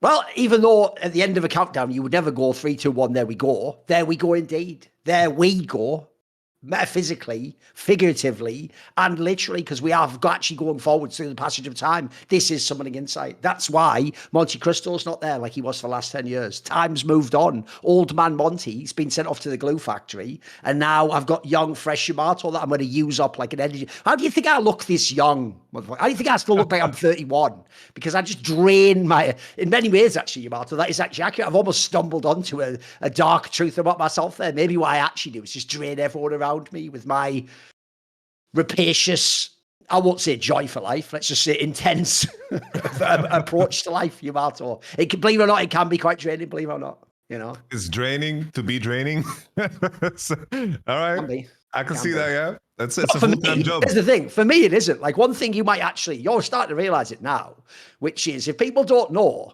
Well, even though at the end of a countdown, you would never go 3, 2, 1, there we go. There we go indeed. There we go. Metaphysically, figuratively, and literally, because we have actually going forward through the passage of time. This is summoning insight. That's why Monte Cristo's not there like he was for the last 10 years. Time's moved on. Old man Monty's been sent off to the glue factory, and now I've got young, fresh Yamato that I'm going to use up like an energy. How do you think I look this young? How do you think I still look like I'm 31? Because I just drain in many ways, actually, Yamato, that is actually accurate. I've almost stumbled onto a dark truth about myself there. Maybe what I actually do is just drain everyone around me with my rapacious, I won't say joy for life, let's just say intense approach to life, Yamato. It can, believe it or not, it can be quite draining, believe it or not, you know. It's draining to be draining. So, all right. I can see that, yeah. It's a full-time job. Here's the thing. For me, it isn't. Like, one thing you might actually, you're starting to realize it now, which is, if people don't know,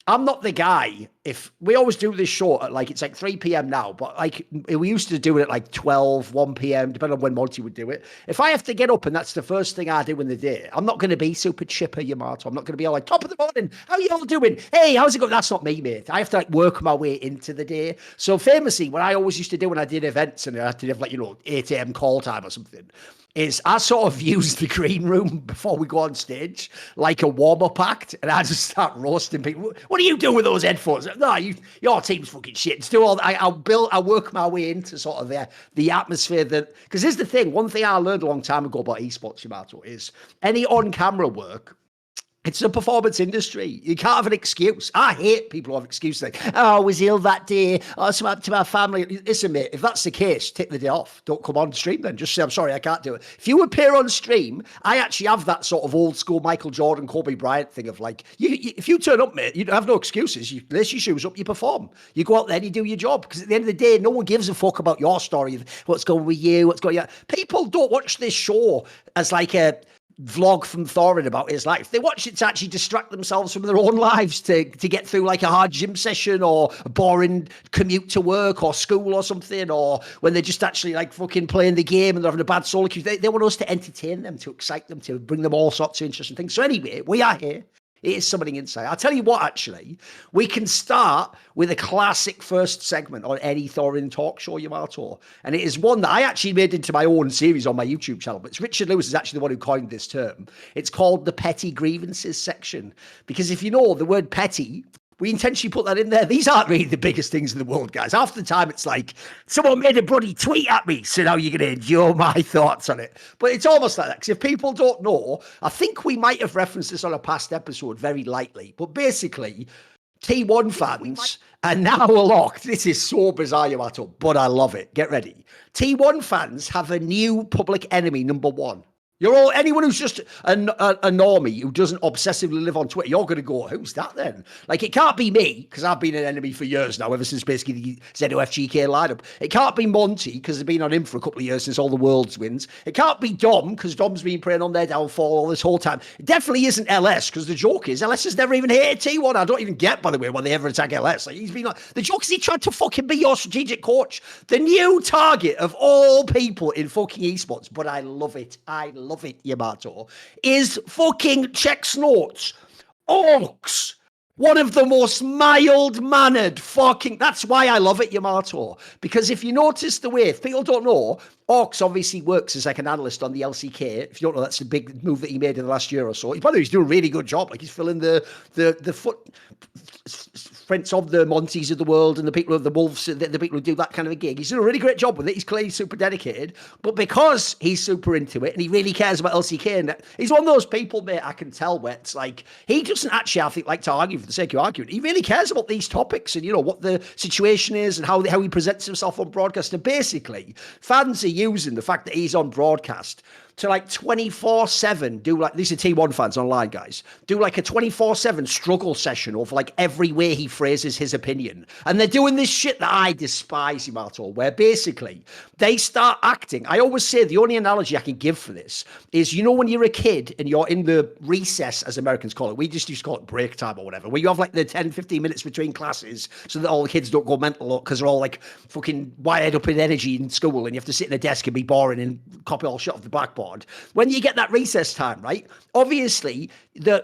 I'm not the guy. If we always do this show at like, it's like 3 p.m. now, but like we used to do it at like 12, 1 p.m., depending on when Monty would do it. If I have to get up and that's the first thing I do in the day, I'm not going to be super chipper, Yamato. I'm not going to be all like, top of the morning, how you all doing? Hey, how's it going? That's not me, mate. I have to like work my way into the day. So famously, what I always used to do when I did events and I had to have like, 8 a.m. call time or something, is I sort of use the green room before we go on stage like a warm-up act, and I just start roasting people. What are you doing with those headphones? No, your team's fucking shit. It's do all that. I'll work my way into sort of the atmosphere that, because here's the thing. One thing I learned a long time ago about esports, Yamato, is any on-camera work, it's a performance industry. You can't have an excuse. I hate people who have excuses like, oh, I was ill that day. Oh, it's happened to my family. Listen, mate, if that's the case, take the day off. Don't come on stream then. Just say, I'm sorry, I can't do it. If you appear on stream, I actually have that sort of old school Michael Jordan, Kobe Bryant thing of like, if you turn up, mate, you have no excuses. You lace your shoes up, you perform. You go out there and you do your job. Because at the end of the day, no one gives a fuck about your story, what's going with you, what's going on. People don't watch this show as like a vlog from Thorin about his life. They watch it to actually distract themselves from their own lives, to get through like a hard gym session or a boring commute to work or school or something, or when they're just actually like fucking playing the game and they're having a bad solo queue. They want us to entertain them, to excite them, to bring them all sorts of interesting things. So anyway, we are here. It is summoning insight. I'll tell you what, actually, we can start with a classic first segment on any Thorin talk show, Yamato. And it is one that I actually made into my own series on my YouTube channel. But it's Richard Lewis is actually the one who coined this term. It's called the petty grievances section. Because if you know the word petty, we intentionally put that in there. These aren't really the biggest things in the world, guys. Half the time, it's like, someone made a bloody tweet at me, so now you're going to endure my thoughts on it. But it's almost like that, because if people don't know, I think we might have referenced this on a past episode very lightly, but basically, T1 fans are now locked. This is so bizarre, Yamato, but I love it. Get ready. T1 fans have a new public enemy, number one. You're all, anyone who's just a normie who doesn't obsessively live on Twitter, you're going to go, who's that then? Like, it can't be me, because I've been an enemy for years now, ever since basically the ZOFGK lineup. It can't be Monty, because I've been on him for a couple of years since all the world's wins. It can't be Dom, because Dom's been preying on their downfall all this whole time. It definitely isn't LS, because the joke is, LS has never even hated T1. I don't even get, by the way, why they ever attack LS. Like, he's been like, the joke is he tried to fucking be your strategic coach. The new target of all people in fucking esports, but I love it. I love it, Yamato, is fucking checks notes. Aux, one of the most mild-mannered fucking, that's why I love it, Yamato, because if you notice the way, if people don't know, Aux obviously works as like an analyst on the LCK. If you don't know, that's the big move that he made in the last year or so. By the way, he's doing a really good job. Like, he's filling the footprints of the Monties of the world and the people of the Wolves, the people who do that kind of a gig. He's doing a really great job with it. He's clearly super dedicated. But because he's super into it and he really cares about LCK, and he's one of those people, mate, I can tell where it's like, he doesn't actually, I think, like to argue for the sake of arguing. He really cares about these topics and, what the situation is and how he presents himself on broadcast. And basically, fans are using the fact that he's on broadcast to like 24/7 do like, these are T1 fans online, guys, do like a 24/7 struggle session of like every way he phrases his opinion. And they're doing this shit that I despise, Yamato, where basically they start acting. I always say the only analogy I can give for this is, when you're a kid and you're in the recess, as Americans call it, we just used to call it break time or whatever, where you have like the 10, 15 minutes between classes so that all the kids don't go mental because they're all like fucking wired up in energy in school and you have to sit in a desk and be boring and copy all shit off the blackboard. When you get that recess time, right? Obviously,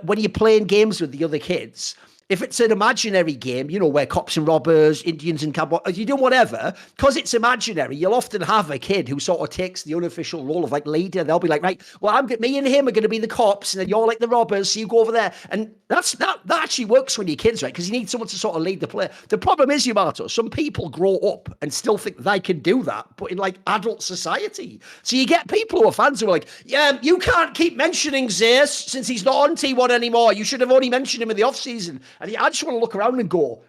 when you're playing games with the other kids, if it's an imaginary game, you know, where cops and robbers, Indians and cowboys, you do whatever, because it's imaginary, you'll often have a kid who sort of takes the unofficial role of like leader. They'll be like, right, well, me and him are going to be the cops, and then you're like the robbers, so you go over there. And that actually works when you're kids, right? Because you need someone to sort of lead the play. The problem is, Yamato, some people grow up and still think they can do that, but in like adult society. So you get people who are fans who are like, yeah, you can't keep mentioning Zeus since he's not on T1 anymore. You should have only mentioned him in the off-season. And I just want to look around and go,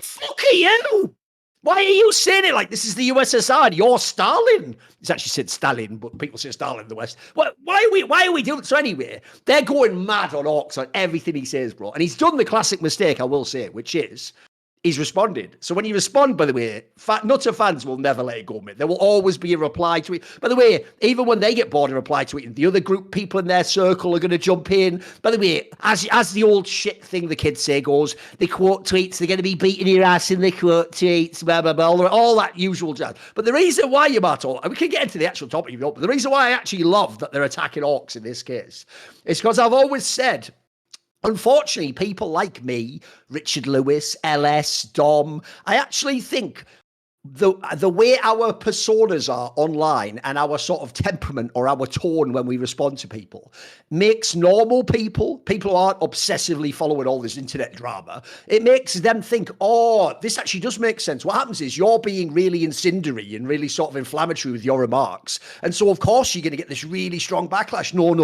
fuck are you? Why are you saying it like this is the USSR and you're Stalin? He's actually said Stalin, but people say Stalin in the West. Why are we doing it? So anyway, they're going mad on Aux on everything he says, bro. And he's done the classic mistake, I will say, which is he's responded. So when you respond, by the way, Nutter fans will never let it go, mate. There will always be a reply to it. By the way, even when they get bored and reply to it, the other group people in their circle are going to jump in. By the way, as the old shit thing the kids say goes, the quote tweets, they're going to be beating your ass in the quote tweets, blah, blah, blah, all that usual jazz. But the reason why, Yamato, and we can get into the actual topic, but the reason why I actually love that they're attacking Aux in this case is because I've always said, unfortunately, people like me, Richard Lewis, LS, Dom, I actually think the way our personas are online and our sort of temperament or our tone when we respond to people makes normal people who aren't obsessively following all this internet drama, it makes them think, oh, this actually does make sense. What happens is you're being really incendiary and really sort of inflammatory with your remarks. And so, of course, you're going to get this really strong backlash. No.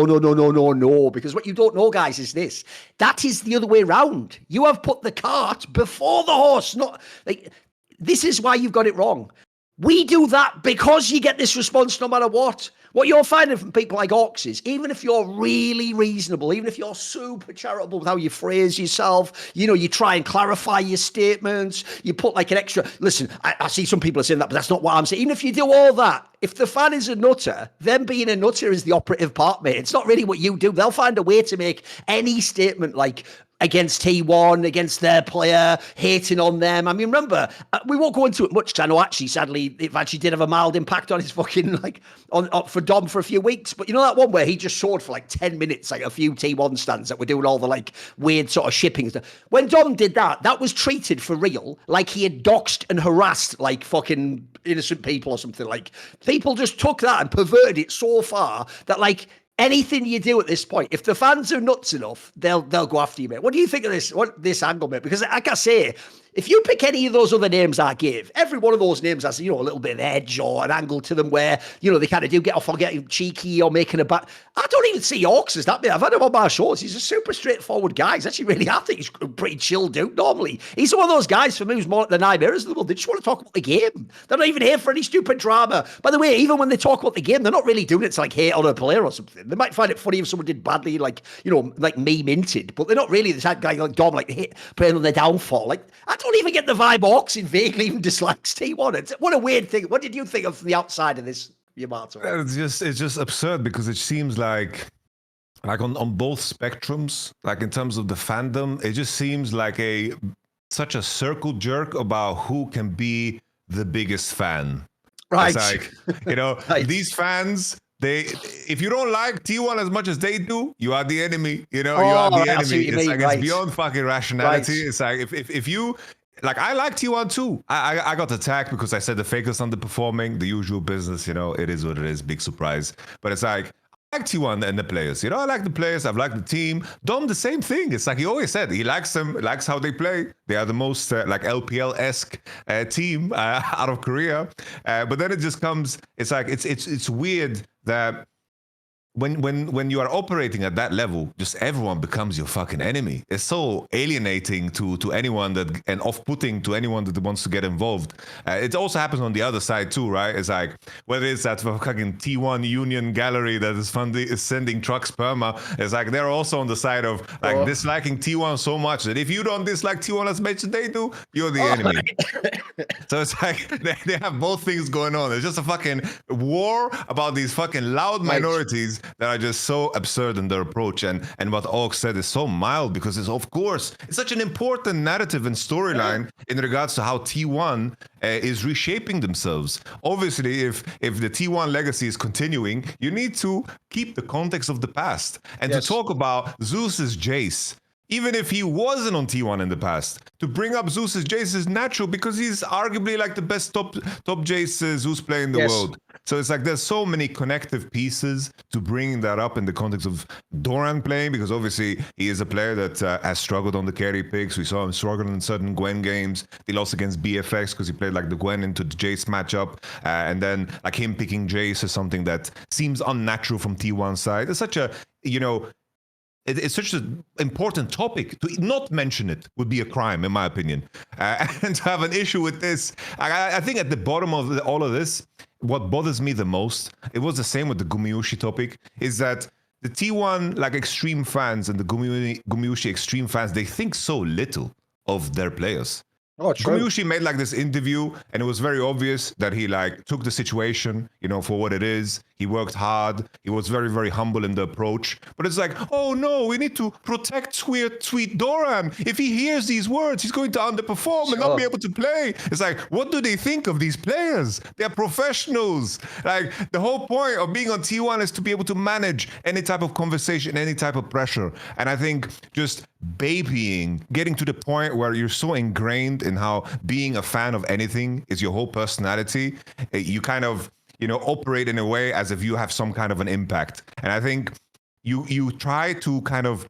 Because what you don't know, guys, is this. That is the other way around. You have put the cart before the horse. Not like... This is why you've got it wrong. We do that because you get this response no matter what. What you're finding from people like Aux is, even if you're really reasonable, even if you're super charitable with how you phrase yourself, you know, you try and clarify your statements, you put like an extra, listen, I see some people are saying that, but that's not what I'm saying. Even if you do all that, if the fan is a nutter, them being a nutter is the operative part, mate. It's not really what you do. They'll find a way to make any statement like, against T1, against their player, hating on them. I mean, remember, we won't go into it much because I know actually, sadly, it actually did have a mild impact on his fucking, like, on for Dom for a few weeks. But you know that one where he just showed for like 10 minutes, like a few T1 stands that were doing all the like weird sort of shipping stuff. When Dom did that, that was treated for real like he had doxed and harassed like fucking innocent people or something. Like, people just took that and perverted it so far that like, anything you do at this point, if the fans are nuts enough, they'll go after you, mate. What do you think of this angle, mate? Because like I say, if you pick any of those other names I give, every one of those names has, you know, a little bit of edge or an angle to them where, you know, they kind of do get off on getting cheeky or making a bat. I don't even see Aux as that, mate. I've had him on my shows. He's a super straightforward guy. He's actually really, I think he's a pretty chill dude normally. He's one of those guys for me who's more like the Nine Mirrors of the world. They just want to talk about the game. They're not even here for any stupid drama. By the way, even when they talk about the game, they're not really doing it to like hate on a player or something. They might find it funny if someone did badly, like, you know, like me minted, but they're not really the type of guy like Dom, like playing on their downfall. Like, I don't even get the vibe Aux in vaguely even dislikes T1. What a weird thing. What did you think of from the outside of this, Yamato? It's just absurd because it seems like on both spectrums, like in terms of the fandom, it just seems like such a circle jerk about who can be the biggest fan. Right. It's like, you know, right. These fans, if you don't like T1 as much as they do, you are the enemy. You know, you are the enemy. It's like, right. It's beyond fucking rationality. Right. It's like if you, like, I like T1 too. I got attacked because I said the Fakers underperforming, the usual business, you know, it is what it is, big surprise. But it's like, I like T1 and the players, you know, I like the players, I've liked the team. Dom, the same thing. It's like he always said, he likes them, likes how they play. They are the most like LPL-esque team out of Korea. But then it just comes, it's like, it's weird that when you are operating at that level, just everyone becomes your fucking enemy. It's so alienating to anyone and off-putting to anyone that wants to get involved. It also happens on the other side too, right? It's like, whether it's that fucking T1 Union gallery that is sending trucks perma, it's like they're also on the side of like disliking T1 so much that if you don't dislike T1 as much as they do, you're the enemy. So it's like they have both things going on. There's just a fucking war about these fucking loud minorities that are just so absurd in their approach. And what Aux said is so mild because it's, of course, it's such an important narrative and storyline in regards to how T1 is reshaping themselves. Obviously, if the T1 legacy is continuing, you need to keep the context of the past. And to talk about Zeus's Jace, even if he wasn't on T1 in the past, to bring up Zeus's Jace is natural because he's arguably like the best top Jace Zeus player in the world. So it's like there's so many connective pieces to bringing that up in the context of Thorin playing, because obviously he is a player that has struggled on the carry picks. We saw him struggle in certain Gwen games. He lost against BFX because he played like the Gwen into the Jace matchup. And then like him picking Jace is something that seems unnatural from T1 side. It's such a, it's such an important topic. To not mention it would be a crime, in my opinion. And to have an issue with this, I think at the bottom of all of this, what bothers me the most, it was the same with the Gumayusi topic, is that the T1 like extreme fans and the Gumayusi extreme fans, they think so little of their players. Oh, true. Gumayusi made like this interview, and it was very obvious that he like took the situation, for what it is. He worked hard. He was very, very humble in the approach. But it's like, oh no, we need to protect sweet Thorin. If he hears these words, he's going to underperform and not be able to play. It's like, what do they think of these players? They're professionals. Like the whole point of being on T1 is to be able to manage any type of conversation, any type of pressure. And I think just babying, getting to the point where you're so ingrained in how being a fan of anything is your whole personality, you kind of operate in a way as if you have some kind of an impact. And I think you try to kind of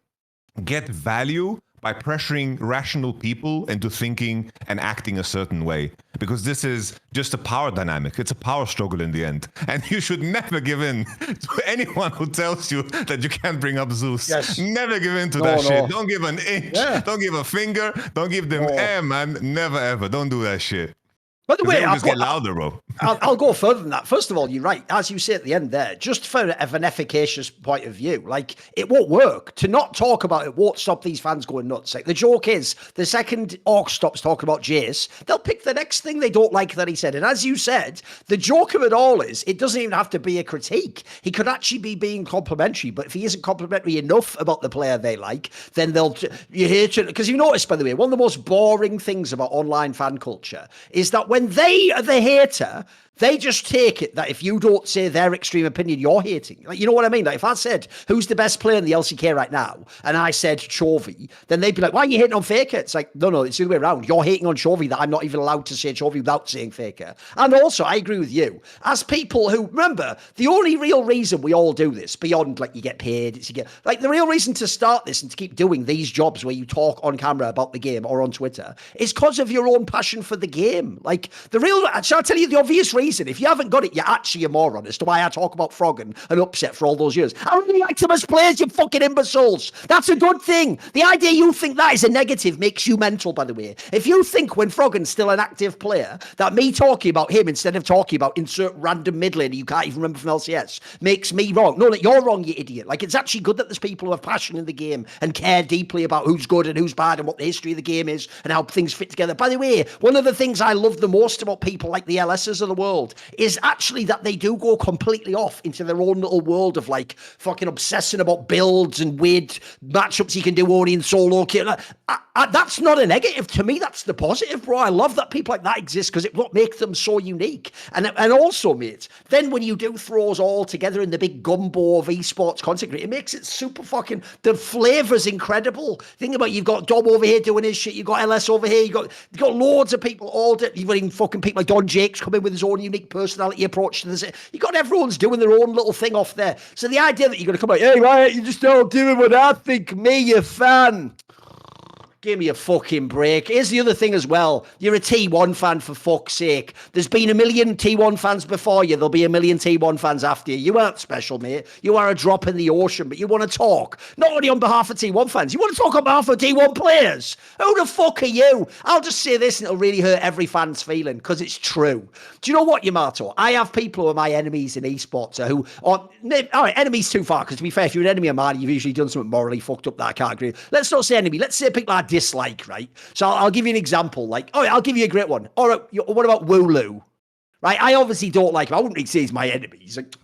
get value by pressuring rational people into thinking and acting a certain way, because this is just a power dynamic. It's a power struggle in the end. And you should never give in to anyone who tells you that you can't bring up Zeus. Yes. Never give in to that shit. Don't give an inch. Yeah. Don't give a finger. Don't give them man. Never, ever. Don't do that shit. By the way, I'll just get louder, bro. I'll go further than that. First of all, you're right. As you say at the end there, just for an efficacious point of view, like it won't work. To not talk about it won't stop these fans going nuts. Like the joke is, the second Aux stops talking about Jace, they'll pick the next thing they don't like that he said. And as you said, the joke of it all is, it doesn't even have to be a critique. He could actually be being complimentary, but if he isn't complimentary enough about the player they like, then you hear it. Because you notice, by the way, one of the most boring things about online fan culture is that when they are the hater, they just take it that if you don't say their extreme opinion, you're hating. Like, you know what I mean? Like if I said, who's the best player in the LCK right now? And I said Chovy, then they'd be like, why are you hating on Faker? It's like, no, it's the other way around. You're hating on Chovy that I'm not even allowed to say Chovy without saying Faker. And also, I agree with you. As people who, remember, the only real reason we all do this, beyond like you get paid, it's you get, like the real reason to start this and to keep doing these jobs where you talk on camera about the game or on Twitter is because of your own passion for the game. Like shall I tell you the obvious reason? If you haven't got it, you're actually a moron as to why I talk about Froggen and Upset for all those years. I really like them as players, you fucking imbeciles. That's a good thing. The idea you think that is a negative makes you mental, by the way. If you think when Froggen's still an active player, that me talking about him instead of talking about insert random mid laner you can't even remember from LCS makes me wrong. No, you're wrong, you idiot. Like, it's actually good that there's people who have passion in the game and care deeply about who's good and who's bad and what the history of the game is and how things fit together. By the way, one of the things I love the most about people like the LSs of the world is actually that they do go completely off into their own little world of like fucking obsessing about builds and weird matchups you can do only in solo. That's not a negative. To me, that's the positive, bro. I love that people like that exist because it what makes them so unique. And also, mate, then when you do throw us all together in the big gumbo of esports content, it makes it super fucking, the flavor's incredible. Think about it, you've got Dom over here doing his shit, you've got LS over here, you've got loads of people all day. You've got even fucking people like Don Jakes come in with his own unique personality approach to this. You got everyone's doing their own little thing off there. So the idea that you're going to come out, hey, why aren't you just all doing what I think? Me, your fan. Give me a fucking break. Here's the other thing as well. You're a T1 fan, for fuck's sake. There's been a million T1 fans before you. There'll be a million T1 fans after you. You aren't special, mate. You are a drop in the ocean, but you want to talk. Not only on behalf of T1 fans, you want to talk on behalf of T1 players. Who the fuck are you? I'll just say this and it'll really hurt every fan's feeling because it's true. Do you know what, Yamato? I have people who are my enemies in esports who are, all right, enemies too far, because to be fair, if you're an enemy of mine, you've usually done something morally fucked up that I can't agree with. Let's not say enemy. Let's say people I dislike, right? So I'll give you an example. Like, all right, I'll give you a great one. All right, what about Wooloo? Right? I obviously don't like him. I wouldn't really say he's my enemy. He's like,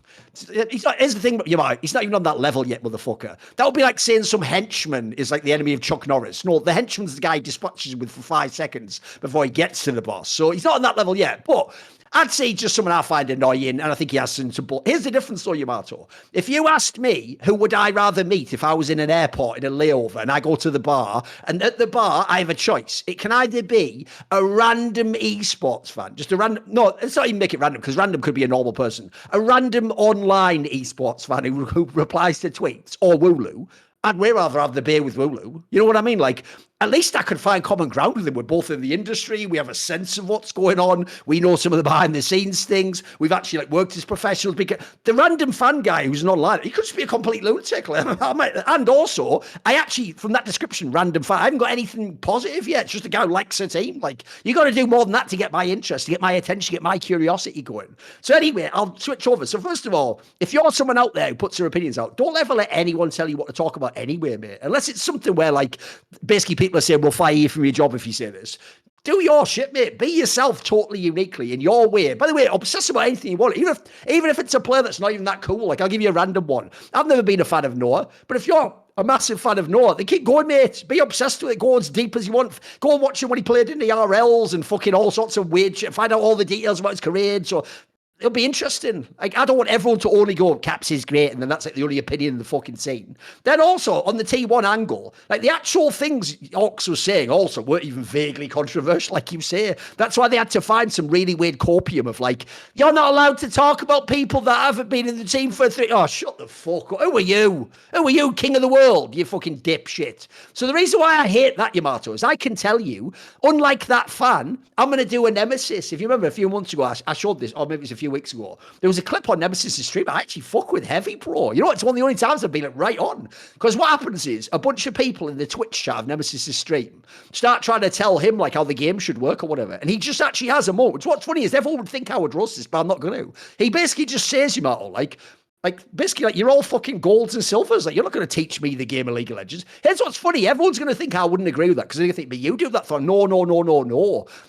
here's the thing, he's not even on that level yet, motherfucker. That would be like saying some henchman is like the enemy of Chuck Norris. No, the henchman's the guy he dispatches with for 5 seconds before he gets to the boss. So he's not on that level yet. But I'd say just someone I find annoying, and I think he has some support. Here's the difference, though, Yamato. If you asked me who would I rather meet if I was in an airport in a layover and I go to the bar, and at the bar I have a choice. It can either be a random esports fan, just a random, no, let's not even make it random, because random could be a normal person. A random online esports fan who replies to tweets, or Wooloo. I'd way rather have the beer with Wooloo. You know what I mean? Like, at least I could find common ground with him. We're both in the industry. We have a sense of what's going on. We know some of the behind the scenes things. We've actually worked as professionals. Because the random fan guy who's not online, he could just be a complete lunatic. And also, I actually, from that description, random fan, I haven't got anything positive yet. It's just a guy who likes a team. Like, you got to do more than that to get my interest, to get my attention, to get my curiosity going. So anyway, I'll switch over. So first of all, if you're someone out there who puts their opinions out, don't ever let anyone tell you what to talk about anyway, mate. Unless it's something where, like, basically people are saying, we'll fire you from your job if you say this. Do your shit, mate. Be yourself totally uniquely in your way. By the way, obsess about anything you want. Even if it's a player that's not even that cool. Like, I'll give you a random one. I've never been a fan of Noah, but if you're a massive fan of Noah, then keep going, mate. Be obsessed with it. Go as deep as you want. Go and watch him when he played in the RLs and fucking all sorts of weird shit. Find out all the details about his career. So it'll be interesting. Like, I don't want everyone to only go, Caps is great, and then that's like the only opinion in the fucking scene. Then also, on the T1 angle, like the actual things Aux was saying also weren't even vaguely controversial, like you say. That's why they had to find some really weird copium of like, you're not allowed to talk about people that haven't been in the team for 3... Oh, shut the fuck up. Who are you? Who are you, king of the world, you fucking dipshit? So the reason why I hate that, Yamato, is I can tell you, unlike that fan, I'm going to do a nemesis. If you remember a few months ago, I showed this, or maybe it's a few weeks ago, there was a clip on Nemesis' stream. I actually fuck with heavy, bro. You know, it's one of the only times I've been like right on. Because what happens is a bunch of people in the Twitch chat of Nemesis' stream start trying to tell him like how the game should work or whatever. And he just actually has a moment. What's funny is everyone would think I would roast this, but I'm not going to. He basically just says, Yamato, like basically, like, you're all fucking golds and silvers. Like, you're not going to teach me the game of League of Legends. Here's what's funny. Everyone's going to think I wouldn't agree with that because they're going to think, but you do that for no.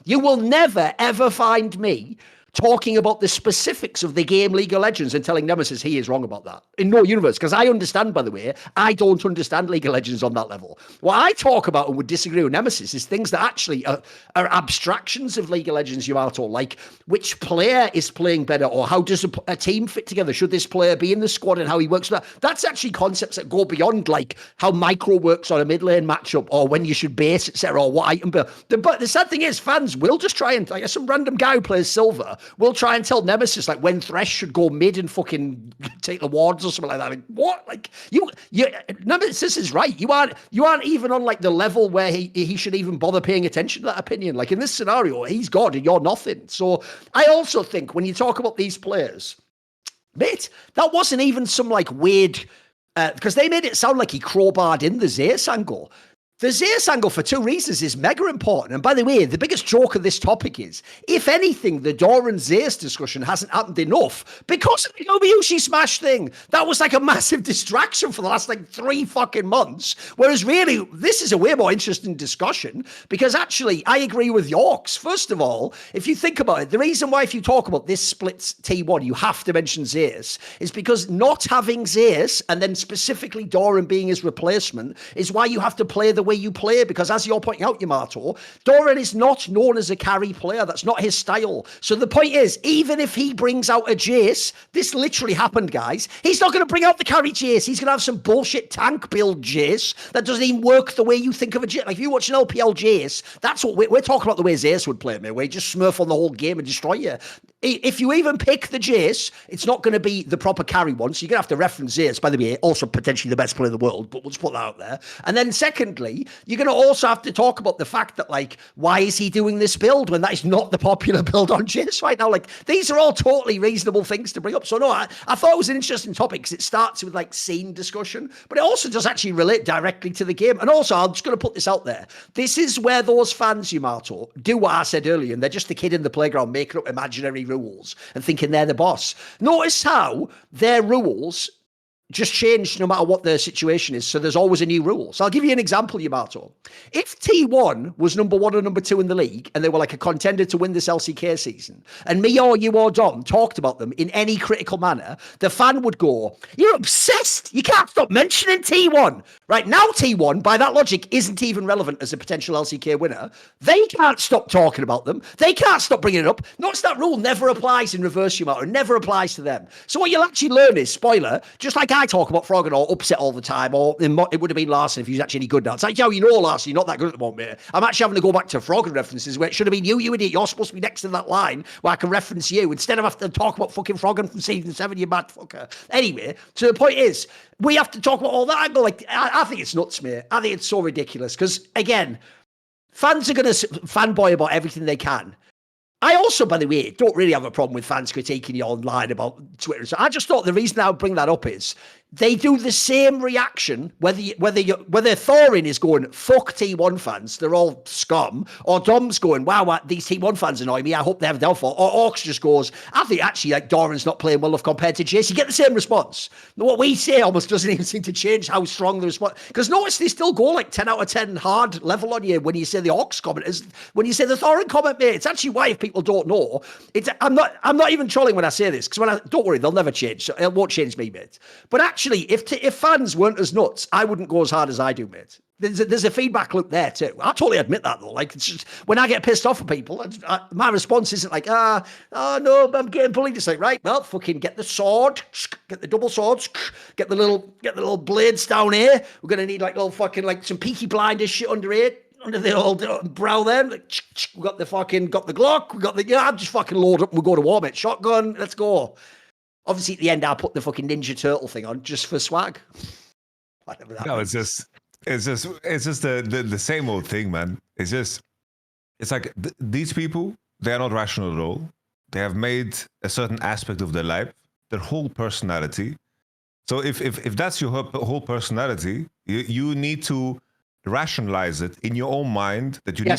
You will never, ever find me talking about the specifics of the game League of Legends and telling Nemesis he is wrong about that. In no universe, because I understand, by the way, I don't understand League of Legends on that level. What I talk about and would disagree with Nemesis is things that actually are abstractions of League of Legends, Yamato, like which player is playing better or how does a team fit together? Should this player be in the squad and how he works with that? That's actually concepts that go beyond like how micro works on a mid lane matchup or when you should base, etc., or what item. But the sad thing is fans will just try and, like, some random guy who plays Silver will try and tell Nemesis like when Thresh should go mid and fucking take the wards or something like that. Like, what? Like you Nemesis is right. You aren't even on like the level where he should even bother paying attention to that opinion. Like in this scenario, he's God and you're nothing. So I also think when you talk about these players, mate, that wasn't even some like weird because they made it sound like he crowbarred in the Zeus angle. The Zeus angle, for two reasons, is mega important. And by the way, the biggest joke of this topic is, if anything, the Thorin Zeus discussion hasn't happened enough because of the Nobuyushi Smash thing. That was like a massive distraction for the last like 3 fucking months. Whereas really, this is a way more interesting discussion because actually, I agree with Yorks. First of all, if you think about it, the reason why if you talk about this split T1, you have to mention Zeus is because not having Zeus and then specifically Thorin being his replacement is why you have to play the way you play, because as you're pointing out, Yamato, Thorin is not known as a carry player. That's not his style. So the point is, even if he brings out a Jace, this literally happened, guys, he's not going to bring out the carry Jace. He's going to have some bullshit tank build Jace that doesn't even work the way you think of a Jace. Like if you watch an LPL Jace, that's what we're talking about, the way Zeus would play, man, where he just smurf on the whole game and destroy you. If you even pick the Jace, it's not going to be the proper carry one. So you're going to have to reference Zeus, by the way, also potentially the best player in the world, but we'll just put that out there. And then secondly, you're going to also have to talk about the fact that, like, why is he doing this build when that is not the popular build on Jace right now? Like, these are all totally reasonable things to bring up. So no, I thought it was an interesting topic because it starts with like scene discussion, but it also does actually relate directly to the game. And also, I'm just going to put this out there. This is where those fans, Yamato, do what I said earlier, and they're just the kid in the playground making up imaginary rules and thinking they're the boss. Notice how their rules just change no matter what the situation is. So there's always a new rule. So I'll give you an example, Yamato. If T1 was number 1 or number 2 in the league and they were like a contender to win this LCK season, and me or you or Dom talked about them in any critical manner, the fan would go, you're obsessed. You can't stop mentioning T1. Right now, T1, by that logic, isn't even relevant as a potential LCK winner. They can't stop talking about them. They can't stop bringing it up. Notice that rule never applies in reverse, Yamato. It never applies to them. So what you'll actually learn is, spoiler, just like I talk about Froggen or Upset all the time, or it would have been Larson if he was actually any good now. It's like, yo, you know, Larson, you're not that good at the moment, mate. I'm actually having to go back to Froggen references where it should have been you idiot. You're supposed to be next to that line where I can reference you instead of having to talk about fucking Froggen from season 7, you mad fucker. Anyway, so the point is, we have to talk about all that. I go like, I think it's nuts, mate. I think it's so ridiculous because, again, fans are going to fanboy about everything they can. I also, by the way, don't really have a problem with fans critiquing you online about Twitter. So I just thought the reason I would bring that up is they do the same reaction, whether Thorin is going, fuck T1 fans, they're all scum, or Dom's going, wow, these T1 fans annoy me, I hope they have a downfall, or Orcs just goes, I think actually like Doran's not playing well enough compared to Jace. You get the same response. What we say almost doesn't even seem to change how strong the response, because notice they still go like 10 out of 10 hard level on you when you say the Orcs comment, when you say the Thorin comment, mate. It's actually why, if people don't know, I'm not even trolling when I say this, because don't worry, they'll never change, so it won't change me, mate. But actually, if fans weren't as nuts, I wouldn't go as hard as I do, mate. There's a feedback loop there too. I totally admit that though. Like, it's just, when I get pissed off at people, my response isn't like, oh no, I'm getting bullied. It's like, right, well, fucking get the sword, get the double swords, get the little blades down here. We're gonna need like little fucking like some Peaky Blinders shit under here. Under the old brow there. Like, we got the Glock, we got the, I'm just fucking load up and we go to war, mate. Shotgun, let's go. Obviously, at the end, I'll put the fucking Ninja Turtle thing on just for swag. Whatever that means. It's just the same old thing, man. It's like these people, they are not rational at all. They have made a certain aspect of their life their whole personality. So if that's your whole personality, you need to rationalize it in your own mind that you need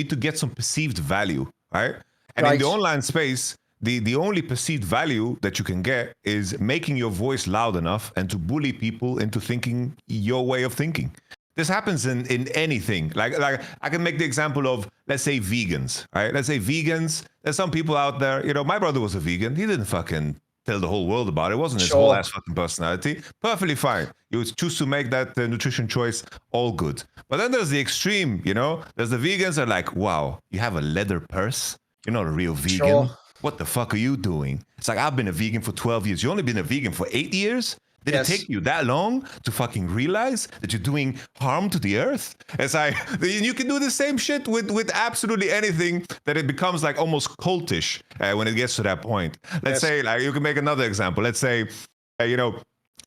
to get some perceived value, right? And in the online space, the only perceived value that you can get is making your voice loud enough and to bully people into thinking your way of thinking. This happens in anything. Like I can make the example of, let's say, vegans, right? Let's say vegans. There's some people out there, you know, my brother was a vegan. He didn't fucking tell the whole world about it. It wasn't his whole ass fucking personality. Perfectly fine. You would choose to make that nutrition choice, all good. But then there's the extreme, you know? There's the vegans that are like, wow, you have a leather purse? You're not a real vegan. Sure. What the fuck are you doing? It's like, I've been a vegan for 12 years. You only been a vegan for 8 years? Did it take you that long to fucking realize that you're doing harm to the earth? It's like, you can do the same shit with absolutely anything, that it becomes like almost cultish when it gets to that point. Let's say, like, you can make another example. Let's say, you know,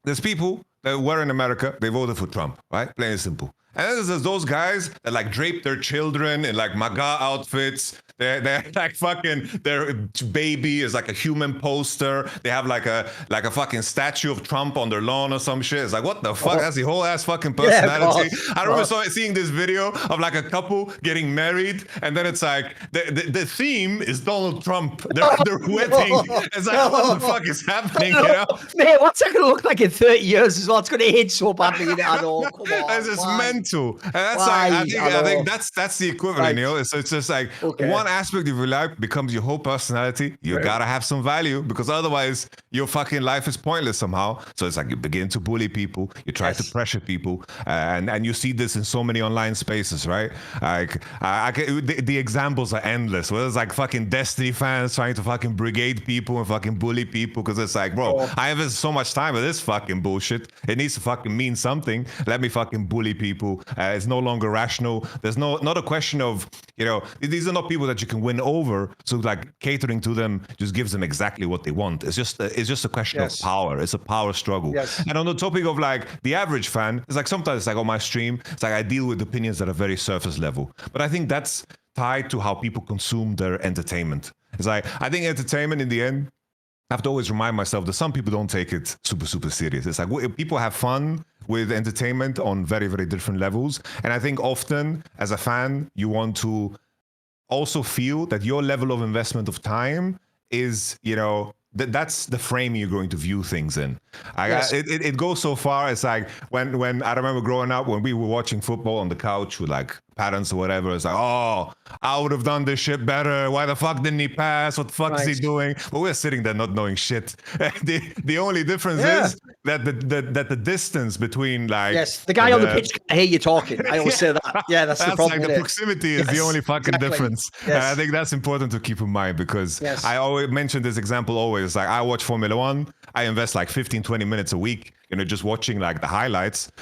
there's people that were in America, they voted for Trump, right? Plain and simple. And then there's those guys that like drape their children in like MAGA outfits. They're like fucking, their baby is like a human poster. They have like a fucking statue of Trump on their lawn or some shit. It's like, what the fuck? That's the whole ass fucking personality. I remember seeing this video of like a couple getting married, and then it's like the theme is Donald Trump. They're wedding. It's like, what the fuck is happening? You know, man, what's that gonna look like in 30 years as well? It's gonna age so badly. I know. Come on. It's just mental, and that's like, I think that's the equivalent. You know, so it's just like one aspect of your life becomes your whole personality. You gotta have some value, because otherwise your fucking life is pointless somehow. So it's like you begin to bully people, you try to pressure people, and you see this in so many online spaces, right? Like the examples are endless. Where it's like fucking Destiny fans trying to fucking brigade people and fucking bully people, because it's like, bro, I have so much time with this fucking bullshit. It needs to fucking mean something. Let me fucking bully people. It's no longer rational. There's not a question of, you know, these are not people that you can win over, so like catering to them just gives them exactly what they want. It's just a question of power. It's a power struggle. And on the topic of like the average fan, it's like sometimes it's like on my stream, it's like I deal with opinions that are very surface level, but I think that's tied to how people consume their entertainment. It's like, I think entertainment in the end, I have to always remind myself that some people don't take it super, super serious. It's like people have fun with entertainment on very, very different levels. And I think often as a fan, you want to also feel that your level of investment of time is, you know, that's the frame you're going to view things in. Yes. It goes so far. It's like when I remember growing up, when we were watching football on the couch with like parents or whatever, it's like, oh, I would have done this shit better. Why the fuck didn't he pass? What the fuck is he doing? But we're sitting there not knowing shit. The only difference is that the distance between like the guy on the pitch can hear you talking. I always say that. Yeah, that's the problem. Like the proximity is the only fucking difference. Yes. And I think that's important to keep in mind because I always mention this example always. Like I watch Formula One. I invest like 15-20 minutes a week, just watching like the highlights.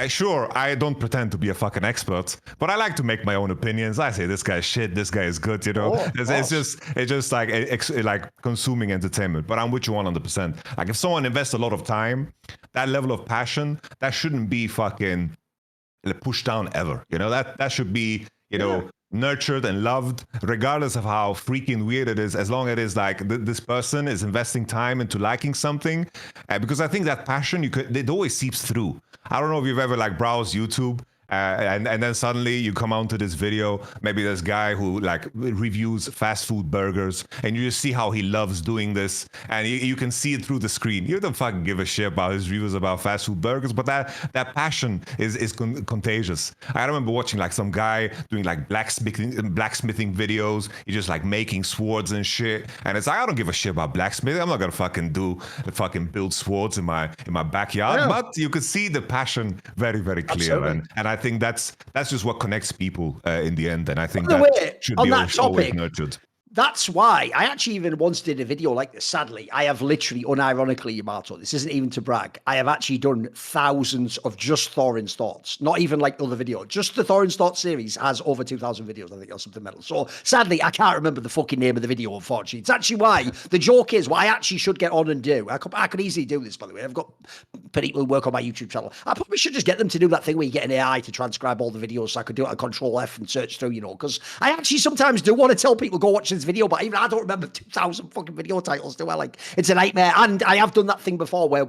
Sure, I don't pretend to be a fucking expert, but I like to make my own opinions. I say this guy's shit, this guy is good, it's just like consuming entertainment. But I'm with you 100%. Like if someone invests a lot of time, that level of passion, that shouldn't be fucking pushed down ever. That should be nurtured and loved, regardless of how freaking weird it is, as long as it is like this person is investing time into liking something. Because I think that passion, it always seeps through. I don't know if you've ever like browsed YouTube and then suddenly you come onto this video, maybe this guy who like reviews fast food burgers, and you just see how he loves doing this, and you can see it through the screen. You don't fucking give a shit about his reviews about fast food burgers, but that passion is contagious. I remember watching like some guy doing like blacksmithing videos. He's just like making swords and shit, and it's like, I don't give a shit about blacksmithing. I'm not gonna fucking build swords in my backyard. But you could see the passion very, very clear. Absolutely. And I think that's just what connects people in the end, and I think that should be always nurtured. That's why I actually even once did a video like this. Sadly, I have literally, unironically, Yamato, this isn't even to brag, I have actually done thousands of just Thorin's thoughts, not even like other video. Just the Thorin's thoughts series has over 2,000 videos, I think, or something mental. So sadly, I can't remember the fucking name of the video, unfortunately. It's actually why the joke is what I actually should get on and do. I could easily do this, by the way. I've got people who work on my YouTube channel. I probably should just get them to do that thing where you get an AI to transcribe all the videos, so I could do it on Control F and search through, because I actually sometimes do want to tell people, go watch this video, but even I don't remember 2,000 fucking video titles, do I? Like, it's a nightmare. And I have done that thing before where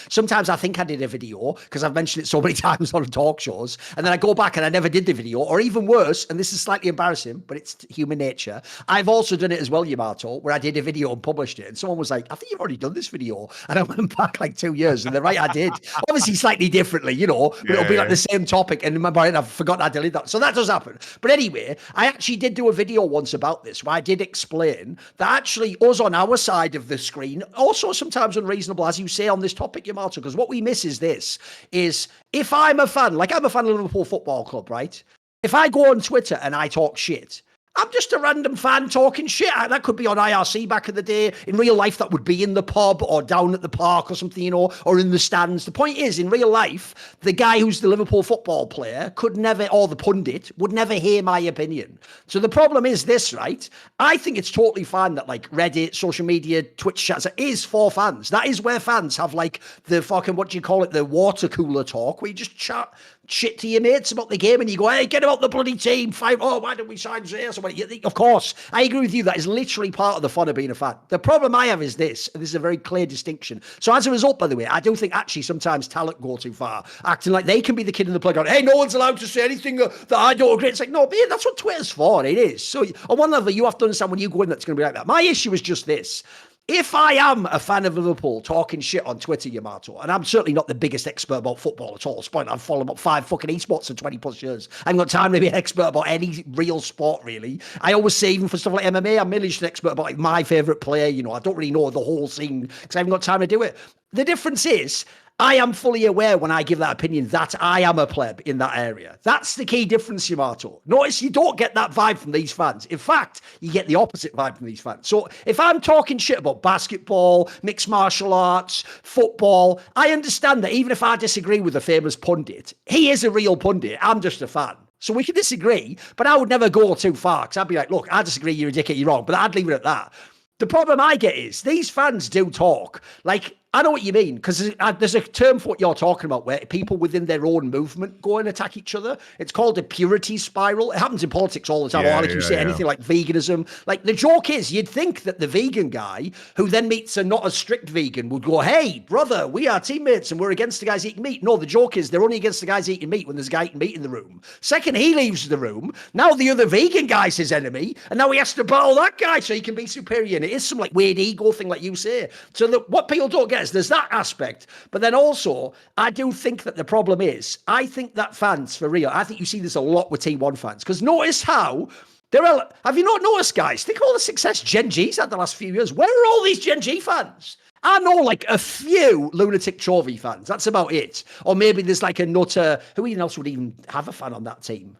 sometimes I think I did a video because I've mentioned it so many times on talk shows, and then I go back and I never did the video, or even worse, and this is slightly embarrassing, but it's human nature. I've also done it as well, Yamato, where I did a video and published it, and someone was like, I think you've already done this video. And I went back like 2 years, and they're right, I did. Obviously slightly differently, but it'll be like the same topic, and in my brain I've forgotten I deleted that. So that does happen. But anyway, I actually did do a video once about this where I did explain that actually us on our side of the screen, also sometimes unreasonable, as you say, on this topic, Yamato, because what we miss is this, is if I'm a fan, like I'm a fan of Liverpool Football Club, right? If I go on Twitter and I talk shit, I'm just a random fan talking shit. That could be on IRC back in the day. In real life, that would be in the pub or down at the park or something, or in the stands. The point is, in real life, the guy who's the Liverpool football player could never, or the pundit, would never hear my opinion. So the problem is this, right? I think it's totally fine that like Reddit, social media, Twitch chats is for fans. That is where fans have like the fucking, the water cooler talk, where you just chat shit to your mates about the game, and you go, hey, get about the bloody team, fight, why don't we sign this? Of course, I agree with you. That is literally part of the fun of being a fan. The problem I have is this, and this is a very clear distinction. So as a result, by the way, I do think actually sometimes talent go too far, acting like they can be the kid in the playground. Hey, no one's allowed to say anything that I don't agree. It's like, no, man, that's what Twitter's for. It is. So on one level, you have to understand when you go in, that's going to be like that. My issue is just this. If I am a fan of Liverpool talking shit on Twitter, Yamato, and I'm certainly not the biggest expert about football at all. I've followed about 5 fucking esports for 20 plus years. I haven't got time to be an expert about any real sport, really. I always say, even for stuff like MMA, I'm mainly just an expert about like my favourite player. I don't really know the whole scene because I haven't got time to do it. The difference is, I am fully aware when I give that opinion that I am a pleb in that area. That's the key difference, Yamato. Notice you don't get that vibe from these fans. In fact, you get the opposite vibe from these fans. So if I'm talking shit about basketball, mixed martial arts, football, I understand that even if I disagree with a famous pundit, he is a real pundit. I'm just a fan. So we can disagree, but I would never go too far because I'd be like, look, I disagree, you're a dickhead, you're wrong, but I'd leave it at that. The problem I get is these fans do talk. Like, I know what you mean, because there's a term for what you're talking about where people within their own movement go and attack each other. It's called a purity spiral. It happens in politics all the time. Or like you say, anything like veganism. Like the joke is, you'd think that the vegan guy who then meets a not as strict vegan would go, hey, brother, we are teammates and we're against the guys eating meat. No, the joke is they're only against the guys eating meat when there's a guy eating meat in the room. Second, he leaves the room. Now the other vegan guy's his enemy. And now he has to battle that guy so he can be superior. And it is some like weird ego thing like you say. So what people don't get is there's that aspect, but then also I do think that the problem is I think that fans for real, I think you see this a lot with T1 fans, because notice how have you not noticed, guys? Think of all the success Gen G's had the last few years. Where are all these Gen G fans? I know like a few lunatic Chovy fans, that's about it. Or maybe there's like a nutter, who even else would even have a fan on that team?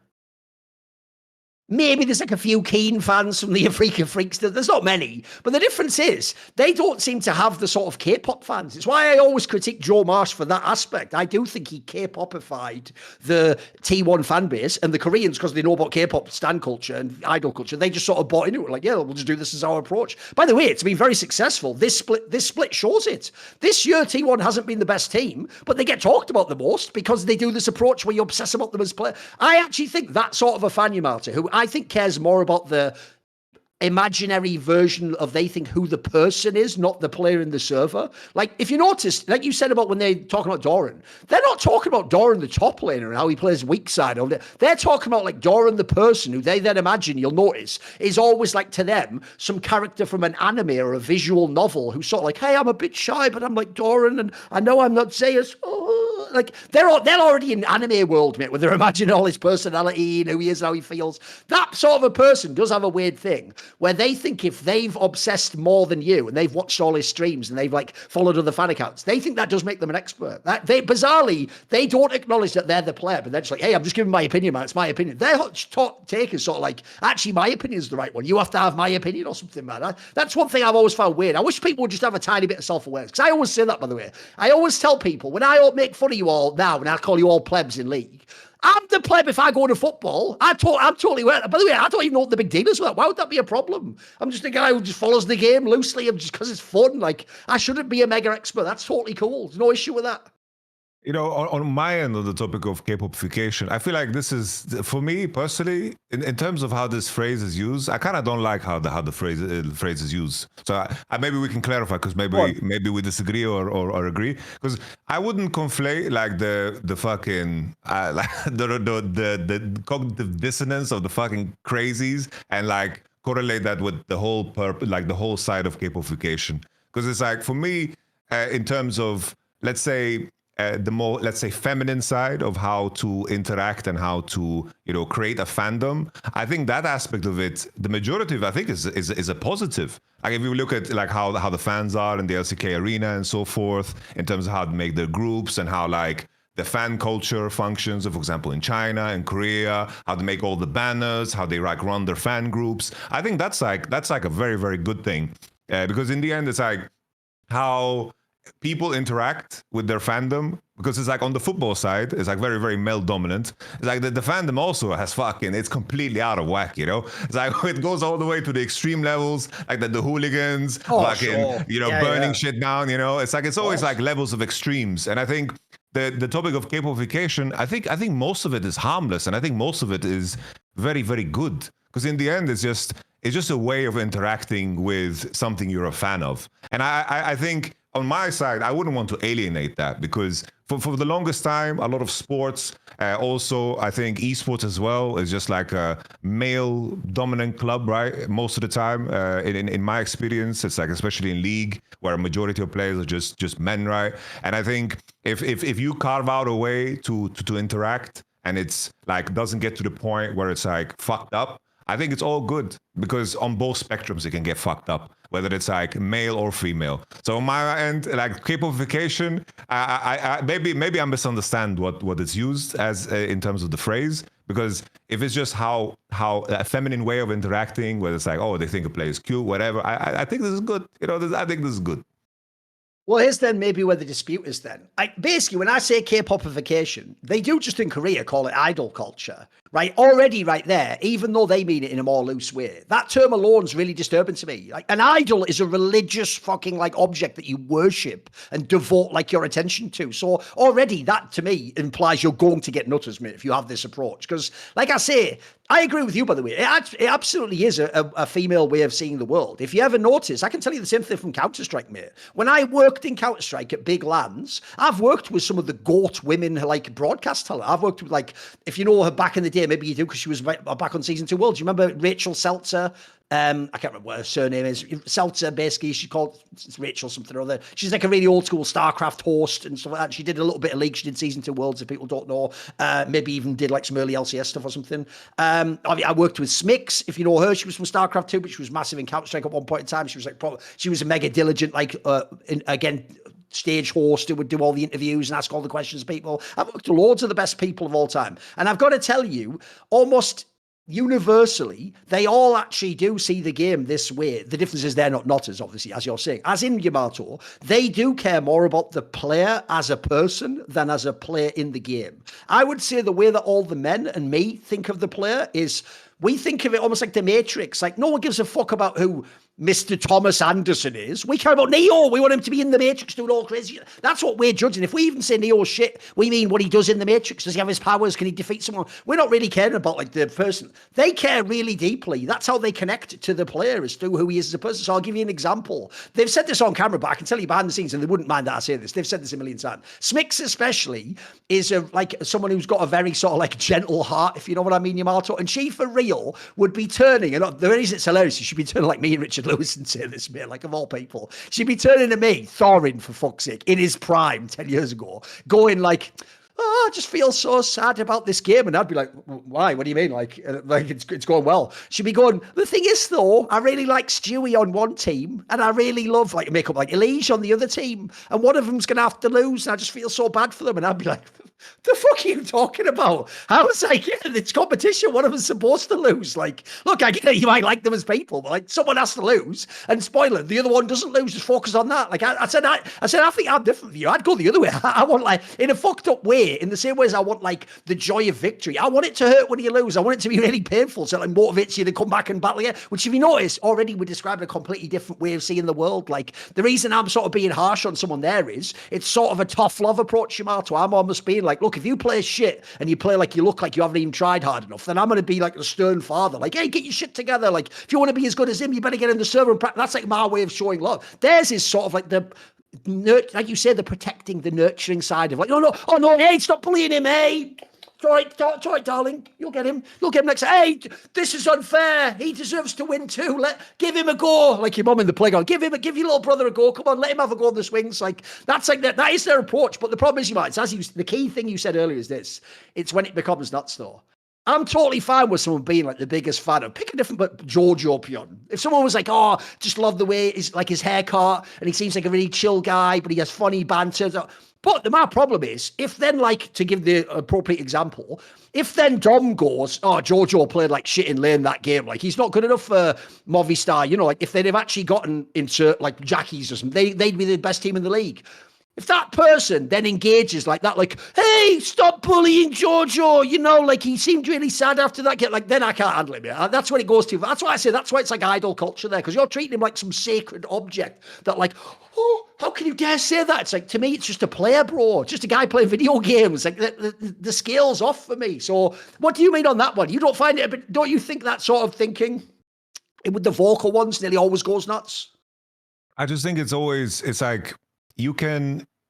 Maybe there's like a few keen fans from the Afrika Freaks. There's not many. But the difference is they don't seem to have the sort of K-pop fans. It's why I always critique Joe Marsh for that aspect. I do think he K-popified the T1 fan base, and the Koreans, because they know about K-pop stan culture and idol culture, they just sort of bought into it. Like, yeah, we'll just do this as our approach. By the way, it's been very successful. This split shows it. This year, T1 hasn't been the best team, but they get talked about the most because they do this approach where you obsess about them as players. I actually think that sort of a fan, Yamato, who I think cares more about the imaginary version of they think who the person is, not the player in the server. Like, if you notice, like you said about when they're talking about Thorin, they're not talking about Thorin the top laner and how he plays weak side. They're talking about like Thorin the person, who they then imagine, you'll notice, is always like to them some character from an anime or a visual novel who's sort of like, hey, I'm a bit shy, but I'm like Thorin, and I know I'm not Zeus. Oh, like they're already in anime world, mate, where they're imagining all his personality and who he is and how he feels. That sort of a person does have a weird thing where they think if they've obsessed more than you and they've watched all his streams and they've like followed other fan accounts, they think that does make them an expert. That they bizarrely, they don't acknowledge that they're the player, but they're just like, hey, I'm just giving my opinion, man. It's my opinion. Their take is sort of like, actually, my opinion is the right one. You have to have my opinion or something, man. That's one thing I've always found weird. I wish people would just have a tiny bit of self-awareness, because I always say that, by the way. I always tell people, when I make fun of you all now, and I call you all plebs in League, I'm the pleb if I go to football. I'm totally aware. By the way, I don't even know what the big deal is with that. Why would that be a problem? I'm just a guy who just follows the game loosely just because it's fun. Like, I shouldn't be a mega expert. That's totally cool. There's no issue with that. You know, on my end of the topic of K-popification, I feel like this is, for me personally, in terms of how this phrase is used, I kind of don't like how the phrase is used. So maybe we can clarify, because maybe we disagree or agree. Because I wouldn't conflate like the fucking like the cognitive dissonance of the fucking crazies and like correlate that with the whole like the whole side of K-popification. Because it's like, for me, in terms of, let's say, the more, let's say, feminine side of how to interact and how to, you know, create a fandom, I think that aspect of it, the majority of it, I think is a positive. Like, if you look at like how the fans are in the LCK arena and so forth, in terms of how to make their groups and how like the fan culture functions, for example, in China and Korea, how to make all the banners, how they like run their fan groups. I think that's like a very, very good thing, because in the end, it's like how people interact with their fandom, because it's like on the football side, it's like very, very male dominant. It's like the fandom also has it's completely out of whack, you know? It's like it goes all the way to the extreme levels, like the hooligans, you know, burning shit down, you know? It's like, it's always like levels of extremes. And I think the topic of K-popification, I think most of it is harmless, and I think most of it is very, very good. Because in the end, it's just a way of interacting with something you're a fan of. And I think, on my side, I wouldn't want to alienate that, because for the longest time, a lot of sports, also I think esports as well, is just like a male dominant club, right? Most of the time, in my experience, it's like, especially in League, where a majority of players are just men, right? And I think if you carve out a way to interact, and it's like doesn't get to the point where it's like fucked up, I think it's all good, because on both spectrums it can get fucked up, whether it's like male or female. So on my end, like K-popification, I maybe I misunderstand what it's used as in terms of the phrase, because if it's just how a feminine way of interacting, where it's like, oh, they think a player is cute, whatever, I think this is good. You know, I think this is good. Well, here's then maybe where the dispute is then. Basically, when I say K-popification, they do just in Korea call it idol culture, right? Already right there, even though they mean it in a more loose way. That term alone is really disturbing to me. Like, an idol is a religious fucking like object that you worship and devote like your attention to. So already that to me implies you're going to get nutters, mate, if you have this approach. Because like I say, I agree with you, by the way. It absolutely is a female way of seeing the world. If you ever notice, I can tell you the same thing from Counter-Strike, mate. When I worked in Counter-Strike at big LANs, I've worked with some of the GOAT women, like broadcast talent. I've worked with, like, if you know her back in the day, maybe you do, because she was back on Season 2 World. Do you remember Rachel Seltzer? I can't remember what her surname is. Seltzer, basically, she's called Rachel something or other. She's like a really old school StarCraft host and stuff like that. She did a little bit of League. She did Season 2 Worlds, if people don't know. Maybe even did like some early LCS stuff or something. I worked with Smix, if you know her. She was from StarCraft 2, but she was massive in Counter-Strike at one point in time. She was like, she was a mega diligent, like, again, stage host who would do all the interviews and ask all the questions to people. I've worked with loads of the best people of all time. And I've got to tell you, almost universally, they all actually do see the game this way. The difference is they're not nutters, obviously, as you're saying. As in Yamato, they do care more about the player as a person than as a player in the game. I would say the way that all the men and me think of the player is we think of it almost like the Matrix. Like, no one gives a fuck about who Mr. Thomas Anderson is. We care about Neo. We want him to be in the Matrix doing all crazy. That's what we're judging. If we even say Neo's shit, we mean what he does in the Matrix. Does he have his powers? Can he defeat someone? We're not really caring about like the person. They care really deeply. That's how they connect to the player, is through who he is as a person. So I'll give you an example. They've said this on camera, but I can tell you behind the scenes, and they wouldn't mind that I say this. They've said this a million times. Smix especially is like someone who's got a very sort of like gentle heart, if you know what I mean, Yamato. And she for real would be turning, and the reason it's hilarious, she should be turning like me and Richard Lewis and say this, mate, like of all people. She'd be turning to me, Thorin, for fuck's sake, in his prime 10 years ago, going like, oh, I just feel so sad about this game. And I'd be like, why? What do you mean? Like it's going well. She'd be going, the thing is though, I really like Stewie on one team and I really love like make up like Elige on the other team. And one of them's going to have to lose. And I just feel so bad for them. And I'd be like, the fuck are you talking about? How is like, yeah, it's competition. One of them's supposed to lose. Like, look, I get it. You might like them as people, but like someone has to lose. And spoiler, the other one doesn't lose. Just focus on that. Like I said, I think I'm different from you. I'd go the other way. I want like in a fucked up way, in the same way as I want like the joy of victory. I want it to hurt when you lose. I want it to be really painful, so it like motivates you to come back and battle again. Which, if you notice, already we're describing a completely different way of seeing the world. Like the reason I'm sort of being harsh on someone there is it's sort of a tough love approach, Yamato. I'm almost being like, look, if you play shit and you play like you look like you haven't even tried hard enough, then I'm going to be like a stern father. Like, hey, get your shit together. Like, if you want to be as good as him, you better get in the server and practice. That's like my way of showing love. Theirs is sort of like the like you said, the protecting, the nurturing side of like, no, hey, stop bullying him, hey. It's all right, darling. You'll get him next. Hey, this is unfair. He deserves to win too. Give him a go. Like your mum in the playground. Give your little brother a go. Come on, let him have a go on the swings. Like that's like that is their approach. But the problem is, the key thing you said earlier is this. It's when it becomes nuts, though. I'm totally fine with someone being like the biggest fan of pick a different but Giorgio Pion. If someone was like, oh, just love the way his haircut and he seems like a really chill guy, but he has funny banter. But my problem is, if then, like, to give the appropriate example, if then Dom goes, oh, Giorgio played like shit in lane that game, like he's not good enough for Movistar, like if they'd have actually gotten into like Jackies or something, they'd be the best team in the league. If that person then engages like that, like, hey, stop bullying Giorgio, like he seemed really sad after that game, like then I can't handle it, man. That's what it goes to. That's why I say that's why it's like idol culture there, because you're treating him like some sacred object that like, oh, how can you dare say that? It's like, to me, it's just a player, bro. Just a guy playing video games. Like the scale's off for me. So what do you mean on that one? You don't find it a bit, don't you think that sort of thinking with the vocal ones nearly always goes nuts? I just think it's like,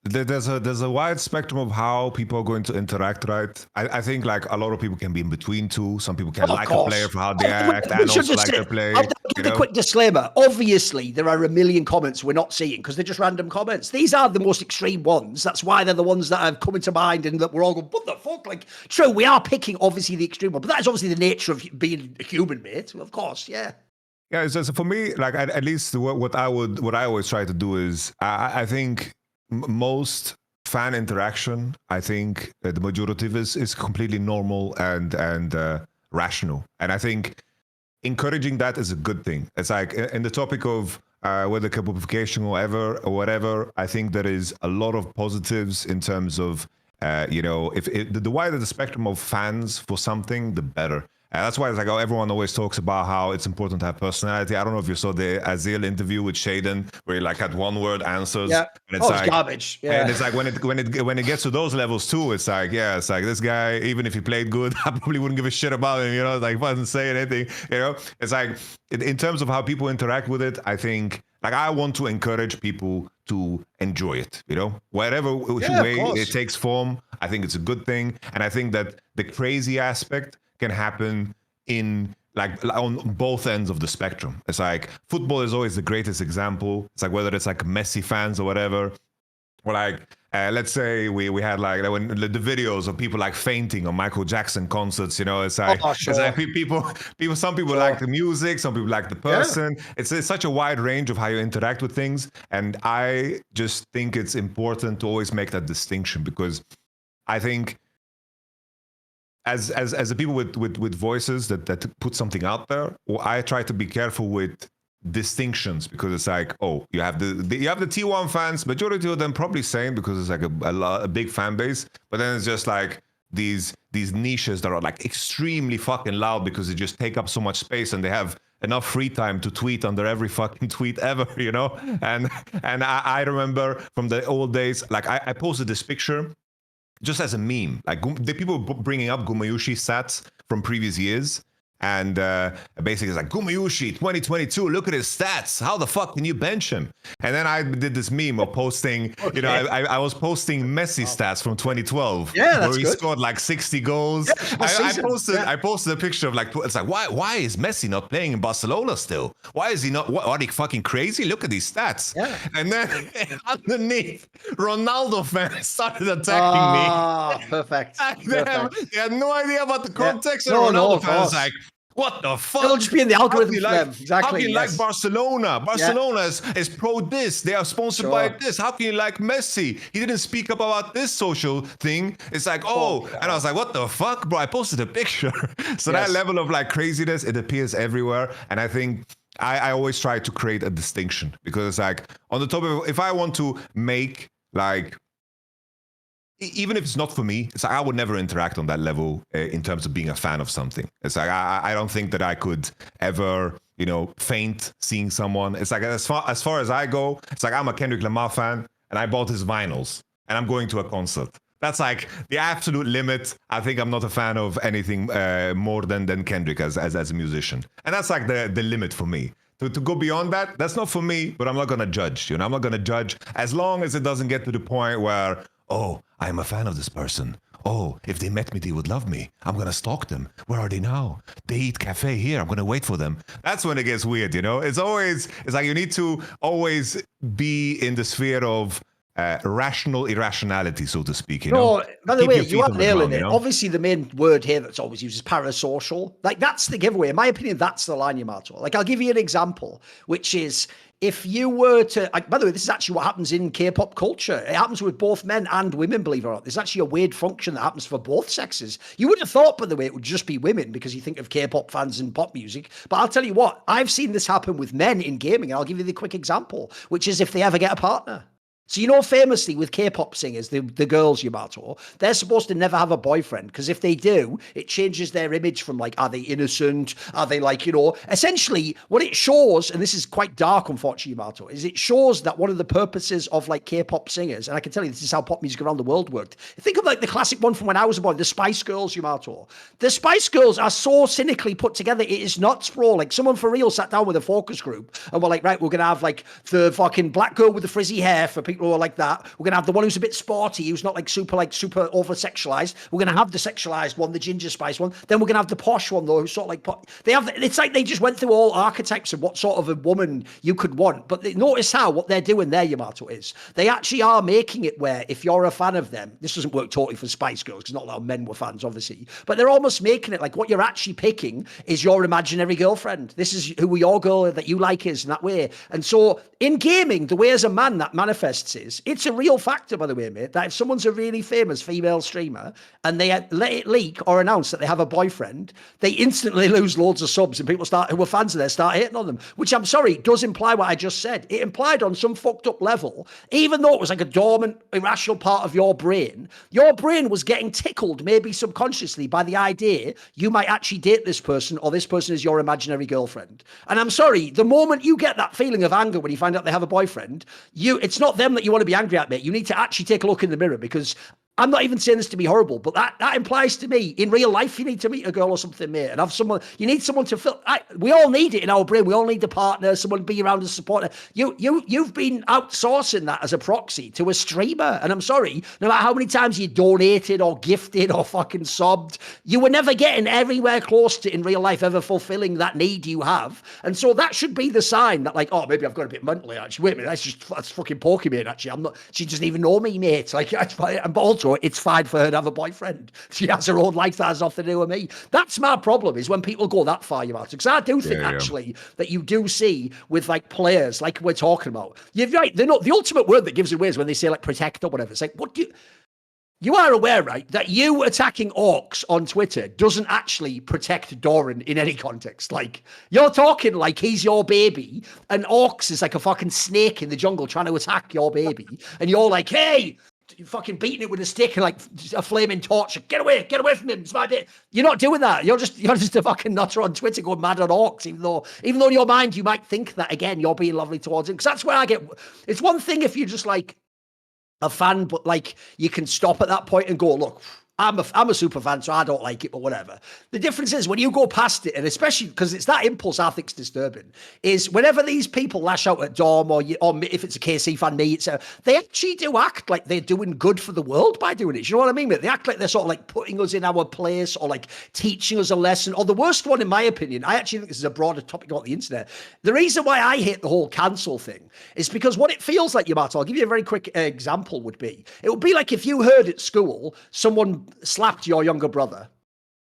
there's a wide spectrum of how people are going to interact, right? I think like a lot of people can be in between too. Some people can like a player for how they act and also like their play. I'll give a quick disclaimer. Obviously, there are a million comments we're not seeing because they're just random comments. These are the most extreme ones. That's why they're the ones that have come into mind and that we're all going, what the fuck? Like, true, we are picking obviously the extreme one, but that is obviously the nature of being a human, mate. Of course, yeah. Yeah, so for me, like at least what I always try to do is I think most fan interaction, I think the majority of it is completely normal and rational, and I think encouraging that is a good thing. It's like in the topic of whether Capopification or whatever, I think there is a lot of positives in terms of, if the wider the spectrum of fans for something, the better. And that's why it's like everyone always talks about how it's important to have personality. I don't know if you saw the Azil interview with Shaden, where he like had one-word answers. Yeah, and it's like garbage. Yeah, and it's like when it gets to those levels too, it's like this guy, even if he played good, I probably wouldn't give a shit about him. Like wasn't saying anything. It's like in terms of how people interact with it, I think like I want to encourage people to enjoy it. Whatever way it takes form, I think it's a good thing, and I think that the crazy aspect can happen in like on both ends of the spectrum. It's like football is always the greatest example. It's like whether it's like Messi fans or whatever, or like let's say we had like when the videos of people like fainting on Michael Jackson concerts. It's like sure. It's like people. Some people like the music, some people like the person. Yeah. It's such a wide range of how you interact with things, and I just think it's important to always make that distinction, because I think as the people with voices that put something out there, I try to be careful with distinctions, because it's like, you have the T1 fans, majority of them probably same because it's like a big fan base, but then it's just like these niches that are like extremely fucking loud because they just take up so much space and they have enough free time to tweet under every fucking tweet ever, and I remember from the old days, like I posted this picture just as a meme, like the people bringing up Gumayushi stats from previous years, and basically it's like, Gumayushi 2022, look at his stats, how the fuck can you bench him? And then I did this meme of posting, I was posting Messi stats from 2012, where he scored like 60 goals. Yeah, I posted a picture of like, it's like, why is Messi not playing in Barcelona still? Why is he not? What, are they fucking crazy? Look at these stats. Yeah. And then underneath, Ronaldo fans started attacking me. Perfect. They had no idea about the context. And Ronaldo fans like, what the fuck? It'll just be in the algorithm for them. Exactly. How can you like Barcelona? Barcelona is pro this. They are sponsored by this. How can you like Messi? He didn't speak up about this social thing. It's like, and I was like, what the fuck, bro? I posted a picture. So that level of like craziness, it appears everywhere. And I think I always try to create a distinction, because it's like on the top of, if I want to make like, even if it's not for me, it's like I would never interact on that level in terms of being a fan of something. It's like I don't think that I could ever, faint seeing someone. It's like as far as I go, it's like I'm a Kendrick Lamar fan and I bought his vinyls and I'm going to a concert. That's like the absolute limit. I think I'm not a fan of anything more than Kendrick as a musician, and that's like the limit for me. To go beyond that, that's not for me. But I'm not gonna judge. I'm not gonna judge as long as it doesn't get to the point where, I'm a fan of this person. If they met me, they would love me. I'm going to stalk them. Where are they now? They eat cafe here. I'm going to wait for them. That's when it gets weird, It's like you need to always be in the sphere of rational irrationality, so to speak. No, by the way, you are nailing it. Obviously, the main word here that's always used is parasocial. Like, that's the giveaway. In my opinion, that's the line, Yamato. Like, I'll give you an example, which is, if you were to, by the way, this is actually what happens in K-pop culture. It happens with both men and women, believe it or not. There's actually a weird function that happens for both sexes. You would have thought, by the way, it would just be women because you think of K-pop fans and pop music. But I'll tell you what, I've seen this happen with men in gaming. And I'll give you the quick example, which is if they ever get a partner. So, famously with K-pop singers, the girls, Yamato, they're supposed to never have a boyfriend, because if they do, it changes their image from like, are they innocent? Are they like, essentially what it shows, and this is quite dark, unfortunately, Yamato, is it shows that one of the purposes of like K-pop singers, and I can tell you this is how pop music around the world worked. Think of like the classic one from when I was a boy, the Spice Girls, Yamato. The Spice Girls are so cynically put together, it is nuts, bro. Like someone for real sat down with a focus group and we're like, right, we're going to have like the fucking black girl with the frizzy hair for people who are like that. We're going to have the one who's a bit sporty, who's not like super over-sexualized. We're going to have the sexualized one, the ginger spice one. Then we're going to have the posh one, though, who's sort of like... It's like they just went through all archetypes of what sort of a woman you could want. But notice how what they're doing there, Yamato, is they actually are making it where if you're a fan of them, this doesn't work totally for Spice Girls, because not a lot of men were fans, obviously, but they're almost making it like what you're actually picking is your imaginary girlfriend. This is who your girl that you like is in that way. And so in gaming, the way as a man that manifests contexts is, it's a real factor, by the way, mate, that if someone's a really famous female streamer and they let it leak or announce that they have a boyfriend, they instantly lose loads of subs and people who are fans of theirs start hating on them, which I'm sorry, does imply what I just said. It implied on some fucked up level, even though it was like a dormant, irrational part of your brain was getting tickled, maybe subconsciously, by the idea you might actually date this person or this person is your imaginary girlfriend. And I'm sorry, the moment you get that feeling of anger when you find out they have a boyfriend, it's not them that you want to be angry at, mate. You need to actually take a look in the mirror, because I'm not even saying this to be horrible, but that implies to me, in real life, you need to meet a girl or something, mate, and have someone. You need someone to feel. We all need it in our brain. We all need a partner, someone to be around and support her. You've been outsourcing that as a proxy to a streamer, and I'm sorry, no matter how many times you donated or gifted or fucking sobbed, you were never getting anywhere close to in real life ever fulfilling that need you have. And so that should be the sign that, like, oh, maybe I've got a bit mentally. Actually, wait a minute, that's fucking Pokemon. Actually, I'm not. She doesn't even know me, mate. Like, but also, it's fine for her to have a boyfriend. She has her own life, that has nothing to do with me. That's my problem, is when people go that far, Yamato. Because I do think, actually, that you do see with, like, players, like we're talking about. You're right, they're not, the ultimate word that gives it away is when they say, like, protect or whatever. It's like, what do you are aware, right, that you attacking Aux on Twitter doesn't actually protect Thorin in any context. Like, you're talking like he's your baby, and Aux is like a fucking snake in the jungle trying to attack your baby, and you're like, hey, you're fucking beating it with a stick and like a flaming torch. Get away from him. It's my day. You're not doing that. You're just a fucking nutter on Twitter going mad on Aux, even though in your mind you might think that, again, you're being lovely towards him. Because that's where I get. It's one thing if you're just like a fan, but like you can stop at that point and go, look, I'm a super fan, so I don't like it, but whatever. The difference is when you go past it, and especially because it's that impulse I think is disturbing, is whenever these people lash out at Dom or if it's a KC fan, me, they actually do act like they're doing good for the world by doing it. You know what I mean? They act like they're sort of like putting us in our place or like teaching us a lesson. Or the worst one, in my opinion, I actually think this is a broader topic about the internet. The reason why I hate the whole cancel thing is because what it feels like, Yamato, I'll give you a very quick example, would be, it would be like if you heard at school someone slapped your younger brother.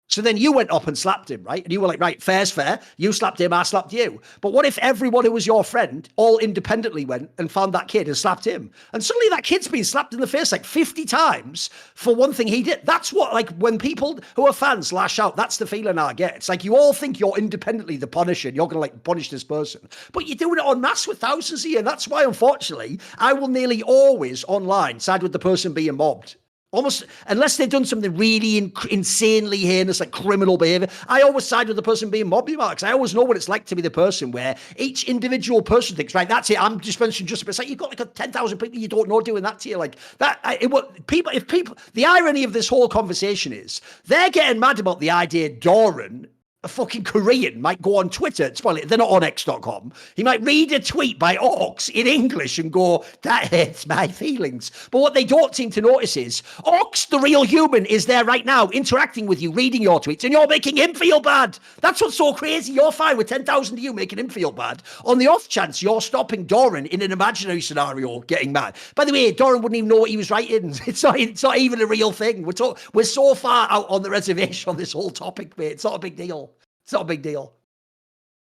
So then you went up and slapped him, right? And you were like, right, fair's fair. You slapped him, I slapped you. But what if everyone who was your friend all independently went and found that kid and slapped him? And suddenly that kid's been slapped in the face like 50 times for one thing he did. That's what, like, when people who are fans lash out, that's the feeling I get. It's like you all think you're independently the punisher and you're going to, like, punish this person. But you're doing it en masse with thousands of you. And that's why, unfortunately, I will nearly always online side with the person being mobbed. Almost, unless they've done something really insanely heinous, like criminal behavior, I always side with the person being mobbed, because I always know what it's like to be the person where each individual person thinks, right, that's it, I'm just mentioning just a bit. It's like you've got like 10,000 people you don't know doing that to you. Like that, the irony of this whole conversation is they're getting mad about the idea Thorin, a fucking Korean, might go on Twitter. Spoil it, they're not on X.com. He might read a tweet by Aux in English and go, that hurts my feelings. But what they don't seem to notice is Aux, the real human, is there right now interacting with you, reading your tweets, and you're making him feel bad. That's what's so crazy. You're fine with 10,000 of you making him feel bad. On the off chance you're stopping Thorin in an imaginary scenario getting mad. By the way, Thorin wouldn't even know what he was writing. It's not even a real thing. We're so far out on the reservation on this whole topic, mate. It's not a big deal. It's not a big deal.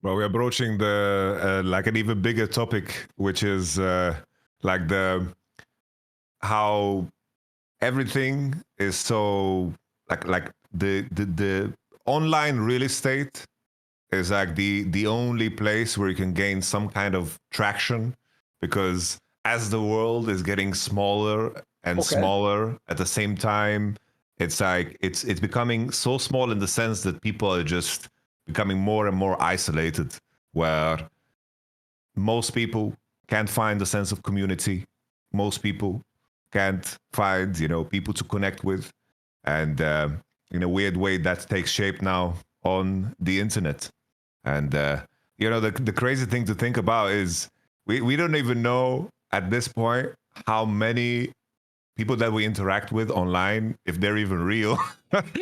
Well, we're approaching the like an even bigger topic, which is like how everything is so like the online real estate is like the only place where you can gain some kind of traction, because as the world is getting smaller and smaller at the same time, it's like it's becoming so small in the sense that people are just becoming more and more isolated, where most people can't find a sense of community. Most people can't find, people to connect with. And in a weird way, that takes shape now on the internet. And, the crazy thing to think about is we don't even know at this point how many people that we interact with online, if they're even real.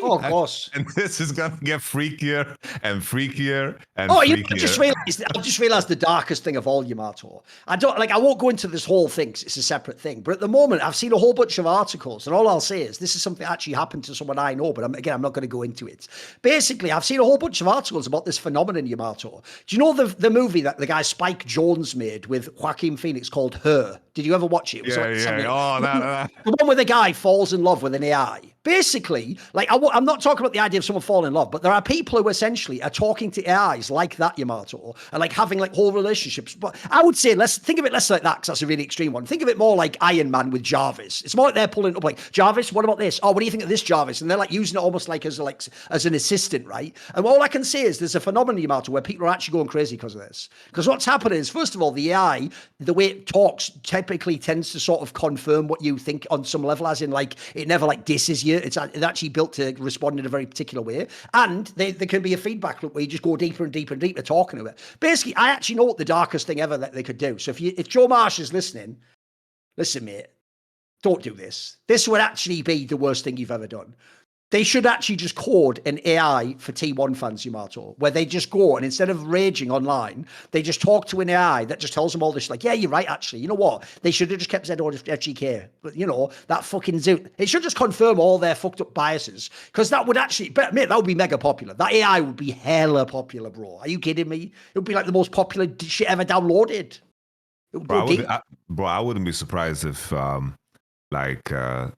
Oh, of course. And this is gonna get freakier and freakier and freakier. freakier. I just realized the darkest thing of all, Yamato. I won't go into this whole thing because it's a separate thing. But at the moment, I've seen a whole bunch of articles, and all I'll say is this is something that actually happened to someone I know. But I'm not going to go into it. Basically, I've seen a whole bunch of articles about this phenomenon, Yamato. Do you know the movie that the guy Spike Jonze made with Joaquin Phoenix called Her? Did you ever watch it? Yeah. The one where the guy falls in love with an AI. Basically, I'm not talking about the idea of someone falling in love, but there are people who essentially are talking to AIs like that, Yamato, and like having like whole relationships. But I would say let's think of it less like that because that's a really extreme one. Think of it more like Iron Man with Jarvis. It's more like they're pulling up like, Jarvis, what about this? Oh, what do you think of this, Jarvis? And they're like using it almost like as an assistant, right? And all I can say is there's a phenomenon, Yamato, where people are actually going crazy because of this. Because what's happening is, first of all, the AI, the way it talks typically tends to sort of confirm what you think on some level, as in like it never like disses you. It's actually built to respond in a very particular way. And there can be a feedback loop where you just go deeper and deeper and deeper talking to it. Basically, I actually know what the darkest thing ever that they could do. So if Joe Marsh is listening, listen, mate, don't do this. This would actually be the worst thing you've ever done. They should actually just code an AI for T1 fans, Yamato, where they just go and instead of raging online, they just talk to an AI that just tells them all this, like, yeah, you're right, actually. You know what? They should have just kept Z-FGK. But, that fucking zoo. It should just confirm all their fucked up biases. Because that would actually, but mate, that would be mega popular. That AI would be hella popular, bro. Are you kidding me? It would be like the most popular shit ever downloaded. It would go deep. I wouldn't be surprised if...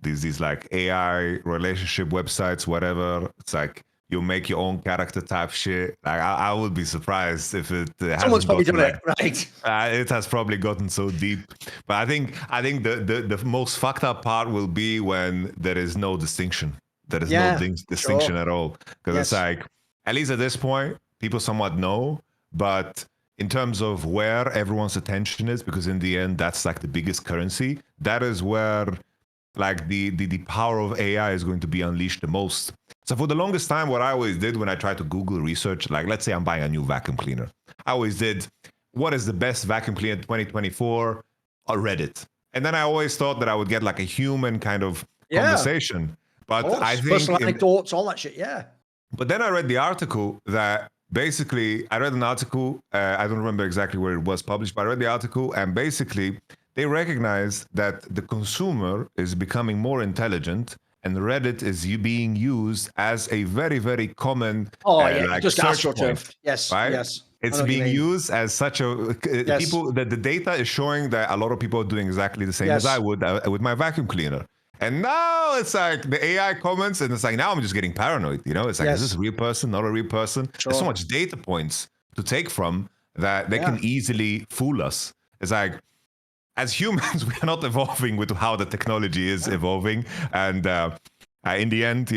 these like AI relationship websites, whatever. It's like you make your own character type shit. Like I would be surprised if it someone's probably done it, right? It has probably gotten so deep. But I think the most fucked up part will be when there is no distinction. There is no distinction at all. Because it's like, at least at this point, people somewhat know, but in terms of where everyone's attention is, because in the end, that's like the biggest currency. That is where like the power of AI is going to be unleashed the most. So for the longest time, what I always did when I tried to Google research, like let's say I'm buying a new vacuum cleaner, I always did, what is the best vacuum cleaner 2024 on Reddit? And then I always thought that I would get like a human kind of conversation. But I think personal anecdotes, all that shit, But then I read the article that basically, I read an article, I don't remember exactly where it was published, but I read the article, and basically they recognize that the consumer is becoming more intelligent, and Reddit is being used as a very, very common just search point. Yes, right? Yes. It's being used as such a people that the data is showing that a lot of people are doing exactly the same as I would with my vacuum cleaner. And now it's like the AI comments, and it's like now I'm just getting paranoid. It's like, is this a real person, not a real person? Sure. There's so much data points to take from that they can easily fool us. It's like, as humans, we are not evolving with how the technology is evolving. And in the end,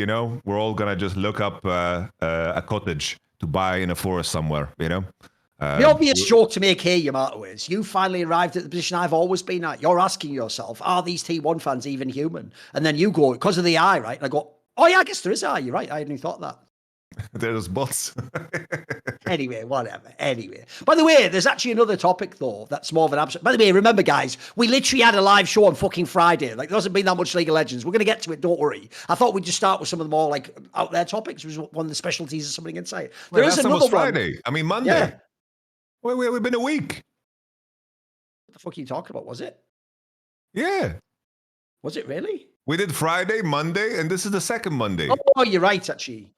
we're all going to just look up a cottage to buy in a forest somewhere, The obvious joke to make here, Yamato, is you finally arrived at the position I've always been at. You're asking yourself, are these T1 fans even human? And then you go, because of the eye, right? And I go, oh yeah, I guess there is eye. You're right. I hadn't even thought that. There's bots. Anyway, whatever. Anyway. By the way, there's actually another topic, though, that's more of an abstract. By the way, remember, guys, we literally had a live show on fucking Friday. Like, there hasn't been that much League of Legends. We're going to get to it, don't worry. I thought we'd just start with some of the more, like, out there topics, which was one of the specialties of Something Inside. There is another one. Friday. I mean, Monday. Yeah. We've been a week. What the fuck are you talking about? Was it? Yeah. Was it really? We did Friday, Monday, and this is the second Monday. Oh, you're right, actually.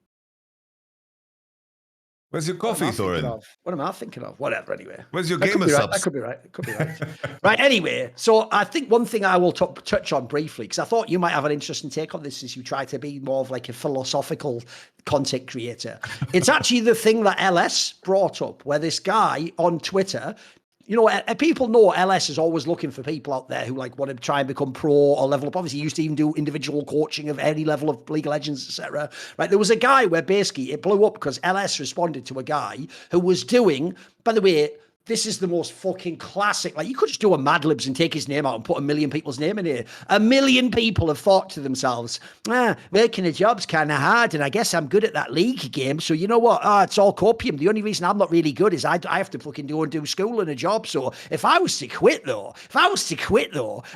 Where's your coffee, Thorin? What am I thinking of? Whatever, anyway. Where's your gamer subs? That could be right. It could be right. Right, anyway. So I think one thing I will touch on briefly, because I thought you might have an interesting take on this, is you try to be more of like a philosophical content creator. It's actually the thing that LS brought up, where this guy on Twitter, people know LS is always looking for people out there who like want to try and become pro or level up. Obviously, he used to even do individual coaching of any level of League of Legends, etc. Right? There was a guy where basically it blew up because LS responded to a guy who was doing, by the way, this is the most fucking classic. Like, you could just do a Mad Libs and take his name out and put 1 million people's name in here. 1 million people have thought to themselves, working a job's kind of hard, and I guess I'm good at that league game. So you know what? It's all copium. The only reason I'm not really good is I have to fucking do school and a job. So if I was to quit though,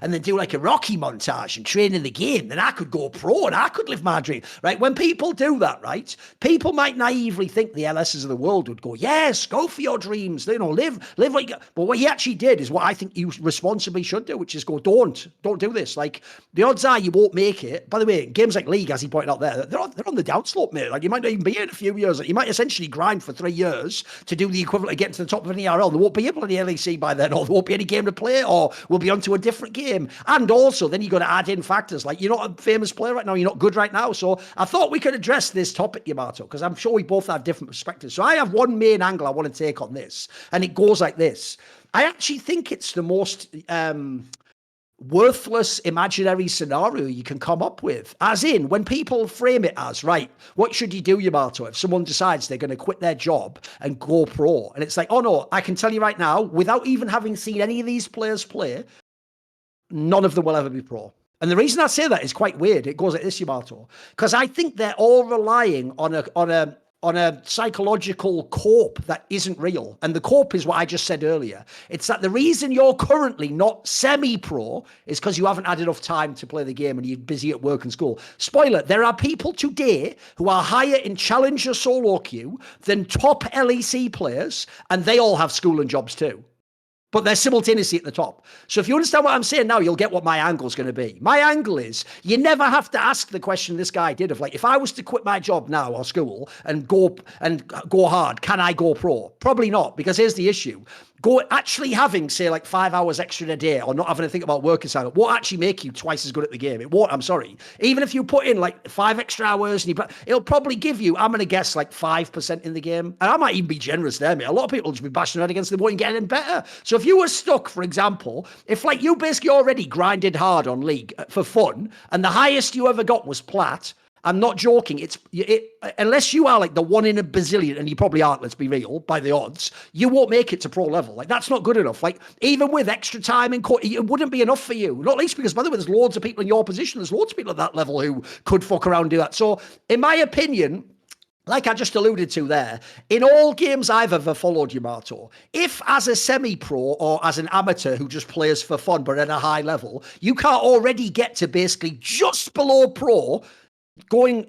and then do like a Rocky montage and train in the game, then I could go pro and I could live my dream, right? When people do that, right, people might naively think the LSs of the world would go, yes, go for your dreams, you know, live like. But what he actually did is what I think you responsibly should do, which is go, don't do this. Like, the odds are you won't make it. By the way, games like League, as he pointed out there, they're on the downslope, mate. Like, you might not even be here in a few years. Like, you might essentially grind for 3 years to do the equivalent of getting to the top of an ERL. There won't be able in the LEC by then, or there won't be any game to play, or we'll be onto a different game. And also, then you've got to add in factors like, you're not a famous player right now, you're not good right now. So I thought we could address this topic, Yamato, because I'm sure we both have different perspectives. So I have one main angle I want to take on this, and it goes like this. I actually think it's the most worthless imaginary scenario you can come up with. As in, when people frame it as, right, what should you do, Yamato, if someone decides they're going to quit their job and go pro? And it's like, oh no, I can tell you right now, without even having seen any of these players play, none of them will ever be pro. And the reason I say that is quite weird. It goes like this, Yamato, because I think they're all relying on a psychological corp that isn't real. And the corp is what I just said earlier. It's that the reason you're currently not semi-pro is because you haven't had enough time to play the game and you're busy at work and school. Spoiler, there are people today who are higher in Challenger solo queue than top LEC players, and they all have school and jobs too. But they're simultaneously at the top. So if you understand what I'm saying now, you'll get what my angle's going to be. My angle is, you never have to ask the question this guy did of, like, if I was to quit my job now or school and go hard, can I go pro? Probably not, because here's the issue. Actually having, say, like 5 hours extra in a day or not having to think about work assignment won't actually make you twice as good at the game. It won't, I'm sorry. Even if you put in like 5 extra hours, and it'll probably give you, I'm going to guess, like 5% in the game. And I might even be generous there, mate. A lot of people will just be bashing their head against the wall and getting better. So if you were stuck, for example, if like you basically already grinded hard on League for fun, and the highest you ever got was plat, I'm not joking. Unless you are like the one in a bazillion, and you probably aren't, let's be real, by the odds, you won't make it to pro level. Like, that's not good enough. Like, even with extra time in court, it wouldn't be enough for you. Not least because, by the way, there's loads of people in your position. There's loads of people at that level who could fuck around and do that. So, in my opinion, like I just alluded to there, in all games I've ever followed, Yamato, if as a semi-pro or as an amateur who just plays for fun but at a high level, you can't already get to basically just below pro, going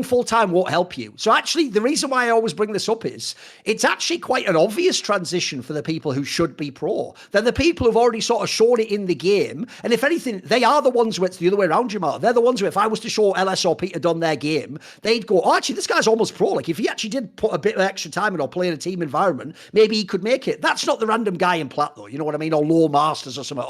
full-time won't help you. So actually, the reason why I always bring this up is it's actually quite an obvious transition for the people who should be pro. They're the people who've already sort of shown it in the game. And if anything, they are the ones where it's the other way around, Jamal. They're the ones where if I was to show LS or Peter Dunn their game, they'd go, oh, actually, this guy's almost pro. Like, if he actually did put a bit of extra time in or play in a team environment, maybe he could make it. That's not the random guy in plat, though. You know what I mean? Or low masters or something.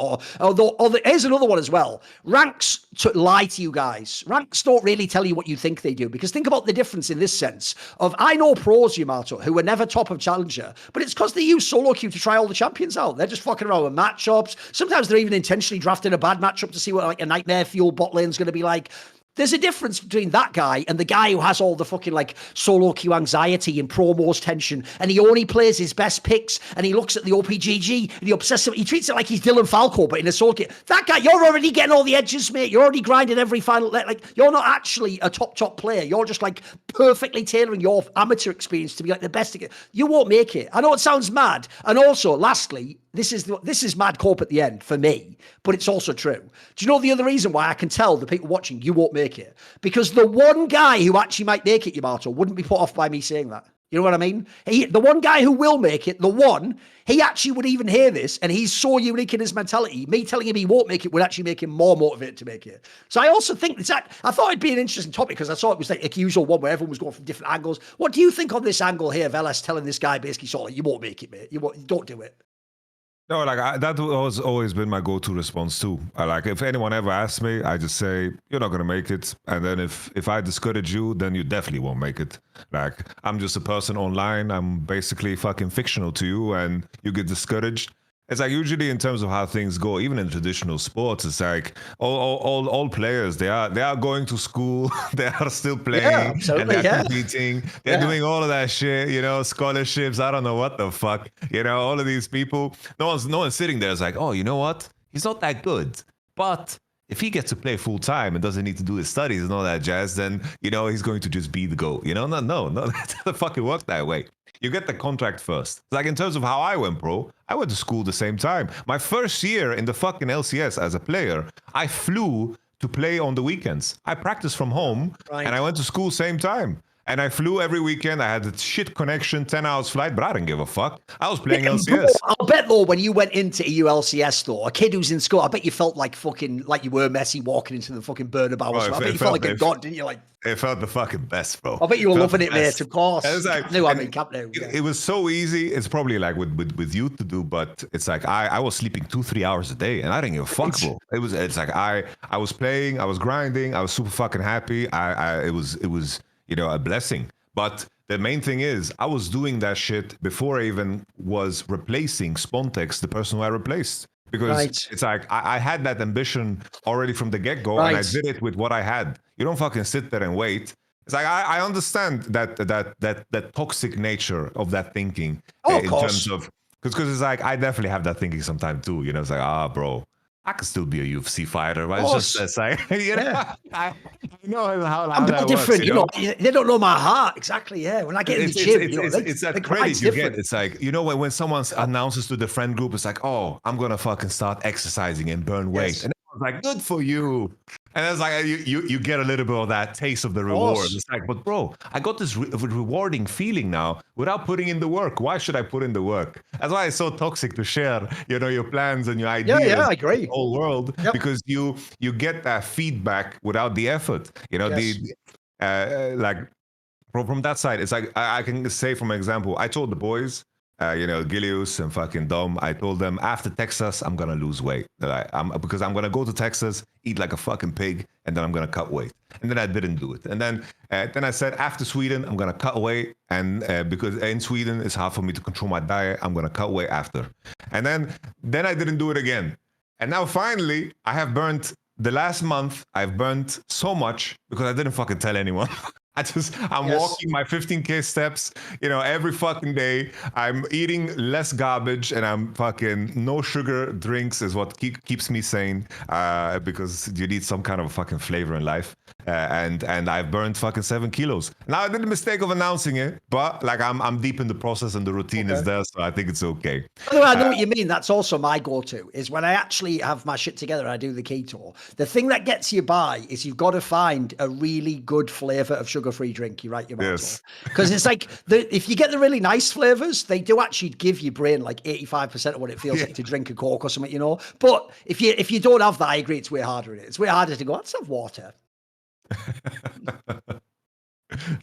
Here's another one as well. Ranks lie to you guys. Ranks don't really tell you what you think they do, because think about the difference in this sense of, I know pros, Yamato, who were never top of Challenger, but it's because they use solo queue to try all the champions out. They're just fucking around with matchups. Sometimes they're even intentionally drafting a bad matchup to see what like a nightmare fuel bot lane's going to be like. There's a difference between that guy and the guy who has all the fucking like solo queue anxiety and promos tension, and he only plays his best picks, and he looks at the OPGG and he treats it like he's Dylan Falco, but in a solo queue. That guy, you're already getting all the edges, mate. You're already grinding every final. Like, you're not actually a top player. You're just like perfectly tailoring your amateur experience to be like the best. You won't make it. I know it sounds mad. And also, lastly, this is mad corp at the end for me, but it's also true. Do you know the other reason why I can tell the people watching you won't make it? Because the one guy who actually might make it, Yamato, wouldn't be put off by me saying that. You know what I mean? The one guy who will make it, he actually would even hear this, and he's so unique in his mentality. Me telling him he won't make it would actually make him more motivated to make it. So I also think I thought it'd be an interesting topic, because I saw it was like a usual one where everyone was going from different angles. What do you think on this angle here of LS telling this guy basically sort of like, you won't make it, mate. Don't do it. No, like that has always been my go-to response too. Like, if anyone ever asks me, I just say, you're not gonna make it. And then if I discourage you, then you definitely won't make it. Like, I'm just a person online. I'm basically fucking fictional to you, and you get discouraged. It's like usually in terms of how things go, even in traditional sports, it's like all players they are going to school, they are still playing, and they're competing, they're doing all of that shit, you know, scholarships. I don't know what the fuck, you know, all of these people. No one's sitting there. It's like, oh, you know what? He's not that good, but if he gets to play full time and doesn't need to do his studies and all that jazz, then you know he's going to just be the GOAT. You know, no, that doesn't fucking work that way. You get the contract first. Like in terms of how I went pro, I went to school the same time. My first year in the fucking LCS as a player, I flew to play on the weekends. I practiced from home and I went to school same time. And I flew every weekend. I had a shit connection, 10 hours flight, but I didn't give a fuck. I was playing LCS. Bro, I'll bet, though, when you went into EU LCS, though, a kid who's in school, I bet you felt like you were Messi walking into the fucking Bernabeu. I bet you felt like a god, didn't you? Like, it felt the fucking best, bro. I bet you were loving it, mate, of course. It was like, it was so easy. It's probably like with you to do, but it's like I was sleeping 2-3 hours a day and I didn't give a fuck, bro. It's like I was playing, I was grinding, I was super fucking happy. It was you know, a blessing. But the main thing is, I was doing that shit before I even was replacing Spontex, the person who I replaced. Because it's like, I had that ambition already from the get-go, and I did it with what I had. You don't fucking sit there and wait. It's like, I understand that toxic nature of that thinking. Oh, in terms of, because it's like, I definitely have that thinking sometimes too. You know, it's like, bro, I could still be a UFC fighter, but it's just like, you know, I know how I'm that different, works, you know? They don't know my heart. Exactly, yeah. When I get in the gym, it's that credit you get. It's like, you know, when someone announces to the friend group, it's like, oh, I'm going to fucking start exercising and burn weight. And everyone's like, good for you. And it's like, you get a little bit of that taste of the reward. It's like, but bro, I got this rewarding feeling now without putting in the work. Why should I put in the work? That's why it's so toxic to share, you know, your plans and your ideas. Yeah, I agree. The whole world, because you get that feedback without the effort. You know, like from that side, it's like I can say from example, I told the boys, you know, Gilius and fucking Dom, I told them after Texas, I'm going to lose weight. Because I'm going to go to Texas, eat like a fucking pig, and then I'm going to cut weight. And then I didn't do it. And then I said, after Sweden, I'm going to cut weight. And because in Sweden, it's hard for me to control my diet, I'm going to cut weight after. And then I didn't do it again. And now finally, I have burnt, the last month, I've burnt so much because I didn't fucking tell anyone. I'm walking my 15K steps, you know, every fucking day. I'm eating less garbage and I'm fucking no sugar drinks is what keeps me sane, because you need some kind of fucking flavor in life. And I've burned fucking 7 kilos. Now I did the mistake of announcing it, but like I'm deep in the process and the routine is there, so I think it's okay. By the way, I know what you mean. That's also my go-to, is when I actually have my shit together and I do the keto. The thing that gets you by is you've got to find a really good flavor of sugar-free drink. You're right, Yamato. Yes. Because it's like, if you get the really nice flavors, they do actually give your brain like 85% of what it feels like to drink a Coke or something, you know? But if you don't have that, I agree, it's way harder. It's way harder to go, let's have water.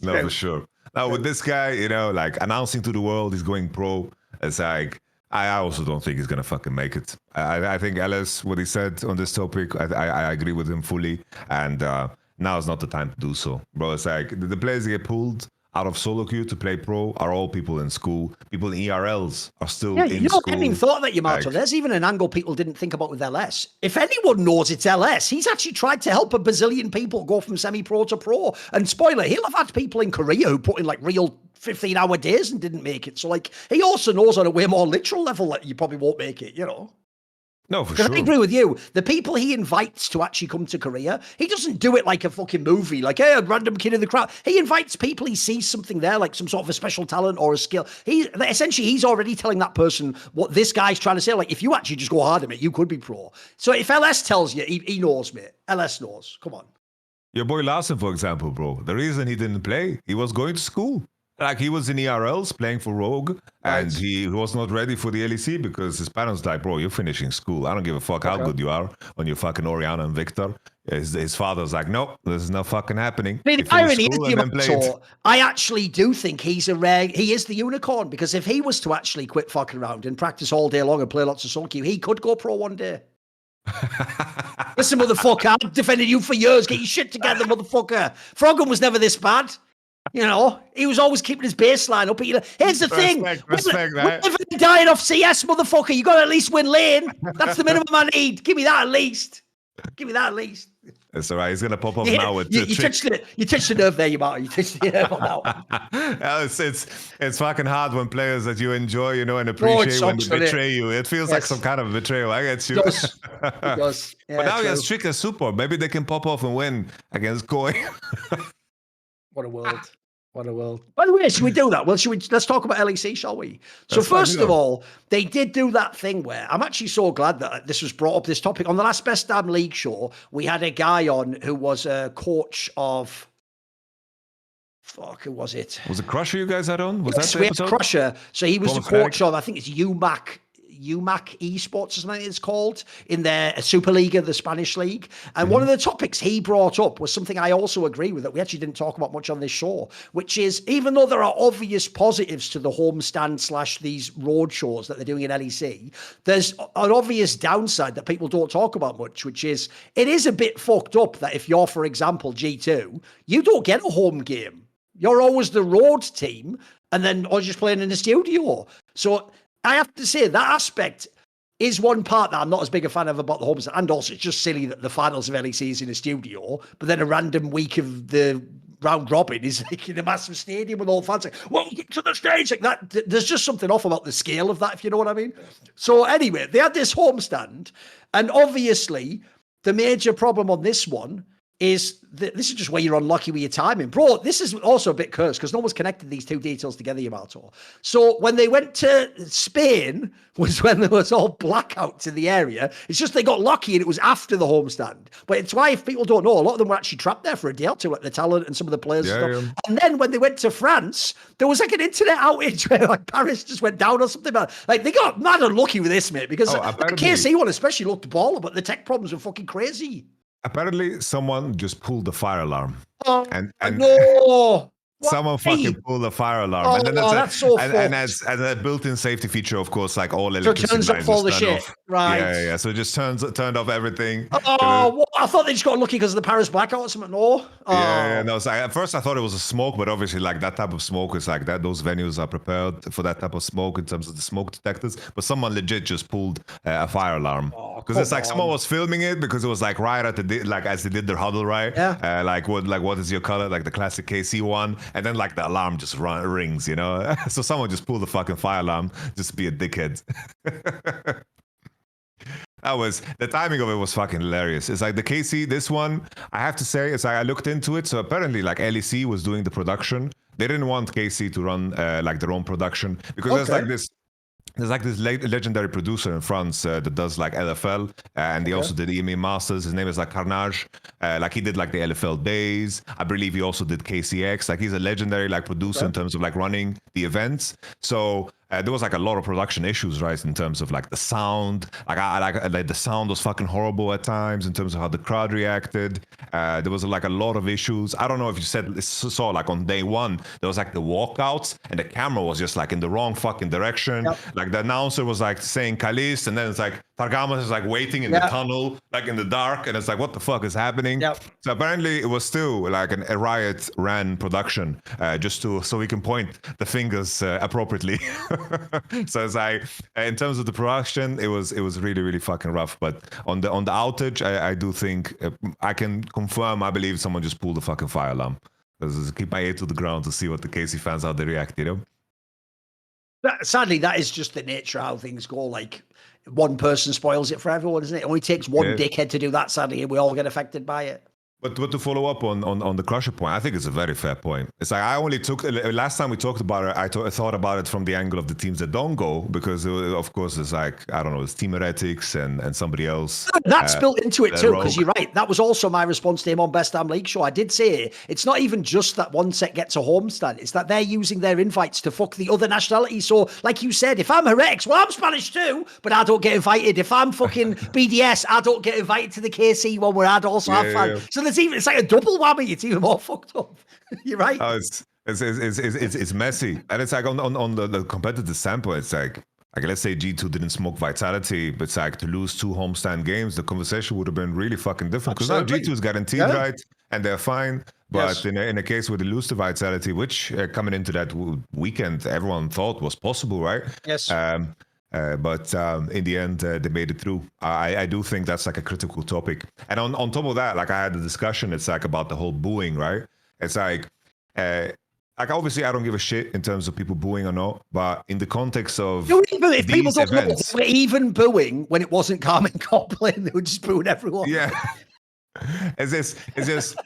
No, for sure. Now with this guy, you know, like announcing to the world he's going pro, it's like I also don't think he's gonna fucking make it. I think LS, what he said on this topic, I agree with him fully, and now is not the time to do so, bro. It's like the players that get pulled out of solo queue to play pro are all people in school. People in ERLs are still in school. I haven't even thought of that, Yamato. There's even an angle people didn't think about with LS. If anyone knows it's LS, he's actually tried to help a bazillion people go from semi-pro to pro. And spoiler, he'll have had people in Korea who put in like real 15-hour days and didn't make it. So like, he also knows on a way more literal level that you probably won't make it, you know? No, for sure. I agree with you. The people he invites to actually come to Korea, he doesn't do it like a fucking movie, like, hey, a random kid in the crowd. He invites people, he sees something there, like some sort of a special talent or a skill. Essentially, he's already telling that person what this guy's trying to say. Like, if you actually just go hard at it, you could be pro. So if LS tells you, he knows, mate. LS knows. Come on. Your boy Larson, for example, bro. The reason he didn't play, he was going to school. Like, he was in ERLs playing for Rogue, and he was not ready for the LEC because his parents like, bro, you're finishing school. I don't give a fuck how good you are on your fucking Oriana and Victor. His father's like, nope, this is not fucking happening. I mean, the irony is, I actually do think he is the unicorn, because if he was to actually quit fucking around and practice all day long and play lots of solo queue, he could go pro one day. Listen, motherfucker, I've defended you for years. Get your shit together, motherfucker. Froggen was never this bad. You know, he was always keeping his baseline up. Here's the thing. Respect, we're dying off CS, motherfucker. You got to at least win lane. That's the minimum I need. Give me that at least. Give me that at least. It's all right. He's gonna pop off now with you touched the nerve there, Yamato. You touched the nerve on that one. It's fucking hard when players that you enjoy, you know, and appreciate when they betray you. It feels like some kind of betrayal. I get you. It does. Yeah, but now he has Trick as support. Maybe they can pop off and win against Koi. What a world. What a world. By the way, should we do that? Well, let's talk about LEC, shall we? So first of all, they did do that thing where I'm actually so glad that this was brought up, this topic. On the last Best Damn League show, we had a guy on who was a coach of, who was it? Was it Crusher you guys had on? Was that the episode? Crusher. So he was the coach of, I think it's UMAC esports or something it's called, in their Superliga, the Spanish league. And one of the topics he brought up was something I also agree with, that we actually didn't talk about much on this show, which is, even though there are obvious positives to the homestand / these road shows that they're doing in LEC, there's an obvious downside that people don't talk about much, which is, it is a bit fucked up that if you're, for example, G2, you don't get a home game. You're always the road team, and then or just playing in the studio. So I have to say that aspect is one part that I'm not as big a fan of about the Homestand. And also, it's just silly that the finals of LEC is in a studio, but then a random week of the round robin is like in a massive stadium with all fans like, well, get to the stage like that. There's just something off about the scale of that, if you know what I mean. So anyway, they had this homestand, and obviously the major problem on this one is that this is just where you're unlucky with your timing. Bro, this is also a bit cursed because no one's connected these two details together, Yamato. So when they went to Spain was when there was all blackouts in the area. It's just they got lucky and it was after the homestand. But it's why, if people don't know, a lot of them were actually trapped there for a day or two, like the talent and some of the players and stuff. Yeah. And then when they went to France, there was like an internet outage where like Paris just went down or something. Like they got mad unlucky with this, mate, because the KC one especially looked baller, but the tech problems were fucking crazy. Apparently, someone just pulled the fire alarm. Oh, and no! Someone fucking pulled the fire alarm. And then that's so and as a built-in safety feature, of course, like all electricity turns off all the shit. Off. Right. Yeah. So it just turned off everything. Oh, I thought they just got lucky because of the Paris blackout or something. No. Yeah. No. So at first I thought it was a smoke, but obviously like that type of smoke is like that. Those venues are prepared for that type of smoke in terms of the smoke detectors. But someone legit just pulled a fire alarm because it's like someone was filming it because it was like right at the like as they did their huddle, right? Yeah. What is your color? Like the classic KC one, and then like the alarm just rings, you know. So someone just pulled the fucking fire alarm just to be a dickhead. The timing of it was fucking hilarious. It's like the KC, this one, I have to say, it's like I looked into it. So apparently like LEC was doing the production. They didn't want KC to run like their own production because there's like this legendary producer in France that does like LFL, and he also did EMA Masters. His name is like Carnage. Like he did like the LFL days. I believe he also did KCX. Like he's a legendary like producer in terms of like running the events. So there was like a lot of production issues, right, in terms of like the sound. Like the sound was fucking horrible at times in terms of how the crowd reacted. There was like a lot of issues. I don't know if you saw like on day one there was like the walkouts and the camera was just like in the wrong fucking direction. Like the announcer was like saying Kalis, and then it's like Targamas is like waiting in the tunnel, like in the dark, and it's like what the fuck is happening? So apparently it was still like a Riot ran production, just so we can point the fingers appropriately. So it's like in terms of the production, it was really really fucking rough. But on the outage, I do think I can confirm. I believe someone just pulled the fucking fire alarm. Because keep my ear to the ground to see what the KC fans how they react. You know. Sadly, that is just the nature of how things go. Like one person spoils it for everyone, isn't it? It only takes one dickhead to do that, sadly, and we all get affected by it. But to follow up on the Crusher point, I think it's a very fair point. It's like I only took last time we talked about it. I thought about it from the angle of the teams that don't go because of course it's like I don't know, it's Team Heretics and somebody else. That's built into it too because you're right. That was also my response to him on Best Damn League show. I did say it's not even just that one set gets a homestand. It's that they're using their invites to fuck the other nationalities. So like you said, if I'm Heretics, well I'm Spanish too, but I don't get invited. If I'm fucking BDS, I don't get invited to the KC one where I'd also have fun. So it's like a double whammy. It's even more fucked up. You're right. Oh, it's messy, and it's like on the competitive sample. It's like let's say G2 didn't smoke Vitality, but it's like to lose 2 homestand games, the conversation would have been really fucking different because now G2 is guaranteed, right? and they're fine. But in a case where they lose to Vitality, which coming into that weekend, everyone thought was possible, right? Yes. But in the end, they made it through. I do think that's like a critical topic. And on top of that, like I had a discussion, it's like about the whole booing, right? It's like obviously I don't give a shit in terms of people booing or not, but in the context of if people don't events, know, they were even booing when it wasn't KCorp playing, they were just booing everyone. Yeah. It's just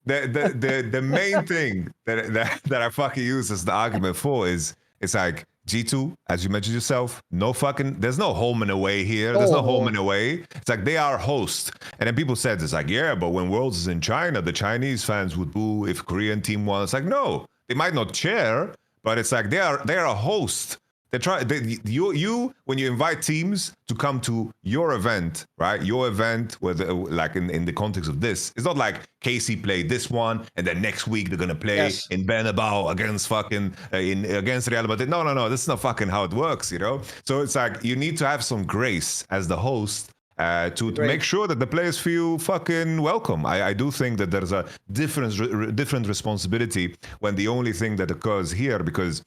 the main thing that I fucking use as the argument for is it's like G2, as you mentioned yourself, there's no home and away here. There's no home and away. It's like they are host. And then people said, it's like, yeah, but when Worlds is in China, the Chinese fans would boo if Korean team won. It's like, no, they might not cheer, but it's like they are a host. You when you invite teams to come to your event, right? Your event, whether like in the context of this, it's not like KC played this one and then next week they're gonna play in Bernabeu against fucking against Real Madrid. No, this is not fucking how it works, you know. So it's like you need to have some grace as the host to make sure that the players feel fucking welcome. I do think that there's a different responsibility when the only thing that occurs here, because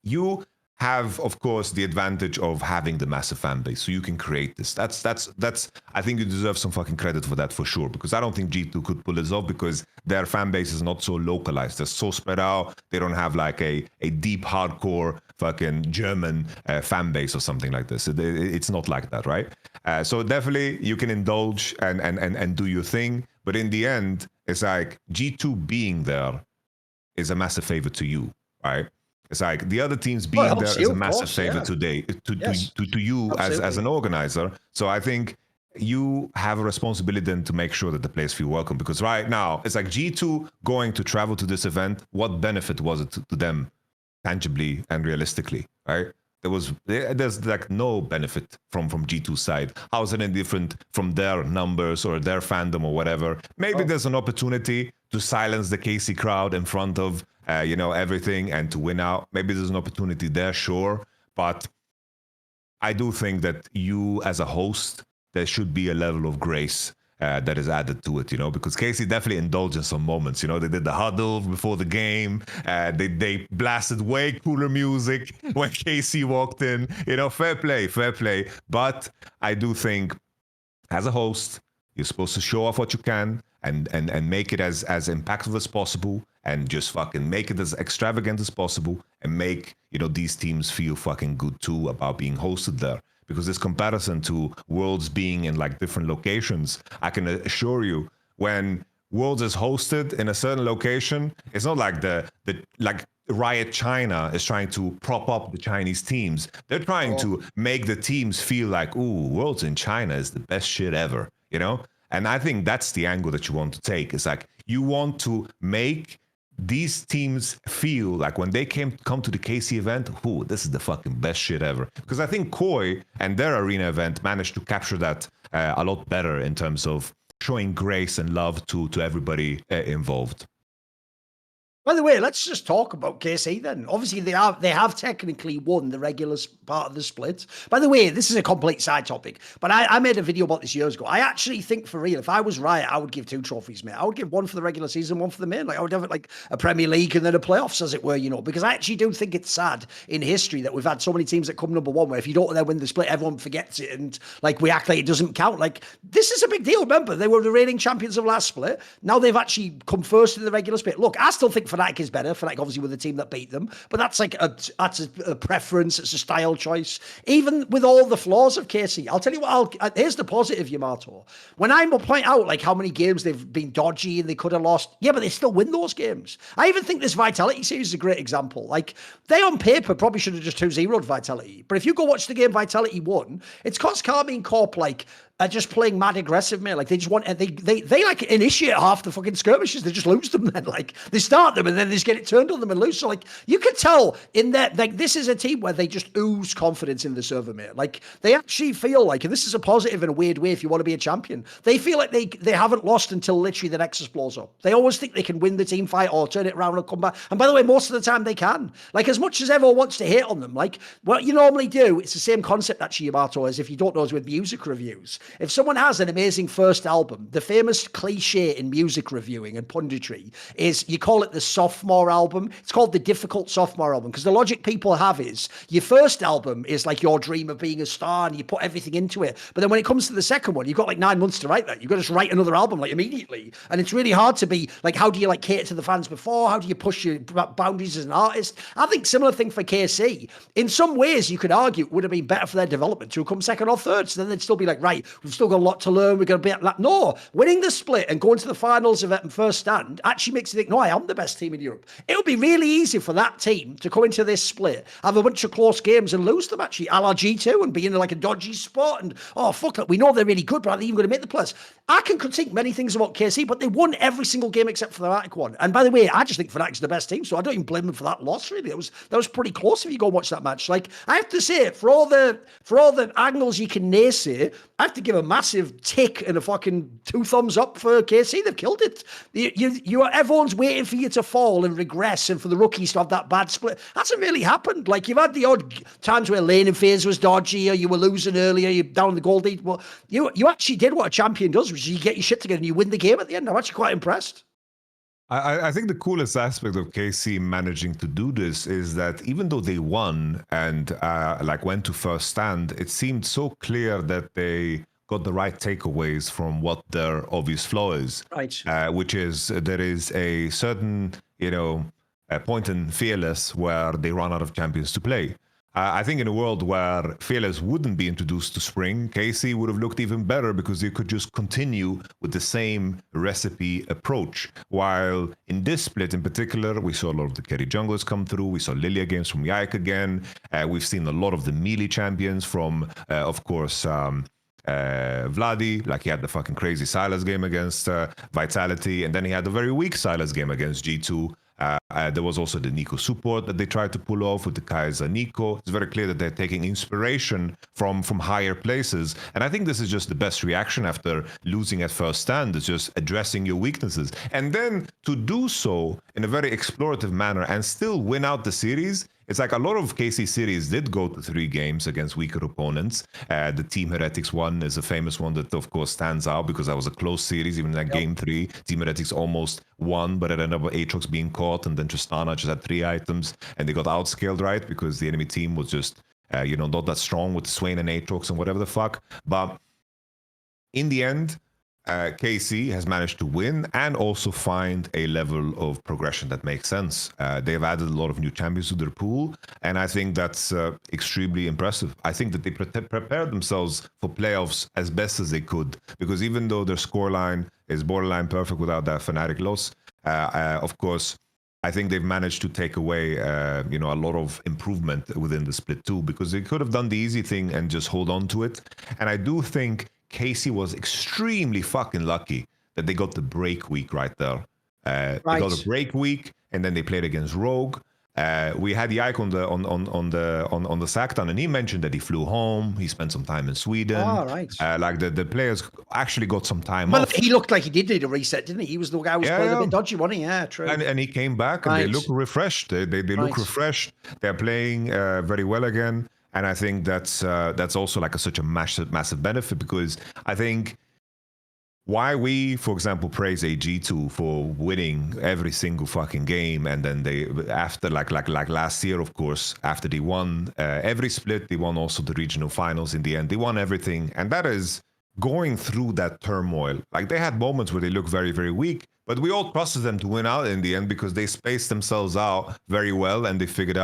you have, of course, the advantage of having the massive fan base, so you can create this. That's. I think you deserve some fucking credit for that for sure, because I don't think G2 could pull this off because their fan base is not so localized. They're so spread out. They don't have like a deep, hardcore fucking German fan base or something like this. It's not like that, right? So definitely you can indulge and do your thing, but in the end, it's like G2 being there is a massive favor to you, right? It's like the other teams being there is a massive favor today to you as an organizer. So I think you have a responsibility then to make sure that the players feel welcome, because right now it's like G2 going to travel to this event. What benefit was it to them tangibly and realistically, right? There's like no benefit from G2's side. How is it any different from their numbers or their fandom or whatever? Maybe there's an opportunity to silence the KC crowd in front of everything and to win out. Maybe there's an opportunity there, sure. But I do think that you as a host, there should be a level of grace that is added to it, because KC definitely indulged in some moments. They did the huddle before the game. They blasted way cooler music when KC walked in. Fair play. But I do think as a host, you're supposed to show off what you can and make it as impactful as possible, and just fucking make it as extravagant as possible, and make these teams feel fucking good too about being hosted there. Because this comparison to Worlds being in like different locations, I can assure you, when Worlds is hosted in a certain location, it's not like the Riot China is trying to prop up the Chinese teams. They're trying to make the teams feel like, ooh, Worlds in China is the best shit ever, And I think that's the angle that you want to take. It's like you want to make these teams feel like when they come to the KC event, ooh, this is the fucking best shit ever. Because I think KOI and their arena event managed to capture that a lot better in terms of showing grace and love to everybody involved. By the way, let's just talk about KC then. Obviously, they have technically won the regular part of the split. By the way, this is a complete side topic, but I made a video about this years ago. I actually think, for real, if I was Riot, I would give 2 trophies, mate. I would give one for the regular season, one for the main. Like, I would have it like a Premier League and then a playoffs, as it were, because I actually do think it's sad in history that we've had so many teams that come number one, where if you don't then win the split, everyone forgets it, and like we act like it doesn't count. Like, this is a big deal. Remember, they were the reigning champions of last split. Now they've actually come first in the regular split. Look, I still think Fnatic is better. Fnatic obviously were the team that beat them, but that's like that's a preference. It's a style choice. Even with all the flaws of KC, I'll tell you what. Here's the positive, Yamato. When I point out like how many games they've been dodgy and they could have lost, yeah, but they still win those games. I even think this Vitality series is a great example. Like, they on paper probably should have just 2-0'd Vitality, but if you go watch the game Vitality won, it's because KCorp like are just playing mad aggressive, man. Like, they just want, they like initiate half the fucking skirmishes. They just lose them then. Like, they start them and then they just get it turned on them and lose. So like, you can tell in that, like, this is a team where they just ooze confidence in the server, mate. Like, they actually feel like, and this is a positive in a weird way if you want to be a champion, they feel like they haven't lost until literally the Nexus blows up. They always think they can win the team fight or turn it around and come back. And by the way, most of the time they can. Like, as much as everyone wants to hate on them, like, what you normally do, it's the same concept actually, Yamato, as if you don't know, is with music reviews. if someone has an amazing first album, the famous cliche in music reviewing and punditry is you call it the sophomore album. It's called the difficult sophomore album because the logic people have is your first album is like your dream of being a star and you put everything into it. But then when it comes to the second one, you've got like 9 months to write that. You've got to just write another album like immediately. And it's really hard to be like, how do you like cater to the fans before? How do you push your boundaries as an artist? I think similar thing for KC. In some ways, you could argue it would have been better for their development to come second or third. So then they'd still be like, right, we've still got a lot to learn. We're going to be like, no, winning the split and going to the finals of it first stand actually makes you think, no, I am the best team in Europe. It would be really easy for that team to come into this split, have a bunch of close games and lose them actually, a la G2 and be in like a dodgy spot. And, oh, fuck that. We know they're really good, but are they even going to make the plus? I can critique many things about KC, but they won every single game except for the Fnatic one. And by the way, I just think Fnatic's the best team, so I don't even blame them for that loss, really. That was pretty close if you go watch that match. Like, I have to say, for all the angles you can naysay, I have to give a massive tick and a fucking 2 thumbs up for KC. They've killed it. Everyone's waiting for you to fall and regress and for the rookies to have that bad split. Hasn't really happened. Like, you've had the odd times where laning phase was dodgy or you were losing earlier, you're down the gold lead. But you actually did what a champion does, which is you get your shit together and you win the game at the end. I'm actually quite impressed. I think the coolest aspect of KC managing to do this is that even though they won and like went to first stand, it seemed so clear that they got the right takeaways from what their obvious flaw is. Right. Which is there is a certain, a point in Fearless where they run out of champions to play. I think in a world where Fearless wouldn't be introduced to Spring, KC would have looked even better because they could just continue with the same recipe approach. While in this split in particular, we saw a lot of the carry junglers come through. We saw Lilia games from Yike again. We've seen a lot of the melee champions from, of course, Vladi, like he had the fucking crazy Silas game against Vitality, and then he had the very weak Silas game against G2. There was also the Nico support that they tried to pull off with the Kaiser Nico. It's very clear that they're taking inspiration from higher places. And I think this is just the best reaction after losing at first stand. It's just addressing your weaknesses. And then to do so in a very explorative manner and still win out the series. It's like a lot of KC series did go to 3 games against weaker opponents. The Team Heretics one is a famous one that, of course, stands out because that was a close series. Even in that game 3, Team Heretics almost won, but it ended up with Aatrox being caught, and then Tristana just had 3 items, and they got outscaled, right? Because the enemy team was just, not that strong with Swain and Aatrox and whatever the fuck. But in the end, KC has managed to win and also find a level of progression that makes sense. They've added a lot of new champions to their pool, and I think that's extremely impressive. I think that they prepared themselves for playoffs as best as they could, because even though their scoreline is borderline perfect without that Fnatic loss, of course, I think they've managed to take away, a lot of improvement within the split too, because they could have done the easy thing and just hold on to it. And I do think KC was extremely fucking lucky that they got the break week right there. They got a break week, and then they played against Rogue. We had Yike on the Sacktown, and he mentioned that he flew home. He spent some time in Sweden. Oh, right. Like the players actually got some time off. He looked like he did need a reset, didn't he? He was the guy who was playing a bit dodgy, wasn't he? Yeah, true. And he came back, and they look refreshed. They look refreshed. They're playing very well again. And I think that's also like such a massive benefit, because I think why we, for example, praise AG2 for winning every single fucking game, and then they after like last year, of course, after they won every split, they won also the regional finals in the end. They won everything, and that is going through that turmoil. Like they had moments where they look very, very weak, but we all trusted them to win out in the end because they spaced themselves out very well, and they figured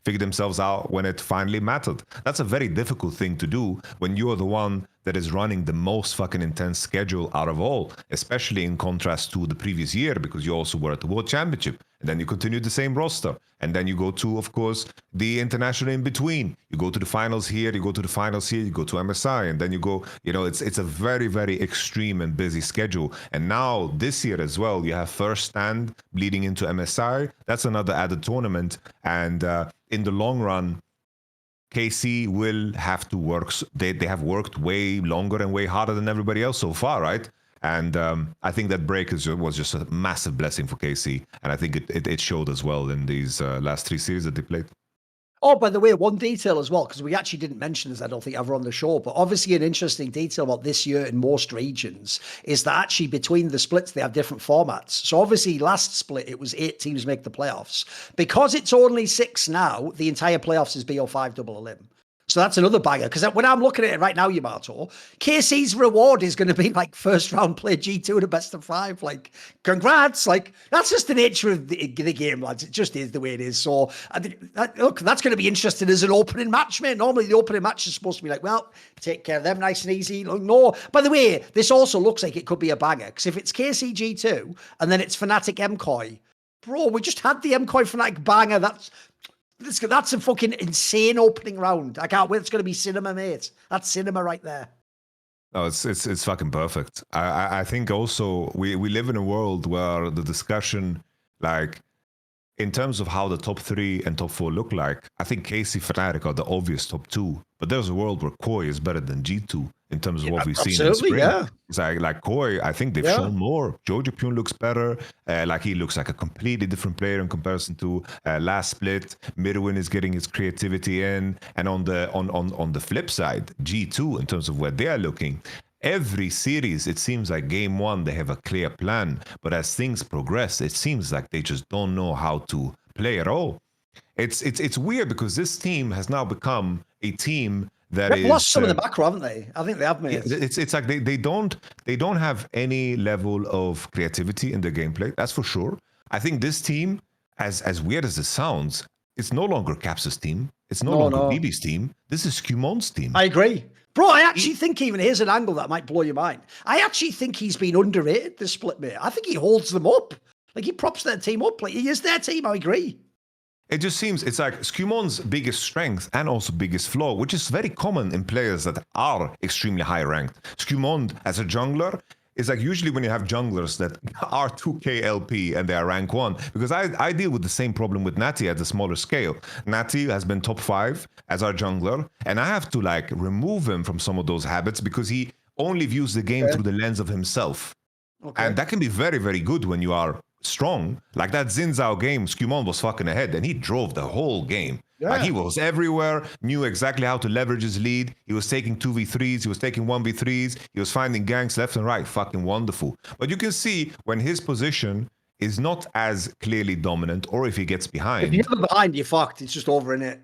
themselves out when it finally mattered. That's a very difficult thing to do when you're the one that is running the most fucking intense schedule out of all, especially in contrast to the previous year, because you also were at the World Championship, and then you continue the same roster, and then you go to, of course, the international in between. You go to the finals here, you go to the finals here, you go to MSI, and then you go, it's a very, very extreme and busy schedule. And now this year as well, you have first stand bleeding into MSI. That's another added tournament, and in the long run, KC will have to work. They have worked way longer and way harder than everybody else so far, right? And I think that break was just a massive blessing for KC, and I think it showed as well in these last 3 series that they played. Oh, by the way, one detail as well, because we actually didn't mention this, I don't think, ever on the show, but obviously an interesting detail about this year in most regions is that actually between the splits, they have different formats. So obviously last split, it was 8 teams make the playoffs. Because it's only 6 now, the entire playoffs is BO5 double elim. So that's another banger. Because when I'm looking at it right now, Yamato, KC's reward is going to be like first round play G2 in a best of 5. Like, congrats. Like, that's just the nature of the game, lads. It just is the way it is. So, look, that's going to be interesting as an opening match, mate. Normally, the opening match is supposed to be like, well, take care of them nice and easy. No. By the way, this also looks like it could be a banger. Because if it's KC G2 and then it's Fnatic MKoi, bro, we just had the MKoi Fnatic banger. That's a fucking insane opening round. I can't wait. It's going to be cinema, mate. That's cinema right there. Oh, it's fucking perfect. I think also we live in a world where the discussion, like, in terms of how the top 3 and top 4 look like, I think KC Fnatic are the obvious top 2. But there's a world where Koi is better than G2 in terms of what we've seen in spring. Yeah. It's like Koi, I think they've shown more. Jojo Pyun looks better. Like, he looks like a completely different player in comparison to last split. Midwin is getting his creativity in. And on the flip side, G2, in terms of where they are looking, every series, it seems like game 1, they have a clear plan. But as things progress, it seems like they just don't know how to play at all. It's weird because this team has now become a team that they've lost some of the back row, haven't they? I think they have, made. It's like they don't have any level of creativity in their gameplay. That's for sure. I think this team, as weird as it sounds, it's no longer Caps's team. It's no longer BB's team. This is Scumon's team. I agree. Bro, I actually think even here's an angle that might blow your mind. I actually think he's been underrated this split, mate. I think he holds them up. Like, he props their team up. Like, he is their team. I agree. It just seems it's like Scumon's biggest strength and also biggest flaw, which is very common in players that are extremely high ranked. Scumon as a jungler is like usually when you have junglers that are 2k LP and they are rank 1, because I deal with the same problem with Natty at a smaller scale. Natty has been top 5 as our jungler, and I have to like remove him from some of those habits because he only views the game through the lens of himself. And that can be very, very good when you are strong. Like that Xin Zhao game, Scumon was fucking ahead and he drove the whole game. Like, he was everywhere, knew exactly how to leverage his lead. He was taking 2v3s, he was taking 1v3s, he was finding ganks left and right. Fucking wonderful. But you can see when his position is not as clearly dominant, or if he gets behind. If you're behind, you're fucked. It's just over in it.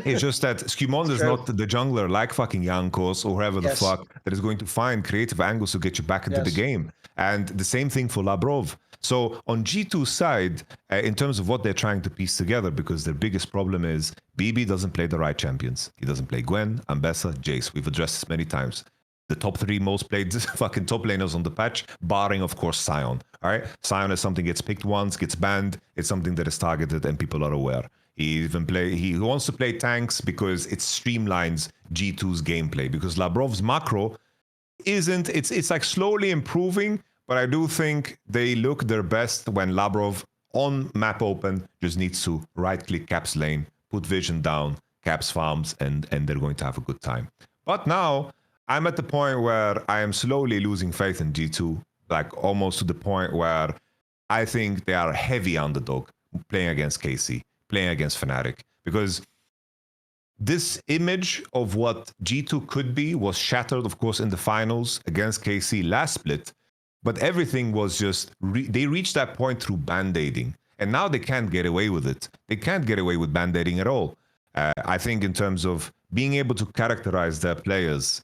It's just that Scumon is not the jungler like fucking Jankos or whoever the fuck that is going to find creative angles to get you back into the game. And the same thing for Labrov. So on G2's side, in terms of what they're trying to piece together, because their biggest problem is BB doesn't play the right champions. He doesn't play Gwen, Ambessa, Jace. We've addressed this many times. The top 3 most played fucking top laners on the patch, barring, of course, Sion. All right? Sion is something gets picked once, gets banned. It's something that is targeted and people are aware. He wants to play tanks because it streamlines G2's gameplay. Because Labrov's macro isn't, it's like slowly improving, but I do think they look their best when Labrov on map open just needs to right-click Caps lane, put vision down, Caps farms, and they're going to have a good time. But now, I'm at the point where I am slowly losing faith in G2, like almost to the point where I think they are a heavy underdog playing against KC, playing against Fnatic, because this image of what G2 could be was shattered, of course, in the finals against KC last split, but everything was just, they reached that point through band-aiding, and now they can't get away with it. They can't get away with band-aiding at all. I think in terms of being able to characterize their players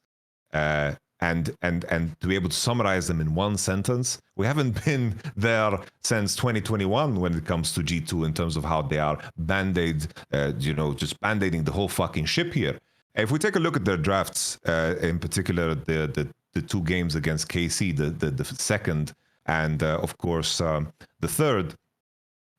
and to be able to summarize them in one sentence, we haven't been there since 2021 when it comes to G2 in terms of how they are band-aid, just band-aiding the whole fucking ship here. If we take a look at their drafts, in particular the 2 games against KC, the second and of course the third,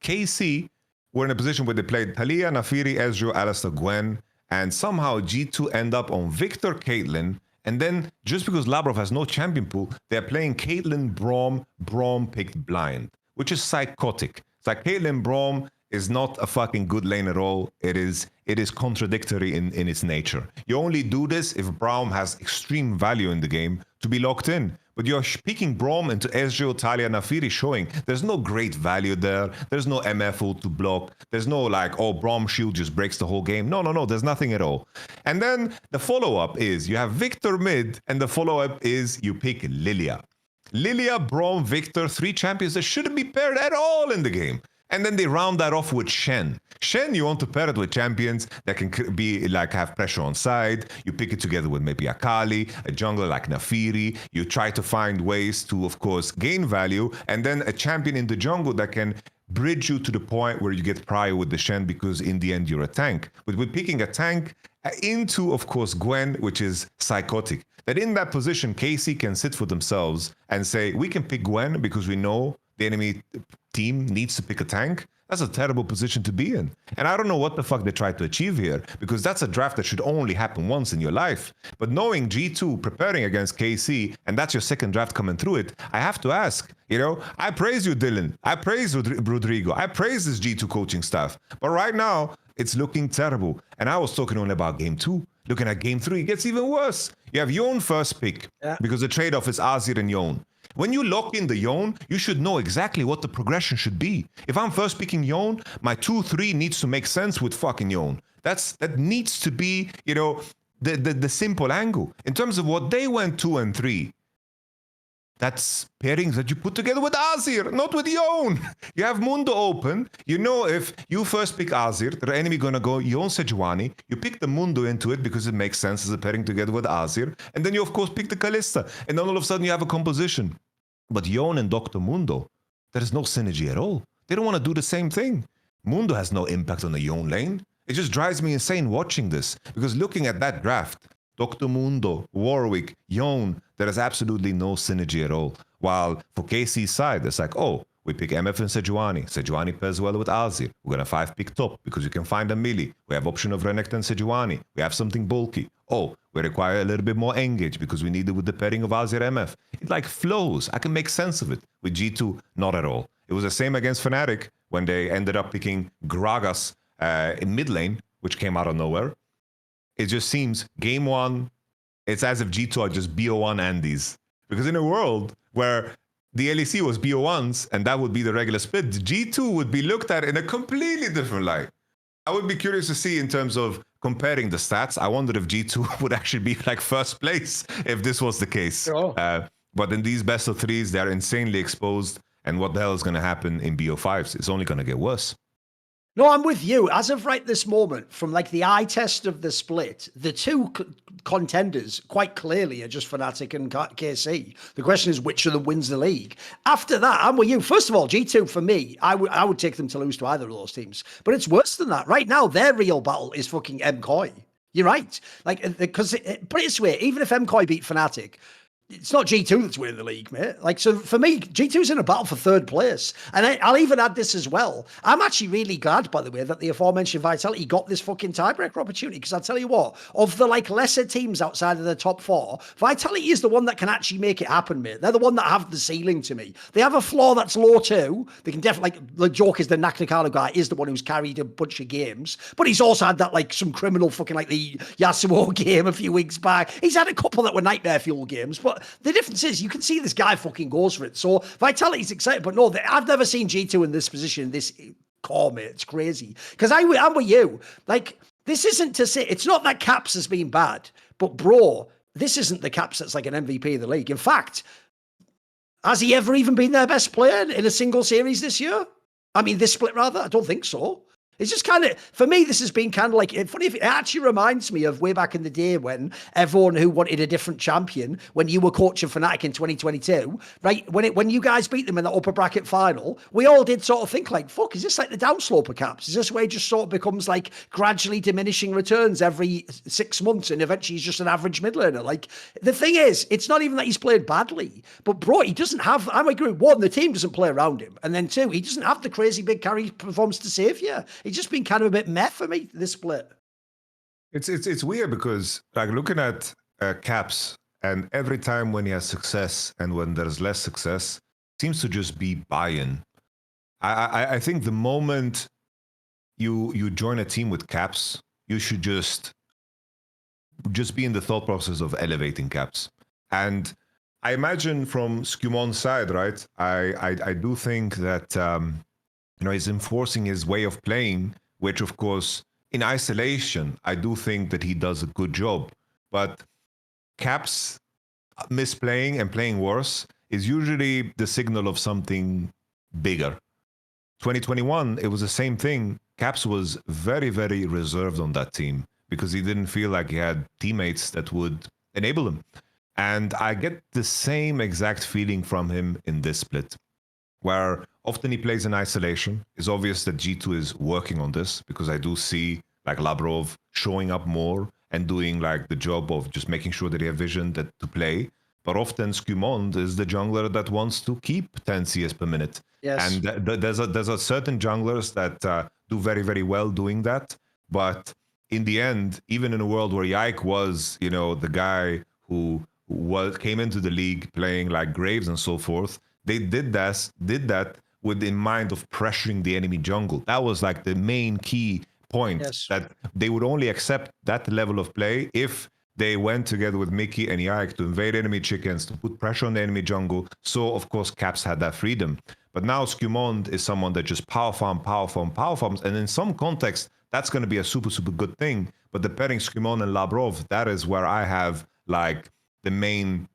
KC were in a position where they played Talia, Nafiri, Ezreal, Alistar, Gwen, and somehow G2 end up on Victor, Caitlyn, and then just because Labrov has no champion pool, they're playing Caitlyn, Braum picked blind, which is psychotic. It's like Caitlyn Braum is not a fucking good lane at all. It is contradictory in its nature. You only do this if Braum has extreme value in the game to be locked in. But you're picking Braum into Ezreal, Talia, Nafiri, showing there's no great value there. There's no MF ult to block. There's no like, oh, Braum shield just breaks the whole game. No. There's nothing at all. And then the follow-up is you have Victor mid, and the follow-up is you pick Lilia. Lilia, Braum, Victor, 3 champions that shouldn't be paired at all in the game. And then they round that off with Shen. Shen, you want to pair it with champions that can be like have pressure on side. You pick it together with maybe Akali, a jungler like Nafiri. You try to find ways to, of course, gain value. And then a champion in the jungle that can bridge you to the point where you get prio with the Shen, because in the end, you're a tank. But with picking a tank into, of course, Gwen, which is psychotic, that in that position, KC can sit for themselves and say, we can pick Gwen because we know the enemy team needs to pick a tank. That's a terrible position to be in. And I don't know what the fuck they tried to achieve here, because that's a draft that should only happen once in your life. But knowing G2 preparing against KC, and that's your second draft coming through it, I have to ask, I praise you, Dylan. I praise Rodrigo. I praise this G2 coaching staff. But right now, it's looking terrible. And I was talking only about game 2. Looking at game 3, it gets even worse. You have Yone first pick, because the trade-off is Azir and Yone. When you lock in the Yone, you should know exactly what the progression should be. If I'm first picking Yone, my 2-3 needs to make sense with fucking Yone. That needs to be, the simple angle. In terms of what they went 2 and 3, that's pairings that you put together with Azir, not with Yone. You have Mundo open. You know if you first pick Azir, the enemy gonna go Yone Sejuani. You pick the Mundo into it because it makes sense as a pairing together with Azir. And then you, of course, pick the Kalista. And then all of a sudden you have a composition. But Yone and Dr. Mundo, there is no synergy at all. They don't want to do the same thing. Mundo has no impact on the Yone lane. It just drives me insane watching this. Because looking at that draft, Dr. Mundo, Warwick, Yone, there is absolutely no synergy at all. While for KC's side, it's like, oh, we pick MF and Sejuani. Sejuani pairs well with Azir. We're going to 5-pick top because you can find a melee. We have option of Renekton and Sejuani. We have something bulky. Oh, we require a little bit more engage because we need it with the pairing of Azir MF. It like flows. I can make sense of it. With G2, not at all. It was the same against Fnatic when they ended up picking Gragas in mid lane, which came out of nowhere. It just seems game 1, it's as if G2 are just BO1 Andes. Because in a world where the LEC was BO1s and that would be the regular split, G2 would be looked at in a completely different light. I would be curious to see in terms of comparing the stats. I wondered if G2 would actually be like first place if this was the case. Oh. But in these best of 3s, they're insanely exposed. And what the hell is going to happen in BO5s? It's only going to get worse. No, I'm with you. As of right this moment, from like the eye test of the split, the 2 contenders quite clearly are just Fnatic and KC. The question is which of them wins the league. After that, I'm with you. First of all, G2 for me, I would take them to lose to either of those teams. But it's worse than that. Right now, their real battle is fucking MKoi. You're right. Like, because put it this way, even if MKoi beat Fnatic, it's not G2 that's winning the league, mate. Like, so for me, G2's in a battle for 3rd place. And I'll even add this as well. I'm actually really glad, by the way, that the aforementioned Vitality got this fucking tiebreaker opportunity. Because I'll tell you what, of the like lesser teams outside of the top 4, Vitality is the one that can actually make it happen, mate. They're the one that have the ceiling to me. They have a floor that's low too. They can definitely, like, the joke is the Naknakala guy is the one who's carried a bunch of games. But he's also had that, like, some criminal fucking, like, the Yasuo game a few weeks back. He's had a couple that were nightmare fuel games. But the difference is you can see this guy fucking goes for it. So Vitality's excited, but no, I've never seen G2 in this position, this core, mate. It's crazy. Because I'm with you. Like, this isn't to say, it's not that Caps has been bad, but bro, this isn't the Caps that's like an MVP of the league. In fact, has he ever even been their best player in a single series this year? I mean, this split rather? I don't think so. It's just kind of, for me, this has been kind of like, funny, it actually reminds me of way back in the day when everyone who wanted a different champion, when you were coaching Fnatic in 2022, right? When you guys beat them in the upper bracket final, we all did sort of think like, fuck, is this like the downslope of Caps? Is this where it just sort of becomes like gradually diminishing returns every 6 months and eventually he's just an average mid laner? Like, the thing is, it's not even that he's played badly, but bro, he doesn't have, I agree, 1, the team doesn't play around him. And then 2, he doesn't have the crazy big carry performance to save you. It's just been kind of a bit meh for me, this split. It's weird because, like, looking at Caps, and every time when he has success and when there's less success, seems to just be buy-in. I think the moment you join a team with Caps, you should just be in the thought process of elevating Caps. And I imagine from Skumon's side, right? I do think that he's enforcing his way of playing, which of course in isolation I do think that he does a good job. But Caps misplaying and playing worse is usually the signal of something bigger. 2021, it was the same thing. Caps was very, very reserved on that team because he didn't feel like he had teammates that would enable him. And I get the same exact feeling from him in this split, where often he plays in isolation. It's obvious that G2 is working on this because I do see like Labrov showing up more and doing like the job of just making sure that they have vision to play. But often Skumond is the jungler that wants to keep 10 CS per minute. Yes. And there's a certain junglers that do very, very well doing that. But in the end, even in a world where Yike was, the guy who came into the league playing like Graves and so forth, they did that with in mind of pressuring the enemy jungle. That was like the main key point, that they would only accept that level of play if they went together with Mickey and Yike to invade enemy chickens, to put pressure on the enemy jungle. So, of course, Caps had that freedom. But now Skumond is someone that just power farms. And in some context, that's going to be a super, super good thing. But the pairing Skumond and Labrov, that is where I have like the main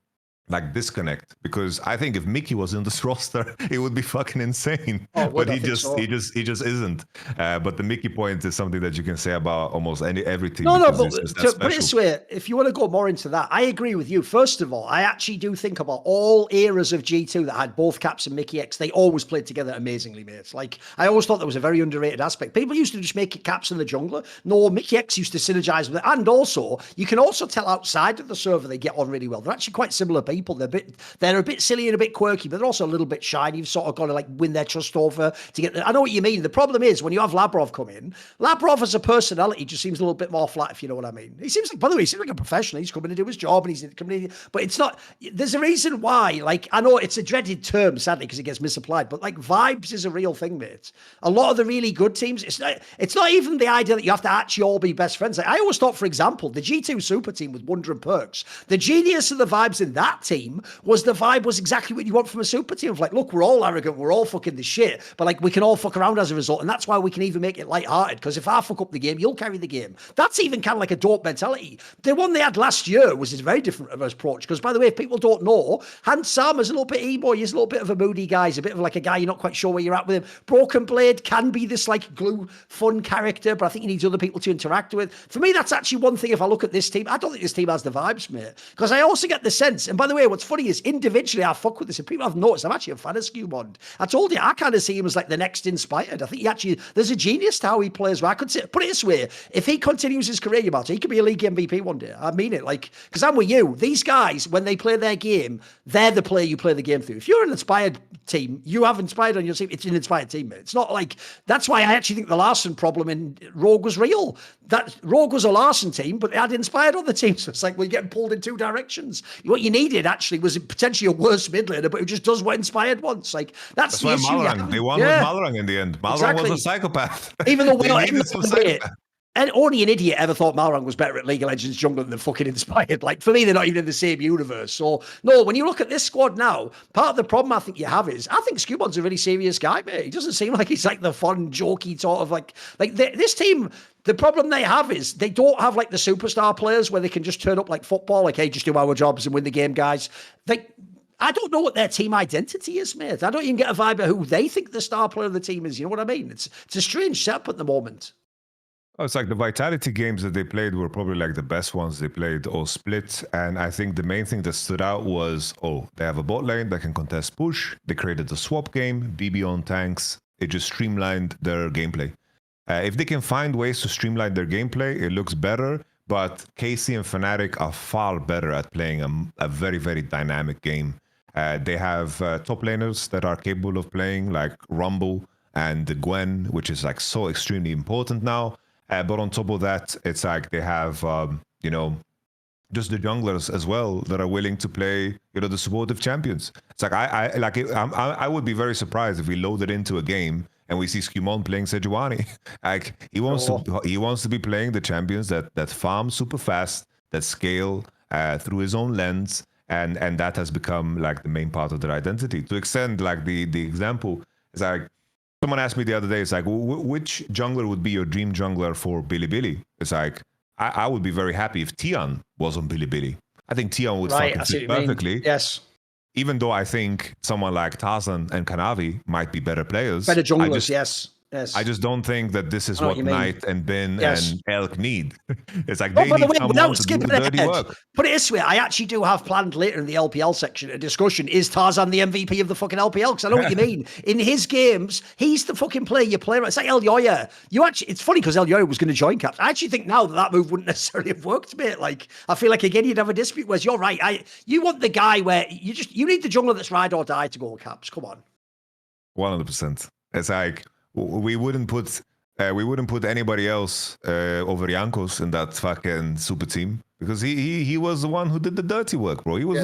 disconnect, because I think if Mickey was in this roster, it would be fucking insane. But he just isn't. But the Mickey point is something that you can say about almost every team. No, but put it this way, if you want to go more into that, I agree with you. First of all, I actually do think about all eras of G2 that had both Caps and Mickey X. They always played together amazingly, mates. Like, I always thought that was a very underrated aspect. People used to just make it Caps and the jungler. No, Mickey X used to synergize with it. And also, you can also tell outside of the server they get on really well. They're actually quite similar people. They're a bit silly and a bit quirky, but they're also a little bit shy. You've sort of got to like win their trust over to get. I know what you mean. The problem is when you have Labrov come in, Labrov as a personality just seems a little bit more flat, if you know what I mean. He seems like, by the way, he seems like a professional. He's coming to do his job and he's coming in, but it's not. There's a reason why. Like, I know it's a dreaded term, sadly, because it gets misapplied, but like vibes is a real thing, mate. A lot of the really good teams, it's not even the idea that you have to actually all be best friends. Like, I always thought, for example, the G2 super team with Wonder and Perks, the genius of the vibes in that team was the vibe was exactly what you want from a super team. Of like, look, we're all arrogant, we're all fucking the shit, but like we can all fuck around as a result, and that's why we can even make it lighthearted. Because if I fuck up the game, you'll carry the game. That's even kind of like a dope mentality. The one they had last year was a very different of an approach. Because by the way, if people don't know, Hans Sama's a little bit emo. He's a little bit of a moody guy. He's a bit of like a guy you're not quite sure where you're at with him. Broken Blade can be this like glue fun character, but I think he needs other people to interact with. For me, that's actually one thing. If I look at this team, I don't think this team has the vibes, mate. Because I also get the sense, and by the way, what's funny is individually I fuck with this, and people have noticed I'm actually a fan of Skumond. I told you I kind of see him as like the next Inspired. I think there's a genius to how he plays. Where I could say, put it this way, if he continues his career, Yamato, he could be a league MVP one day. I mean it, like, because I'm with you. These guys, when they play their game, they're the player you play the game through. If you're an Inspired team, you have Inspired on your team. It's an Inspired team, mate. It's not like, that's why I actually think the Larson problem in Rogue was real. That Rogue was a Larson team, but they had Inspired on the team. So it's like, we're getting pulled in two directions. What you needed actually was potentially a worse mid laner, but who just does what Inspired wants. Like, that's the issue. Malorang, they won with Malorang in the end. Malorang was a psychopath. Even though we're not and only an idiot ever thought Malorang was better at League of Legends jungle than fucking Inspired. Like, for me, they're not even in the same universe. So, no, when you look at this squad now, part of the problem I think you have is, I think Skumond's a really serious guy, mate. He doesn't seem like he's like the fun, jokey sort of like this team. The problem they have is they don't have like the superstar players where they can just turn up like football, like, hey, just do our jobs and win the game, guys. I don't know what their team identity is, mate. I don't even get a vibe of who they think the star player of the team is. You know what I mean? It's a strange setup at the moment. Oh, it's like the Vitality games that they played were probably like the best ones they played all split. And I think the main thing that stood out was, they have a bot lane that can contest push. They created a swap game, BB on tanks. It just streamlined their gameplay. If they can find ways to streamline their gameplay, it looks better. But KC and Fnatic are far better at playing a very, very dynamic game. They have top laners that are capable of playing like Rumble and Gwen, which is like so extremely important now. But on top of that, it's like they have, just the junglers as well that are willing to play, the supportive champions. It's like I would be very surprised if we loaded into a game and we see Skumond playing Sejuani. Like he wants to be playing the champions that farm super fast, that scale through his own lens, and that has become like the main part of their identity. To extend like the example is like, someone asked me the other day, it's like, which jungler would be your dream jungler for Bilibili? It's like, I would be very happy if Tian was on Bilibili. I think Tian would fucking fit perfectly. Yes. Even though I think someone like Tarzan and Kanavi might be better players. Better junglers, yes. Yes. I just don't think that this is what Knight and Bin and Elk need. It's like they need someone to do the dirty work. Put it this way, I actually do have planned later in the LPL section a discussion. Is Tarzan the MVP of the fucking LPL? Because I know what you mean. In his games, he's the fucking player you play. It's like El Yoya. It's funny because El Yoya was going to join Caps. I actually think now that move wouldn't necessarily have worked, mate. Like, I feel like, again, you'd have a dispute. Whereas you're right. You want the guy where you need the jungler that's ride or die to go Caps. Come on. 100%. It's like, we wouldn't put anybody else over Jankos in that fucking super team because he was the one who did the dirty work, bro. He was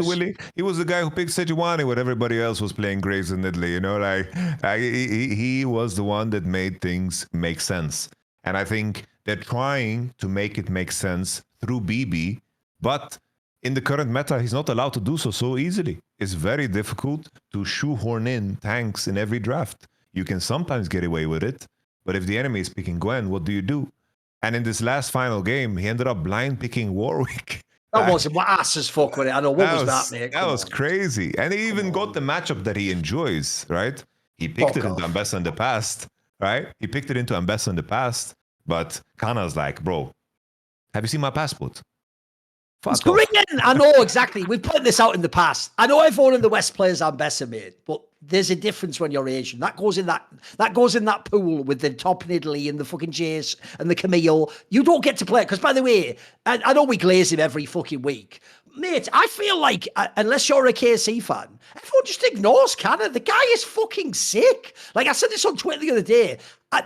he was the guy who picked Sejuani when everybody else was playing Graves in Italy, you know, like he was the one that made things make sense. And I think they're trying to make it make sense through BB, but in the current meta, he's not allowed to do so easily. It's very difficult to shoehorn in tanks in every draft. You can sometimes get away with it, but if the enemy is picking Gwen, what do you do? And in this last final game, he ended up blind picking Warwick. That was ass as fuck with it. I know, what was that, mate? That was crazy. And he even got the matchup that he enjoys, right? He picked it into Ambessa in the past, right? He picked it into Ambessa in the past, but Kana's like, bro, have you seen my passport? It's Korean. I know, exactly. We've put this out in the past. I know everyone in the West plays Ambessa, mate, but there's a difference when you're Asian. That goes in that pool with the top in Italy and the fucking Jace and the Camille. You don't get to play it. Because, by the way, I know we glaze him every fucking week. Mate, I feel like, unless you're a KC fan, everyone just ignores Canada. The guy is fucking sick. Like, I said this on Twitter the other day.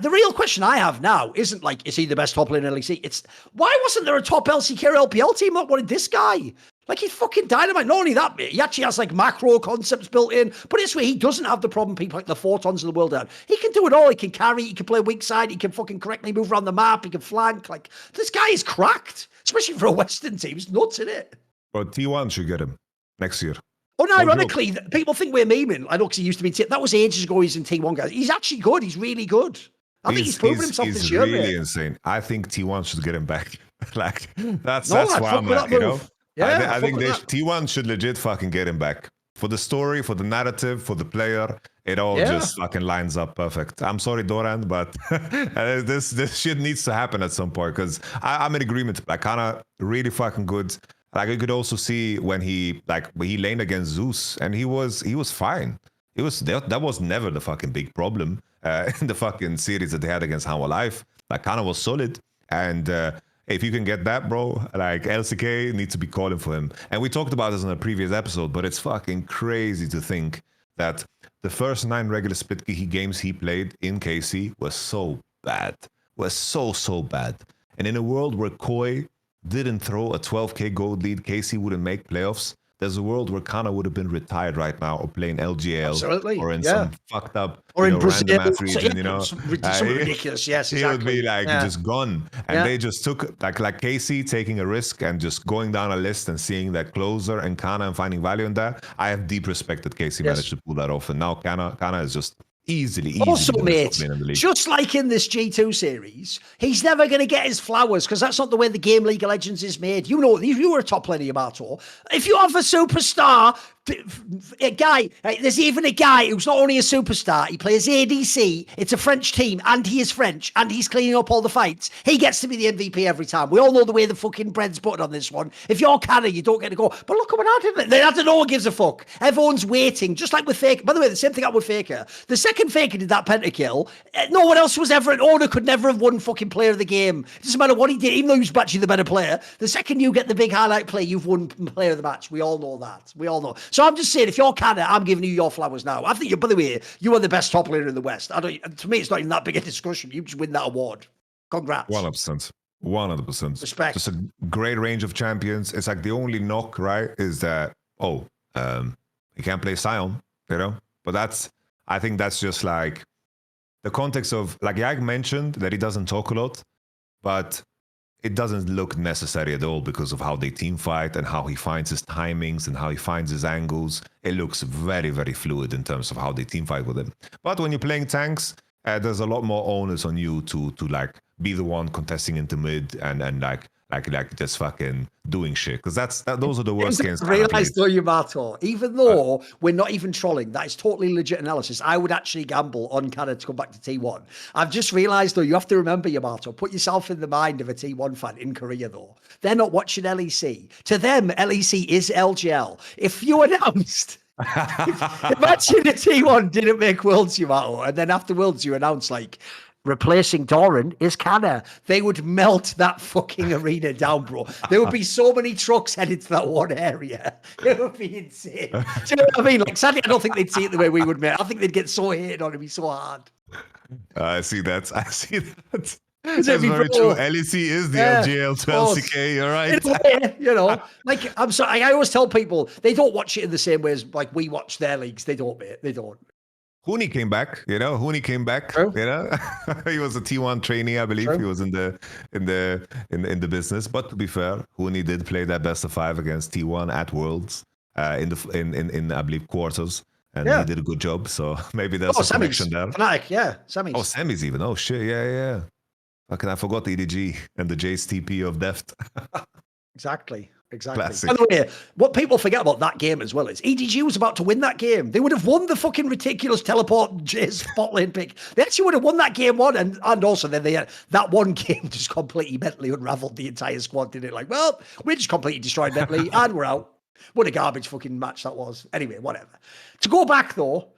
The real question I have now isn't like, is he the best top player in LEC? It's, why wasn't there a top LCK or LPL team that wanted this guy? Like, he's fucking dynamite. Not only that, mate, he actually has like macro concepts built in. But this way, he doesn't have the problem people like the Photons of the world have. He can do it all. He can carry, he can play weak side, he can fucking correctly move around the map, he can flank. Like, this guy is cracked, especially for a Western team. He's nuts, isn't it? But T1 should get him next year. Unironically, people think we're memeing. I know because he used to be that was ages ago. He's in T1, guys. He's actually good. He's really good. I think he's proven himself this year. He's really insane. I think T1 should get him back. Like that's where I'm at. You know, yeah, I think T1 should legit fucking get him back for the story, for the narrative, for the player. It all just fucking lines up perfect. I'm sorry, Doran, but this shit needs to happen at some point because I'm in agreement. Like, kinda really fucking good. Like, you could also see when he laned against Zeus and he was fine. That was never the fucking big problem in the fucking series that they had against Hanwha Life. Like, Kana was solid, and if you can get that, bro, like LCK needs to be calling for him. And we talked about this in a previous episode, but it's fucking crazy to think that the first 9 regular split games he played in KC was so bad, so bad. And in a world where Koi didn't throw a 12k gold lead, KC wouldn't make playoffs. There's a world where Kana would have been retired right now, or playing LGL, or in some fucked up, or in Brazil, random ass region, you know, some ridiculous. Yes, exactly. He would be like just gone, and they just took like KC taking a risk and just going down a list and seeing that closer and Kana and finding value in that. I have deep respect that KC managed to pull that off, and now Kana is just easily. Also, mate, just like in this G2 series, he's never going to get his flowers because that's not the way the game League of Legends is made. You know, you were a top player, Yamato. If you have a superstar, a guy, there's even a guy who's not only a superstar, he plays ADC, it's a French team, and he is French, and he's cleaning up all the fights. He gets to be the MVP every time. We all know the way the fucking bread's buttered on this one. If you're Canada, you don't get to go. But look at what happened. I don't know what gives a fuck. Everyone's waiting, just like with Faker. By the way, the same thing happened with Faker. The second Faker did that pentakill, no one else was ever, Oda could never have won fucking player of the game. It doesn't matter what he did, even though he was actually the better player. The second you get the big highlight play, you've won player of the match. We all know that. We all know. So I'm just saying, if you're Canada, I'm giving you your flowers now. I think by the way, you are the best top player in the West. To me, it's not even that big a discussion. You just win that award. Congrats. 100%. 100%. Respect. Just a great range of champions. It's like the only knock, right, is that, he can't play Sion, you know? But I think that's just like the context of, like Jag mentioned that he doesn't talk a lot, but it doesn't look necessary at all because of how they team fight and how he finds his timings and how he finds his angles. It looks very, very fluid in terms of how they team fight with him. But when you're playing tanks, there's a lot more onus on you to like be the one contesting into mid and like just fucking doing shit, because those are the worst games. I realize though, Yamato, even though we're not even trolling, that is totally legit analysis. I would actually gamble on Canada to come back to T1. I've just realized though, you have to remember, Yamato, put yourself in the mind of a T1 fan in Korea though. They're not watching LEC. To them, LEC is LGL. If you announced, imagine a T1 didn't make Worlds, Yamato, and then after Worlds you announce like, replacing Thorin is Canada. They would melt that fucking arena down, bro. There would be so many trucks headed to that one area. It would be insane. Do you know what I mean? Like, sadly, I don't think they'd see it the way we would, mate. I think they'd get so hated on it, be so hard. I see that. That's very true. LEC is the LGL to LCK. You're right. You know, like, I'm sorry. I always tell people they don't watch it in the same way as like we watch their leagues. They don't, mate. They don't. Huni came back, Huni came back, True. He was a T1 trainee, I believe. True. He was in the business. But to be fair, Huni did play that best of 5 against T1 at Worlds in I believe quarters, and he did a good job. So maybe there's a connection there. Fnatic, semis. Oh, semis even. Oh shit, yeah. Fucking, I forgot the EDG and the Jace TP of Deft. Exactly. Classic. By the way, what people forget about that game as well is EDG was about to win that game. They would have won the fucking ridiculous teleport Jace bot lane pick. They actually would have won that game one, and also then that one game just completely mentally unraveled the entire squad, didn't it? Like, well, we're just completely destroyed mentally, and we're out. What a garbage fucking match that was. Anyway, whatever. To go back though,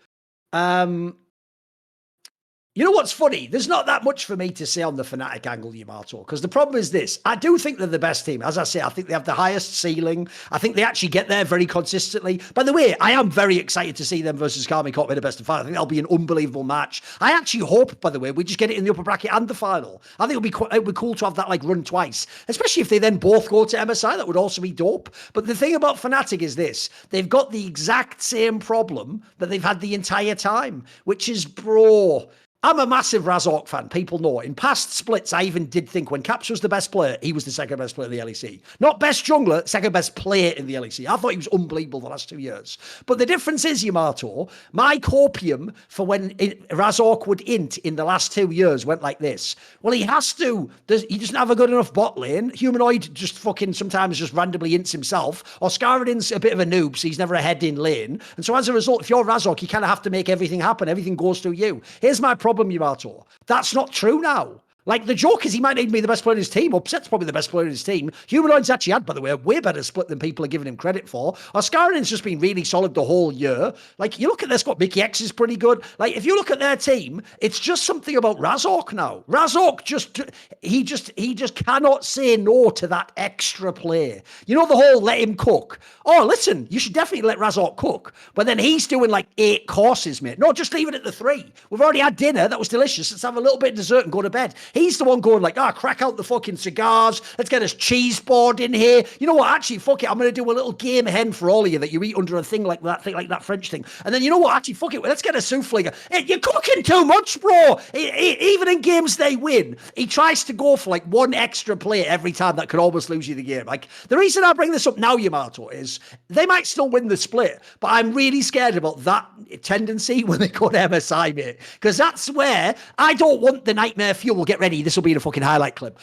you know what's funny? There's not that much for me to say on the Fnatic angle, Yamato, because the problem is this. I do think they're the best team. As I say, I think they have the highest ceiling. I think they actually get there very consistently. By the way, I am very excited to see them versus KCorp in the best of 5. I think that'll be an unbelievable match. I actually hope, by the way, we just get it in the upper bracket and the final. I think it would be cool to have that like run twice, especially if they then both go to MSI. That would also be dope. But the thing about Fnatic is this. They've got the exact same problem that they've had the entire time, which is, bro, I'm a massive Razork fan. People know. In past splits, I even did think when Caps was the best player, he was the second best player in the LEC. Not best jungler, second best player in the LEC. I thought he was unbelievable the last 2 years. But the difference is, Yamato, my copium for when Razork would int in the last 2 years went like this. Well, he has to. He doesn't have a good enough bot lane. Humanoid just fucking sometimes just randomly ints himself. Or Scaradin's a bit of a noob, so he's never ahead in lane. And so as a result, if you're Razork, you kind of have to make everything happen. Everything goes through you. Here's my problem, Yamato. That's not true now. Like, the joke is he might need to be the best player in his team. Upset's probably the best player in his team. Humanoid's actually had, by the way, a way better split than people are giving him credit for. Oscarin's just been really solid the whole year. Like, you look at their squad, Mickey X is pretty good. Like, if you look at their team, it's just something about Razork now. Razork he just cannot say no to that extra play. You know, the whole let him cook. Oh, listen, you should definitely let Razork cook. But then he's doing like 8 courses, mate. No, just leave it at the 3. We've already had dinner. That was delicious. Let's have a little bit of dessert and go to bed. He's the one going like, crack out the fucking cigars. Let's get us cheese board in here. You know what? Actually, fuck it. I'm going to do a little game hen for all of you that you eat under a thing like that French thing. And then you know what? Actually, fuck it. Let's get a souffle. Hey, you're cooking too much, bro. Even in games they win, he tries to go for like 1 extra play every time that could almost lose you the game. Like, the reason I bring this up now, Yamato, is they might still win the split, but I'm really scared about that tendency when they go to MSI, mate. Because that's where I don't want the nightmare fuel. Get ready. This will be in a fucking highlight clip.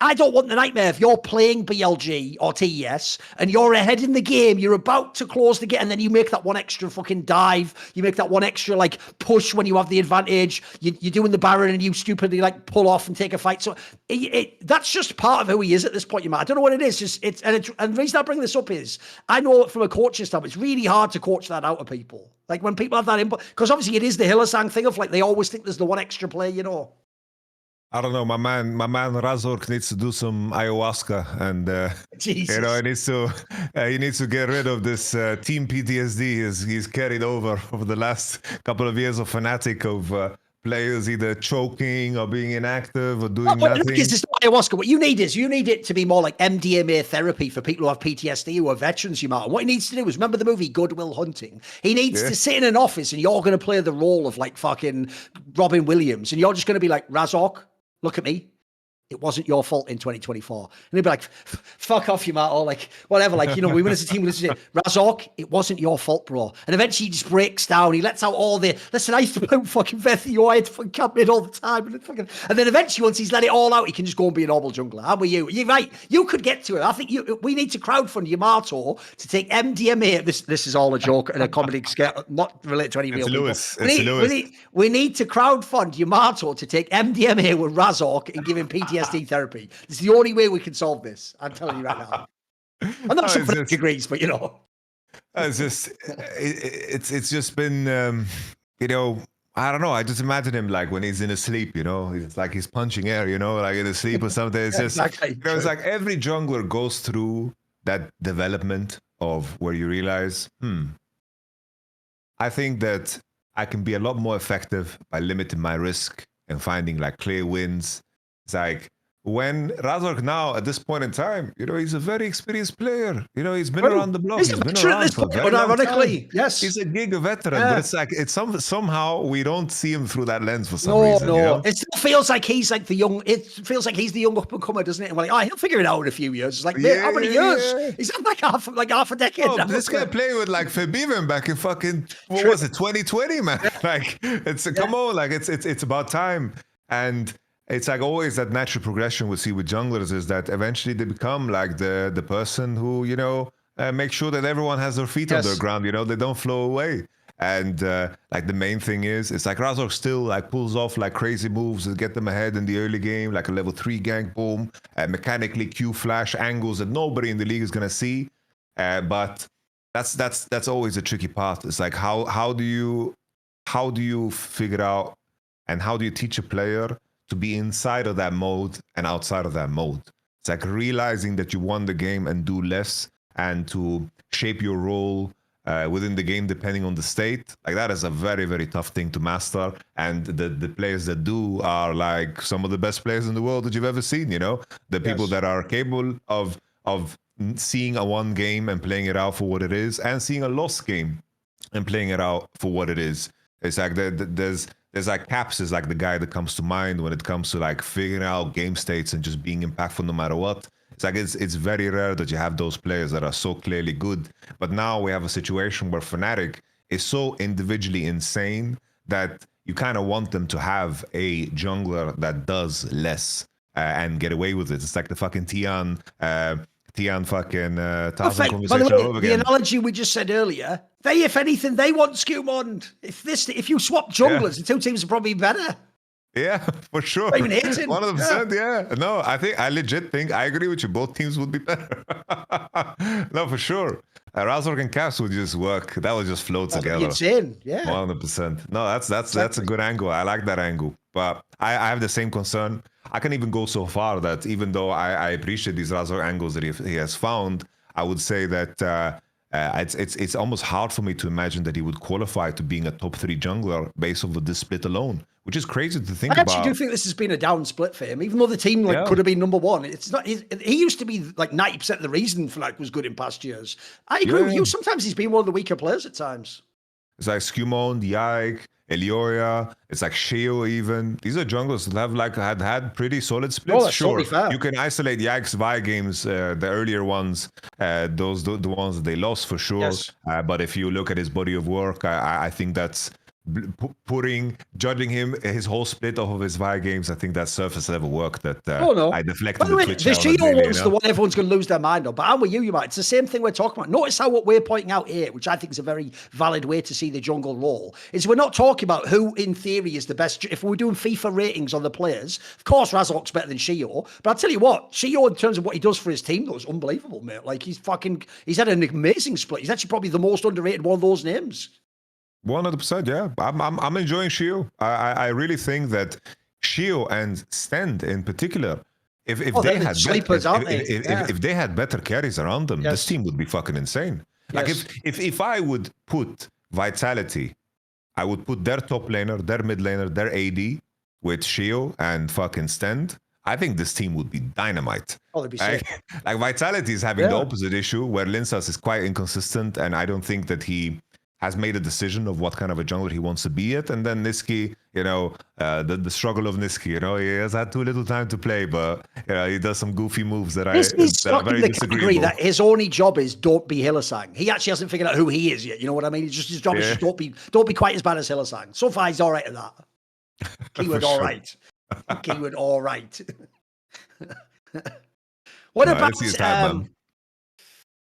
I don't want the nightmare if you're playing BLG or TES and you're ahead in the game, you're about to close the game, and then you make that 1 extra fucking dive, you make that 1 extra like push when you have the advantage, you're doing the Baron and you stupidly like pull off and take a fight. So that's just part of who he is at this point. I don't know what it is. And the reason I bring this up is I know from a coaching standpoint, it's really hard to coach that out of people. Like when people have that input, because obviously it is the Hillesang thing of like they always think there's the 1 extra play, you know. I don't know. My man Razork needs to do some ayahuasca, and he needs to get rid of this team PTSD he's carried over the last couple of years of Fnatic of players either choking or being inactive or doing nothing. It's not ayahuasca. What you need it to be more like MDMA therapy for people who have PTSD, who are veterans, Yamato. What he needs to do is, remember the movie Good Will Hunting? He needs to sit in an office and you're going to play the role of like fucking Robin Williams, and you're just going to be like, Razork, look at me. it wasn't your fault in 2024. And he'd be like, fuck off, Yamato, like, whatever, like, you know, we win as a team, Razork, it wasn't your fault, bro. And eventually he just breaks down, he lets out all the, listen, I used to play fucking Vethio, I had to fucking camp in all the time, and then eventually once he's let it all out, he can just go and be a normal jungler. How are you? You're right, you could get to it. I think we need to crowdfund Yamato to take MDMA, this is all a joke and a comedy scale, not related to any real people. We need to crowdfund Yamato to take MDMA with Razork and give him PTSD therapy. It's the only way we can solve this. I'm telling you right now. I'm not some degrees, but you know, it's just been, you know, I don't know. I just imagine him like when he's in his sleep, you know, it's like he's punching air, you know, like in his sleep or something. It's just, exactly. You know, it's like every jungler goes through that development of where you realize, I think that I can be a lot more effective by limiting my risk and finding like clear wins. It's like when Razork now at this point in time, you know, he's a very experienced player. You know, he's been around the block. He's been around for a very long time. Yes, he's a giga veteran, but it's like somehow we don't see him through that lens for some reason. No, you know? It feels like he's like the young. It feels like he's the young up and comer, doesn't it? And we're like, he'll figure it out in a few years. It's like, how many years? Yeah. He's had like half a decade. Oh, this guy played with like Fabiven back in fucking what was it, 2020, man? Yeah. Like come on, like it's about time. And it's like always that natural progression we see with junglers is that eventually they become like the person who, you know, make sure that everyone has their feet on the ground, you know, they don't flow away. And like the main thing is, it's like Razork still like pulls off like crazy moves that get them ahead in the early game, like a level 3 gank, boom, mechanically Q flash angles that nobody in the league is gonna see. But that's always a tricky part. It's like how do you figure out and how do you teach a player to be inside of that mode and outside of that mode? It's like realizing that you won the game and do less, and to shape your role within the game depending on the state. Like that is a very, very tough thing to master. And the players that do are like some of the best players in the world that you've ever seen, you know? The people that are capable of seeing a one game and playing it out for what it is, and seeing a lost game and playing it out for what it is. It's like there's like Caps is like the guy that comes to mind when it comes to like figuring out game states and just being impactful no matter what. It's like it's very rare that you have those players that are so clearly good. But now we have a situation where Fnatic is so individually insane that you kind of want them to have a jungler that does less and get away with it. It's like the fucking Tian fucking Tarzan conversation all over again. The analogy we just said earlier, if anything, they want Skumond. If you swap junglers, the two teams are probably better. Yeah, for sure. 100%, yeah. No, I legit think, I agree with you. Both teams would be better. No, for sure. Razork and Caps would just work. That would just flow together. Insane, yeah. 100%. No, that's a good angle. I like that angle. But I have the same concern. I can even go so far that even though I appreciate these Razork angles that he has found, I would say that it's almost hard for me to imagine that he would qualify to being a top 3 jungler based off of this split alone, which is crazy to think about. I actually do think this has been a down split for him, even though the team could have been number 1. It's not. He used to be like 90% of the reason Fnatic was good in past years. I agree with you. Sometimes he's been one of the weaker players at times. It's like Skumond, Yike, Elioria, it's like Sheo even. These are junglers that have like had pretty solid splits. Sure, you can isolate Yike's Vi games, the earlier ones, those the ones that they lost for sure. Yes. But if you look at his body of work, I think that's judging him his whole split off of his Vi games. I think that's surface level work that I deflected. By the way, the Sheo one's the one everyone's going to lose their mind on. But I'm with you, might. It's the same thing we're talking about. Notice how what we're pointing out here, which I think is a very valid way to see the jungle role, is we're not talking about who in theory is the best. If we're doing FIFA ratings on the players, of course Razork's better than Sheo. But I'll tell you what, Sheo in terms of what he does for his team, though, is unbelievable, mate. Like he's had an amazing split. He's actually probably the most underrated one of those names. 100%, yeah. I'm enjoying Sheo. I really think that Sheo and Stend in particular, if they had sleepers, if they had better carries around them, this team would be fucking insane. Like if I would put Vitality, I would put their top laner, their mid laner, their AD with Sheo and fucking Stend. I think this team would be dynamite. Oh, they'd be sick. Like Vitality is having the opposite issue where Linsas is quite inconsistent, and I don't think that he has made a decision of what kind of a jungler he wants to be at. And then Niski, you know, the struggle of Niski, you know, he has had too little time to play, but you know, he does some goofy moves that are very disagreeable. That his only job is don't be Hylissang. He actually hasn't figured out who he is yet. You know what I mean? It's just his job is just don't be quite as bad as Hylissang. So far, he's all right at that. Keyword all right. Keyword all right. What about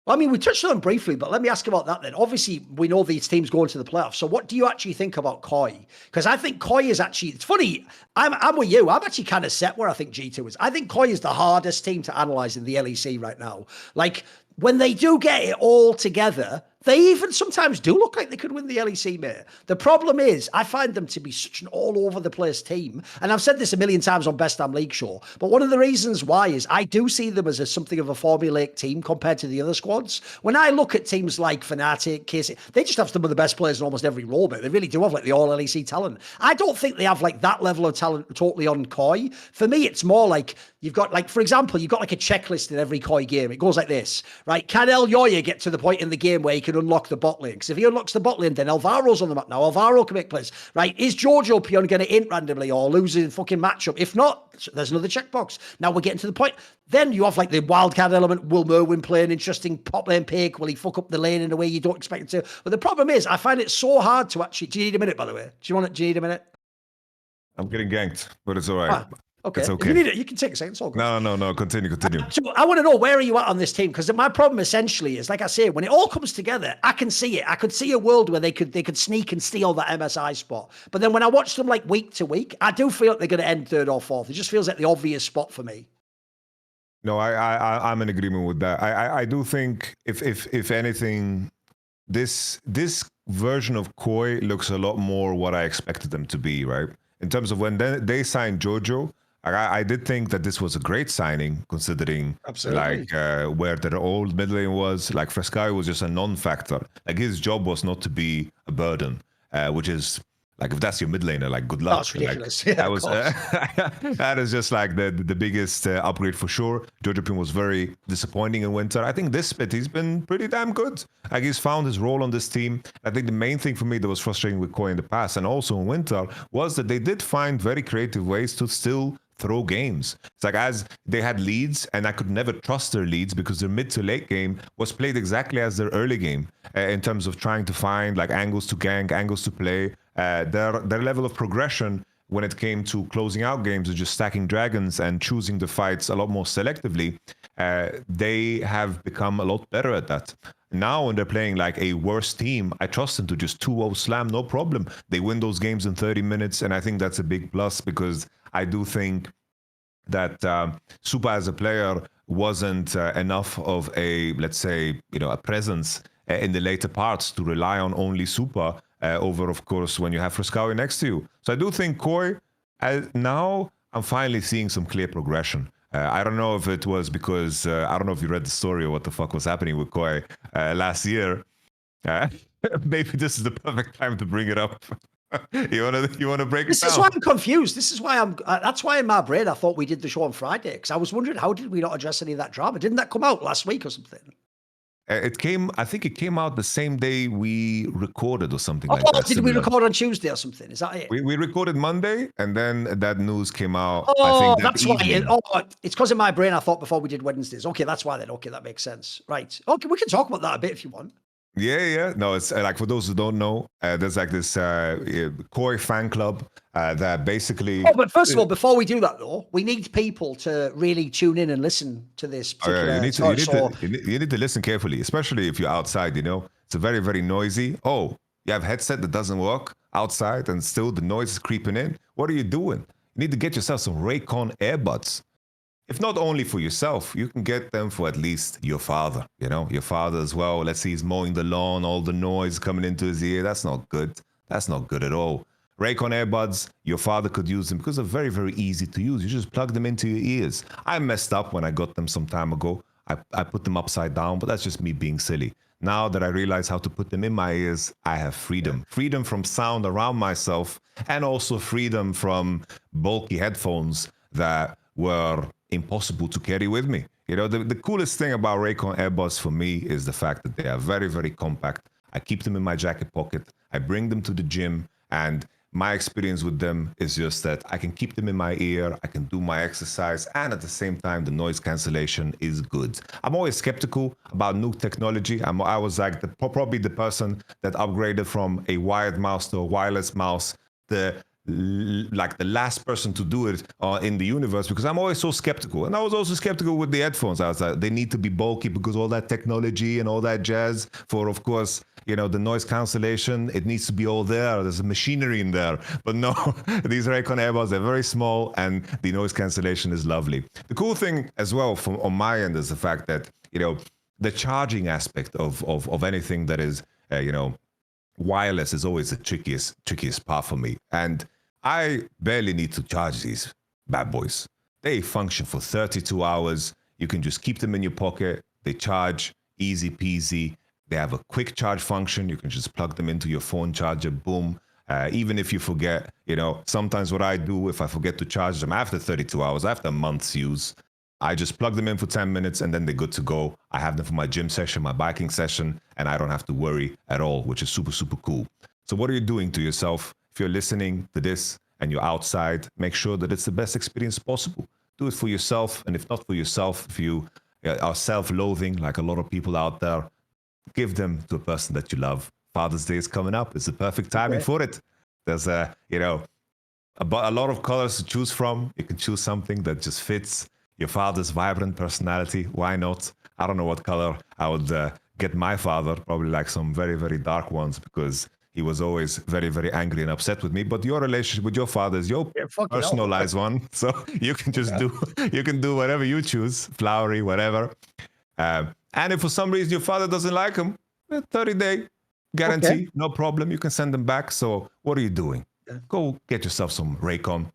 I mean, we touched on them briefly, but let me ask about that then. Obviously, we know these teams going to the playoffs. So what do you actually think about KOI? Because I think KOI is actually, it's funny, I'm with you. I'm actually kind of set where I think G2 is. I think KOI is the hardest team to analyze in the LEC right now. Like, when they do get it all together, they even sometimes do look like they could win the LEC, mate. The problem is, I find them to be such an all-over-the-place team. And I've said this a million times on Best Damn League Show, but one of the reasons why is I do see them as something of a formulaic team compared to the other squads. When I look at teams like Fnatic, KCorp, they just have some of the best players in almost every role, but they really do have like the all-LEC talent. I don't think they have like that level of talent totally on KOI. For me, it's more like you've got like, for example, you've got like a checklist in every KOI game. It goes like this, right? Can El Yoya get to the point in the game where he can unlock the bot lane? Because if he unlocks the bot lane, then Alvaro's on the map now. Alvaro can make plays, right? Is Jojo Pion going to int randomly or lose a fucking matchup? If not, there's another checkbox. Now we're getting to the point. Then you have like the wildcard element. Will Merwin play an interesting pop lane pick? Will he fuck up the lane in a way you don't expect him to? But the problem is, I find it so hard to actually. Do you need a minute, by the way? Do you need a minute? I'm getting ganked, but it's all right. Okay. It's okay. If you need it, you can take a second. It's all good. No. Continue. So I want to know, where are you at on this team? Because my problem essentially is, like I say, when it all comes together, I can see it. I could see a world where they could sneak and steal that MSI spot. But then when I watch them like week to week, I do feel like they're going to end third or fourth. It just feels like the obvious spot for me. No, I'm in agreement with that. I do think if anything, this version of KOI looks a lot more what I expected them to be, right? In terms of when they signed Jojo, I did think that this was a great signing, considering like where their old mid lane was. Like Freskai was just a non-factor. Like his job was not to be a burden, which is like, if that's your mid laner, like good luck. That's ridiculous. Like, that was that is just like the biggest upgrade for sure. Jojo Pion was very disappointing in winter. I think this split he's been pretty damn good. Like he's found his role on this team. I think the main thing for me that was frustrating with KOI in the past and also in winter was that they did find very creative ways to still throw games. It's like, as they had leads, and I could never trust their leads because their mid to late game was played exactly as their early game in terms of trying to find like angles to gank, angles to play. Their level of progression when it came to closing out games, or just stacking dragons and choosing the fights a lot more selectively, they have become a lot better at that. Now when they're playing like a worse team, I trust them to just 2-0 slam, no problem. They win those games in 30 minutes, and I think that's a big plus, because I do think that Supa as a player wasn't enough of a, let's say, a presence in the later parts to rely on only Supa over, of course, when you have Freskai next to you. So I do think KOI, now I'm finally seeing some clear progression. I don't know if it was because, I don't know if you read the story or what the fuck was happening with KOI last year. Maybe this is the perfect time to bring it up. You wanna break it down? This is why I'm confused. This is why that's why in my brain I thought we did the show on Friday, because I was wondering, how did we not address any of that drama? Didn't that come out last week or something? I think it came out the same day we recorded or something like that. Did we record on Tuesday or something? Is that it? We recorded Monday, and then that news came out. Oh, I think that's why. It's because in my brain I thought before we did Wednesdays. Okay, that's why then. Okay, that makes sense. Right. Okay, we can talk about that a bit if you want. Yeah. No, it's like, for those who don't know, there's like this KOI fan club that basically. Oh, but first of all, before we do that though, we need people to really tune in and listen to this particular. You need to listen carefully, especially if you're outside. It's a very, very noisy. Oh, you have a headset that doesn't work outside, and still the noise is creeping in. What are you doing? You need to get yourself some Raycon earbuds. If not only for yourself, you can get them for at least your father, your father as well. Let's see, he's mowing the lawn, all the noise coming into his ear. That's not good. That's not good at all. Raycon earbuds, your father could use them because they're very, very easy to use. You just plug them into your ears. I messed up when I got them some time ago. I put them upside down, but that's just me being silly. Now that I realize how to put them in my ears, I have freedom. Freedom from sound around myself, and also freedom from bulky headphones that were impossible to carry with me. The coolest thing about Raycon earbuds for me is the fact that they are very, very compact. I keep them in my jacket pocket. I bring them to the gym, and my experience with them is just that I can keep them in my ear, I can do my exercise, and at the same time, the noise cancellation is good. I'm always skeptical about new technology. I was like probably the person that upgraded from a wired mouse to a wireless mouse, the last person to do it in the universe, because I'm always so skeptical. And I was also skeptical with the headphones. I was like, they need to be bulky because all that technology and all that jazz for, of course, the noise cancellation, it needs to be all there. There's a machinery in there. But no, these Raycon earbuds, they're very small and the noise cancellation is lovely. The cool thing as well on my end is the fact that, the charging aspect of anything that is, wireless is always the trickiest part for me. And I barely need to charge these bad boys. They function for 32 hours. You can just keep them in your pocket. They charge easy peasy. They have a quick charge function. You can just plug them into your phone charger, boom. Even if you forget, sometimes what I do, if I forget to charge them after 32 hours, after a month's use, I just plug them in for 10 minutes and then they're good to go. I have them for my gym session, my biking session, and I don't have to worry at all, which is super, super cool. So what are you doing to yourself? If you're listening to this and you're outside, make sure that it's the best experience possible. Do it for yourself. And if not for yourself, if you are self-loathing, like a lot of people out there, give them to a person that you love. Father's Day is coming up. It's the perfect timing for it. There's a lot of colors to choose from. You can choose something that just fits your father's vibrant personality. Why not? I don't know what color I would get my father, probably like some very, very dark ones, because he was always very, very angry and upset with me. But your relationship with your father is your personalized one. So you can just do whatever you choose, flowery, whatever. And if for some reason your father doesn't like him, 30-day guarantee, no problem. You can send them back. So what are you doing? Go get yourself some Raycon.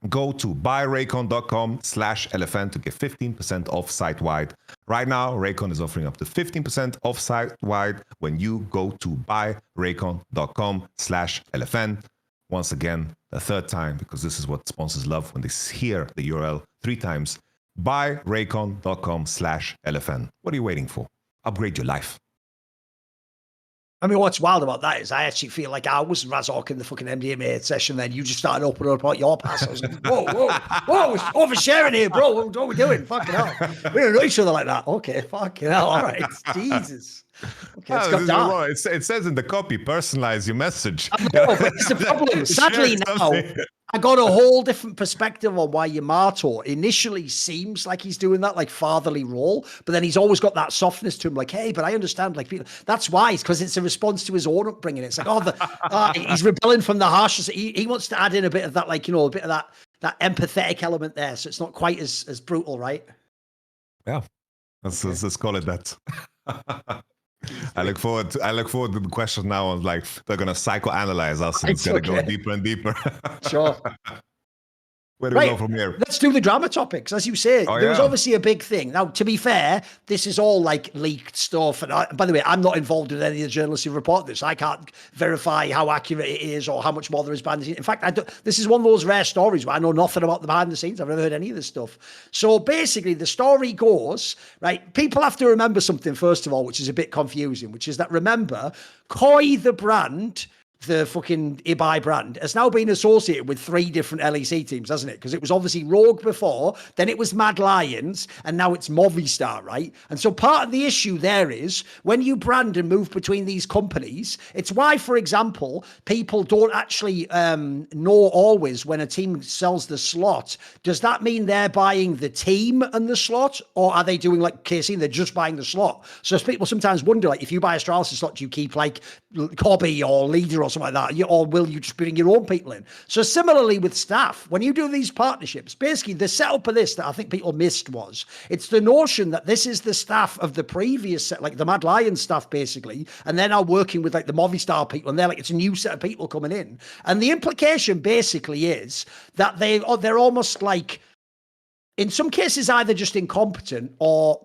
Go to buyraycon.com/elephant to get 15% off site-wide. Right now, Raycon is offering up to 15% off site-wide when you go to buyraycon.com/elephant. Once again, the third time, because this is what sponsors love when they hear the URL 3 times. buyraycon.com/elephant. What are you waiting for? Upgrade your life. I mean, what's wild about that is I actually feel like I was Razork in the fucking MDMA session. Then you just started opening up about your past. I was like, whoa, oversharing here, bro. What are we doing? Fucking hell. We don't know each other like that. Okay, fucking hell. All right. Jesus. Okay, it says in the copy, personalize your message. I know, but it's the problem. Sadly now, I got a whole different perspective on why Yamato initially seems like he's doing that like fatherly role, but then he's always got that softness to him, like, hey, but I understand, like, people. That's why, it's because it's a response to his own upbringing. It's like, he's rebelling from the harshness. He wants to add in a bit of that, like, a bit of that empathetic element there, so it's not quite as brutal, right? Yeah, let's call it that. I look forward to the question now. On like they're gonna psychoanalyze us and it's gonna go deeper and deeper. Sure. Where do we go from here? Let's do the drama topics. As you say, there was obviously a big thing. Now, to be fair, this is all like leaked stuff. And by the way, I'm not involved in any of the journalists who report this. I can't verify how accurate it is or how much more there is behind the scenes. In fact, this is one of those rare stories where I know nothing about the behind the scenes. I've never heard any of this stuff. So basically, the story goes, right, people have to remember something, first of all, which is a bit confusing, which is that, remember, KOI, the brand, the fucking Ibai brand, has now been associated with 3 different LEC teams, hasn't it? Because it was obviously Rogue before, then it was Mad Lions, and now it's Movistar, right? And so part of the issue there is when you brand and move between these companies, it's why, for example, people don't actually know always when a team sells the slot. Does that mean they're buying the team and the slot, or are they doing like KC and they're just buying the slot? So people sometimes wonder, like, if you buy a Stralis slot, do you keep like Cobby or Leader or something like that, or will you just bring your own people in? So similarly with staff, when you do these partnerships, basically the setup of this that I think people missed was, it's the notion that this is the staff of the previous set, like the Mad Lions staff basically, and they're now working with like the Movistar people, and they're like, it's a new set of people coming in. And the implication basically is that they're almost like, in some cases, either just incompetent or,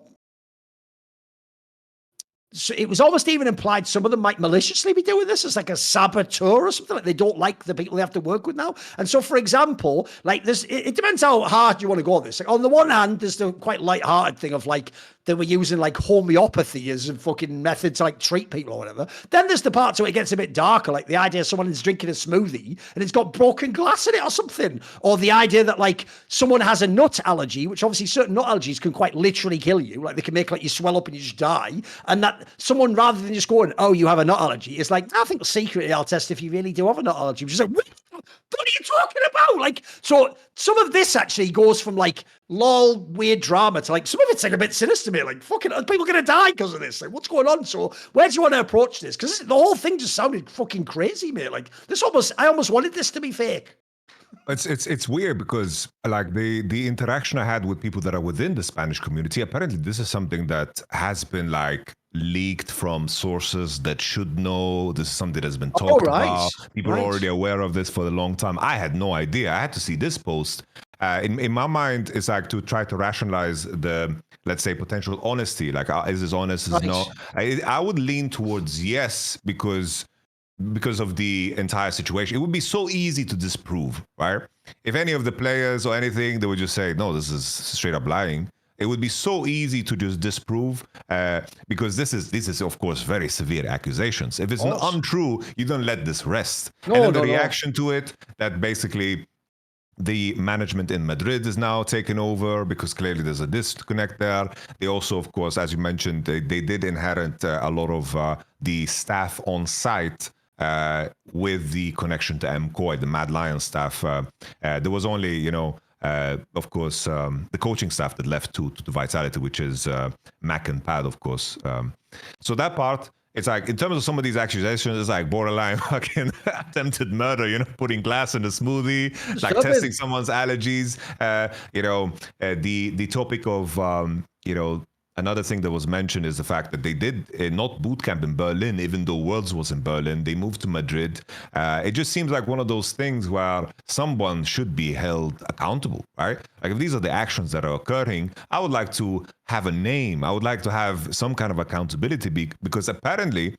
so it was almost even implied some of them might maliciously be doing this as like a saboteur or something, like they don't like the people they have to work with now. And so, for example, like this, it depends how hard you want to go on this. Like, on the one hand, there's the quite light-hearted thing of like, they were using like homeopathy as a fucking method to like treat people or whatever. Then there's the part where it gets a bit darker, like the idea someone is drinking a smoothie and it's got broken glass in it or something. Or the idea that like someone has a nut allergy, which obviously certain nut allergies can quite literally kill you. Like they can make like you swell up and you just die. And that someone, rather than just going, oh, you have a nut allergy, it's like, I think secretly I'll test if you really do have a nut allergy. Which is like, what are you talking about? Like, so some of this actually goes from like lol weird drama to like some of it's like a bit sinister, mate. Like, fucking, are people gonna die because of this? Like, what's going on? So where do you want to approach this? Because the whole thing just sounded fucking crazy, mate. Like, I almost wanted this to be fake. It's weird because like the interaction I had with people that are within the Spanish community, apparently this is something that has been like leaked from sources that should know. This is something that's been talked about. People are already aware of this for a long time. I had no idea. I had to see this post. In my mind, it's like to try to rationalize the, let's say, potential honesty. Like, is this honest? Is no? I would lean towards yes, because of the entire situation. It would be so easy to disprove, right? If any of the players or anything, they would just say, no, this is straight up lying. It would be so easy to just disprove because this is of course very severe accusations. If it's untrue, you don't let this rest. And then the reaction to it, that basically the management in Madrid is now taken over because clearly there's a disconnect there. They also, of course, as you mentioned, they did inherit a lot of the staff on site with the connection to MKoi, the Mad Lion staff. There was only, of course, the coaching staff that left to Vitality, which is Mac and Pad, of course. So that part, it's like, in terms of some of these accusations, it's like borderline fucking attempted murder, putting glass in a smoothie, like testing someone's allergies. The topic of, another thing that was mentioned is the fact that they did not boot camp in Berlin, even though Worlds was in Berlin. They moved to Madrid. It just seems like one of those things where someone should be held accountable, right? Like, if these are the actions that are occurring, I would like to have a name. I would like to have some kind of accountability because apparently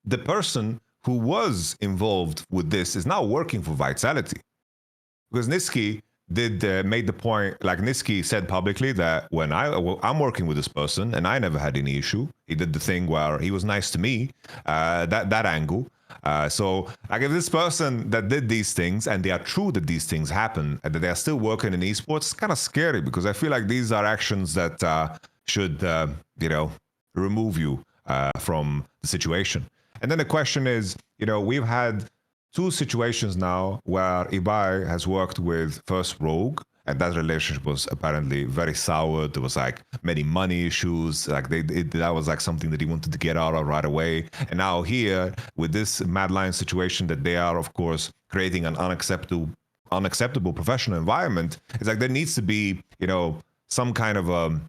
the person who was involved with this is now working for Vitality. Because Niski made the point, like Niski said publicly, that when I'm working with this person and I never had any issue. He did the thing where he was nice to me, that angle. So like, if this person that did these things and they are true that these things happen and that they are still working in esports, it's kind of scary because I feel like these are actions that should remove you from the situation. And then the question is, we've had two situations now where Ibai has worked with first Rogue, and that relationship was apparently very sour. There was like many money issues. Like that was like something that he wanted to get out of right away. And now here with this Mad Lion situation that they are, of course, creating an unacceptable professional environment. It's like there needs to be, some kind of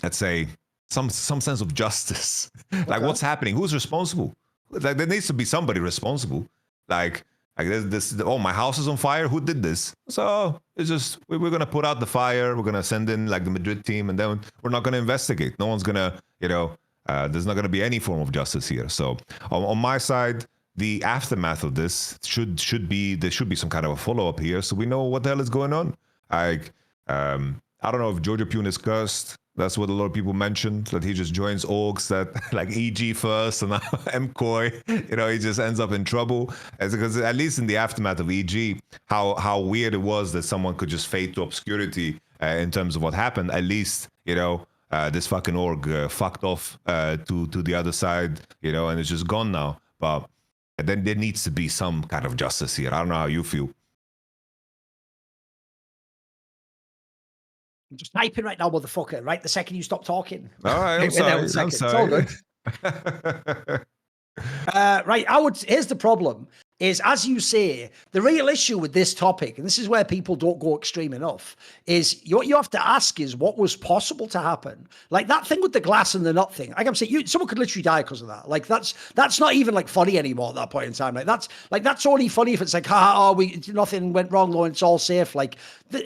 let's say some sense of justice. Like, what's happening? Who's responsible? Like, there needs to be somebody responsible. Like this, my house is on fire. Who did this? So it's just, we're going to put out the fire. We're going to send in like the Madrid team, and then we're not going to investigate. No one's going to, there's not going to be any form of justice here. So on my side, the aftermath of this should be, there should be some kind of a follow-up here. So we know what the hell is going on. I don't know if Jojo Pune is cursed. That's what a lot of people mentioned, that he just joins orgs that like EG first and now MKoi, he just ends up in trouble. Because at least in the aftermath of EG, how weird it was that someone could just fade to obscurity in terms of what happened. At least, this fucking org fucked off to the other side, and it's just gone now. But then there needs to be some kind of justice here. I don't know how you feel. I'm just typing right now, motherfucker. Right the second you stop talking. All right, I'm sorry. It's all good. Right, here's the problem. Is, as you say, the real issue with this topic, and this is where people don't go extreme enough, is what you have to ask is what was possible to happen. Like that thing with the glass and the nut thing. Like I'm saying, someone could literally die because of that. Like that's not even like funny anymore at that point in time. Like that's only funny if it's like, nothing went wrong, though, and it's all safe. Like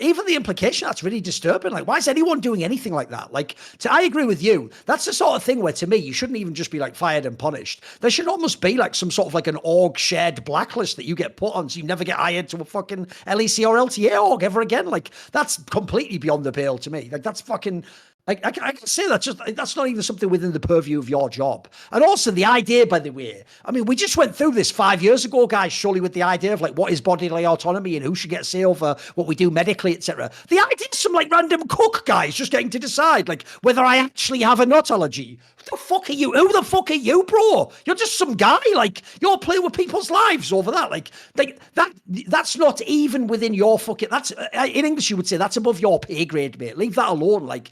even the implication, that's really disturbing. Like, why is anyone doing anything like that? Like, I agree with you. That's the sort of thing where, to me, you shouldn't even just be like fired and punished. There should almost be like some sort of like an org shared blacklist that you get put on, so you never get hired to a fucking LEC or LTA org ever again. Like, that's completely beyond the pale to me. Like, that's fucking I can say that's not even something within the purview of your job. And also the idea, by the way, I mean, we just went through this 5 years ago, guys, surely with the idea of like what is bodily autonomy and who should get say over what we do medically, etc. The idea is some like random cook guys just getting to decide like whether I actually have a nut allergy. What the fuck are you? Who the fuck are you, bro? You're just some guy. Like you're playing with people's lives over that. Like that's not even within your fucking. That's in English you would say that's above your pay grade, mate. Leave that alone. Like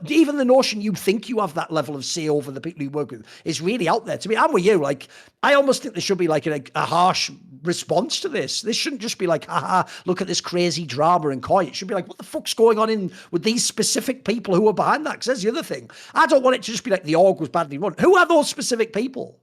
even the notion you think you have that level of say over the people you work with is really out there. To me, I'm with you. Like I almost think there should be like a harsh response to this. This shouldn't just be like, haha, look at this crazy drama in KOI. It should be like, what the fuck's going on with these specific people who are behind that? Because there's the other thing. I don't want it to just be like the org was badly run. Who are those specific people?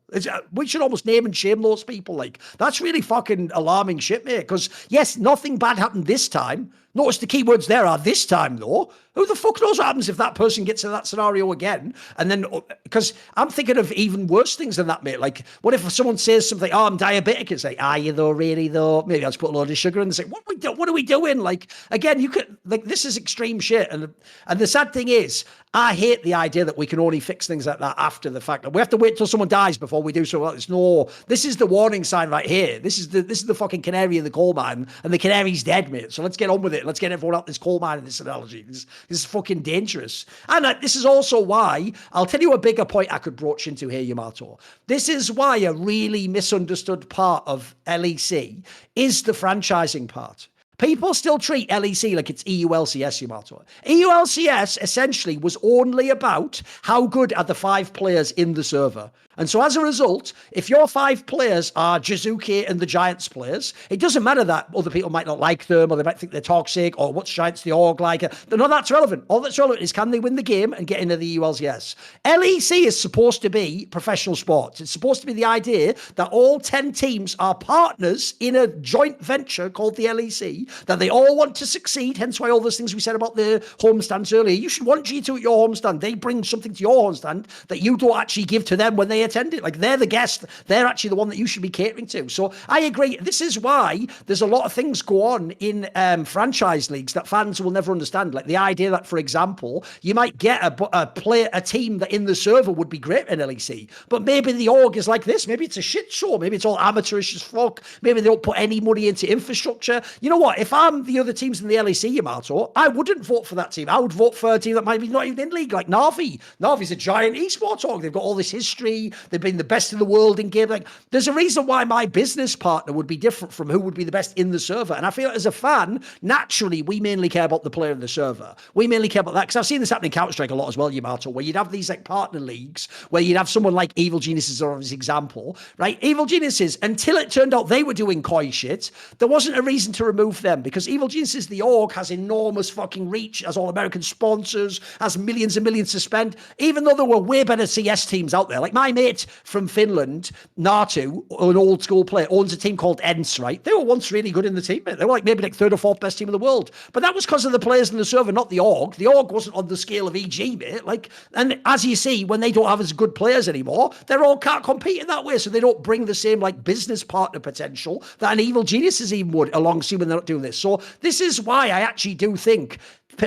We should almost name and shame those people. Like, that's really fucking alarming shit, mate. Because, yes, nothing bad happened this time. Notice the key words there are this time, though. Who the fuck knows what happens if that person gets in that scenario again? And then, because I'm thinking of even worse things than that, mate. Like, what if someone says something, oh, I'm diabetic? It's like, are you though, really though? Maybe I'll just put a load of sugar in and say, what are we doing? Like, again, you could, like, this is extreme shit. And the sad thing is, I hate the idea that we can only fix things like that after the fact. We have to wait till someone dies before we do something like this. No, this is the warning sign right here. This is the fucking canary in the coal mine, and the canary's dead, mate. So let's get on with it. Let's get everyone out this coal mine in this analogy. This is fucking dangerous. And this is also why, I'll tell you a bigger point I could broach into here, Yamato. This is why a really misunderstood part of LEC is the franchising part. People still treat LEC like it's EULCS, Yamato. EULCS essentially was only about how good are the 5 players in the server. And so as a result, if your 5 players are Jizuke and the Giants players, it doesn't matter that other people might not like them or they might think they're toxic or what's Giants the org like. None of that's relevant. All that's relevant is can they win the game and get into the EULCS. LEC is supposed to be professional sports. It's supposed to be the idea that all 10 teams are partners in a joint venture called the LEC, that they all want to succeed, hence why all those things we said about the homestands earlier. You should want G2 at your homestand. They bring something to your homestand that you don't actually give to them when they attend it. Like, they're the guest. They're actually the one that you should be catering to. So I agree. This is why there's a lot of things go on in franchise leagues that fans will never understand. Like the idea that, for example, you might get a team that in the server would be great in LEC, but maybe the org is like this. Maybe it's a shit show. Maybe it's all amateurish as fuck. Maybe they don't put any money into infrastructure. You know what? If I'm the other teams in the LEC, Yamato, I wouldn't vote for that team. I would vote for a team that might be not even in league, like Na'Vi. Na'Vi's a giant esports org. They've got all this history. They've been the best in the world in game. Like, there's a reason why my business partner would be different from who would be the best in the server. And I feel as a fan, naturally, we mainly care about the player in the server. We mainly care about that because I've seen this happen in Counter-Strike a lot as well, Yamato, where you'd have these like partner leagues where you'd have someone like Evil Geniuses or his example, right? Evil Geniuses, until it turned out they were doing KOI shit, there wasn't a reason to remove them because Evil Geniuses, the org, has enormous fucking reach, has all American sponsors, has millions and millions to spend, even though there were way better CS teams out there. Like my mate from Finland, Natu, an old school player, owns a team called ENCE, right? They were once really good in the team. They were like maybe like 3rd or 4th best team in the world. But that was because of the players in the server, not the org. The org wasn't on the scale of EG, mate. Like, and as you see, when they don't have as good players anymore, they're all can't compete in that way. So they don't bring the same like business partner potential that an Evil Geniuses even would alongside when they're not doing this. So this is why I actually do think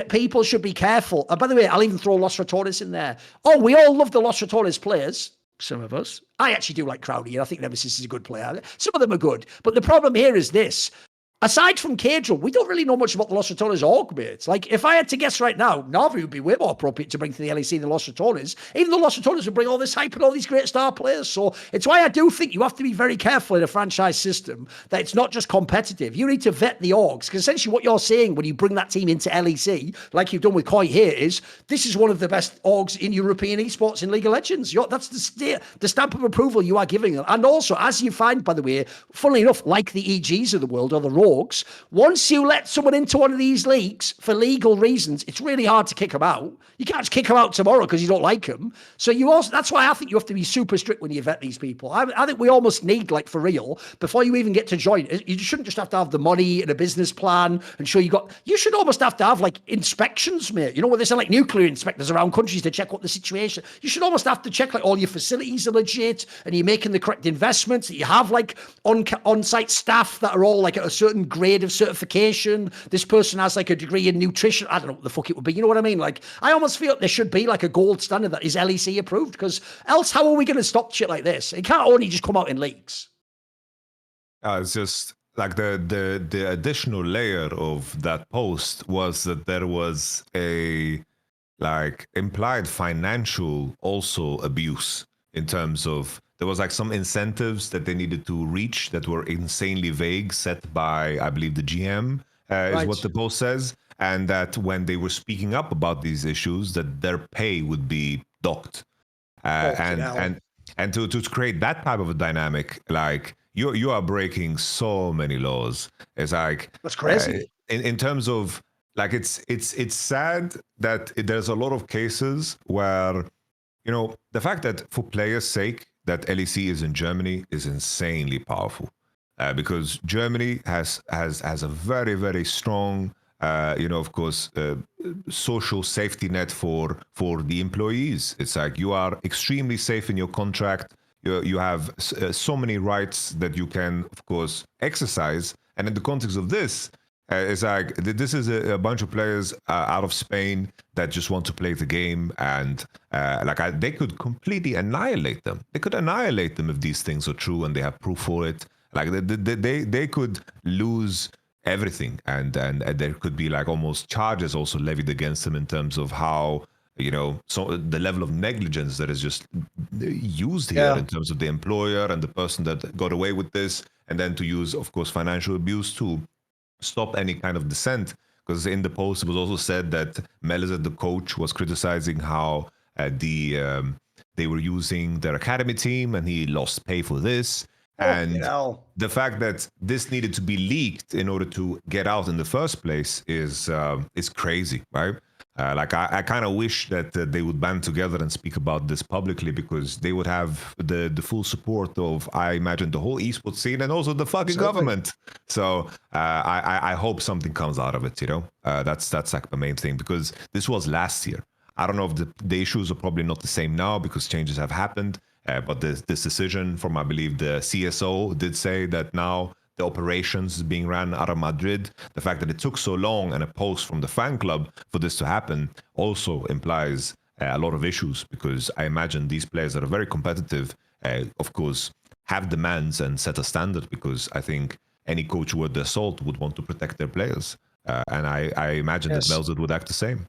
people should be careful. And by the way, I'll even throw Los Ratones in there. Oh, we all love the Los Ratones players. Some of us. I actually do like Crowdy, and I think Nemesis is a good player. Some of them are good. But the problem here is this. Aside from Cadril, we don't really know much about the Los Ratones org, mates. Like, if I had to guess right now, Na'Vi would be way more appropriate to bring to the LEC than Los Ratones, even though Los Ratones would bring all this hype and all these great star players. So it's why I do think you have to be very careful in a franchise system that it's not just competitive. You need to vet the orgs, because essentially what you're saying when you bring that team into LEC, like you've done with KOI here, is this is one of the best orgs in European esports in League of Legends. That's the stamp of approval you are giving them. And also, as you find, by the way, funnily enough, like the EGs of the world or the Rogues, once you let someone into one of these leagues for legal reasons, it's really hard to kick them out. You can't just kick them out tomorrow because you don't like them. So that's why I think you have to be super strict when you vet these people. I think we almost need, like, for real, before you even get to join, you shouldn't just have to have the money and a business plan and show you should almost have to have like inspections, mate. You know what they say, like nuclear inspectors around countries to check what the situation. You should almost have to check like all your facilities are legit and you're making the correct investments, that you have like on-site staff that are all like at a certain certain grade of certification. This person has like a degree in nutrition. I don't know what the fuck it would be. You know what I mean? Like, I almost feel there should be like a gold standard that is LEC approved, because else how are we going to stop shit like this? It can't only just come out in leaks. It's just like the additional layer of that post was that there was a like implied financial also abuse in terms of there was like some incentives that they needed to reach that were insanely vague, set by, I believe, the GM, is what the post says. And that when they were speaking up about these issues, that their pay would be docked. And to create that type of a dynamic, like you are breaking so many laws. It's like, that's crazy. In terms of like, it's sad that there's a lot of cases where, you know, the fact that for players' sake that LEC is in Germany is insanely powerful, because Germany has a very, very strong, you know, of course, social safety net for the employees. It's like you are extremely safe in your contract. You have so many rights that you can, of course, exercise. And in the context of this, it's like this is a bunch of players out of Spain that just want to play the game, and they could completely annihilate them. They could annihilate them if these things are true and they have proof for it. Like they could lose everything, and there could be like almost charges also levied against them in terms of how, you know, so the level of negligence that is just used here in terms of the employer and the person that got away with this, and then to use, of course, financial abuse to stop any kind of dissent. Because in the post it was also said that Melizet, the coach, was criticizing how they were using their academy team and he lost pay for this. And the fact that this needed to be leaked in order to get out in the first place is crazy, right? I kind of wish that they would band together and speak about this publicly, because they would have the full support of, I imagine, the whole esports scene and also the fucking government. So I hope something comes out of it. You know, that's like the main thing, because this was last year. I don't know if the issues are probably not the same now because changes have happened. But this decision from, I believe, the CSO did say that now the operations is being ran out of Madrid. The fact that it took so long and a post from the fan club for this to happen also implies a lot of issues, because I imagine these players that are very competitive, of course, have demands and set a standard, because I think any coach worth their salt would want to protect their players. And I imagine that Melzet would act the same.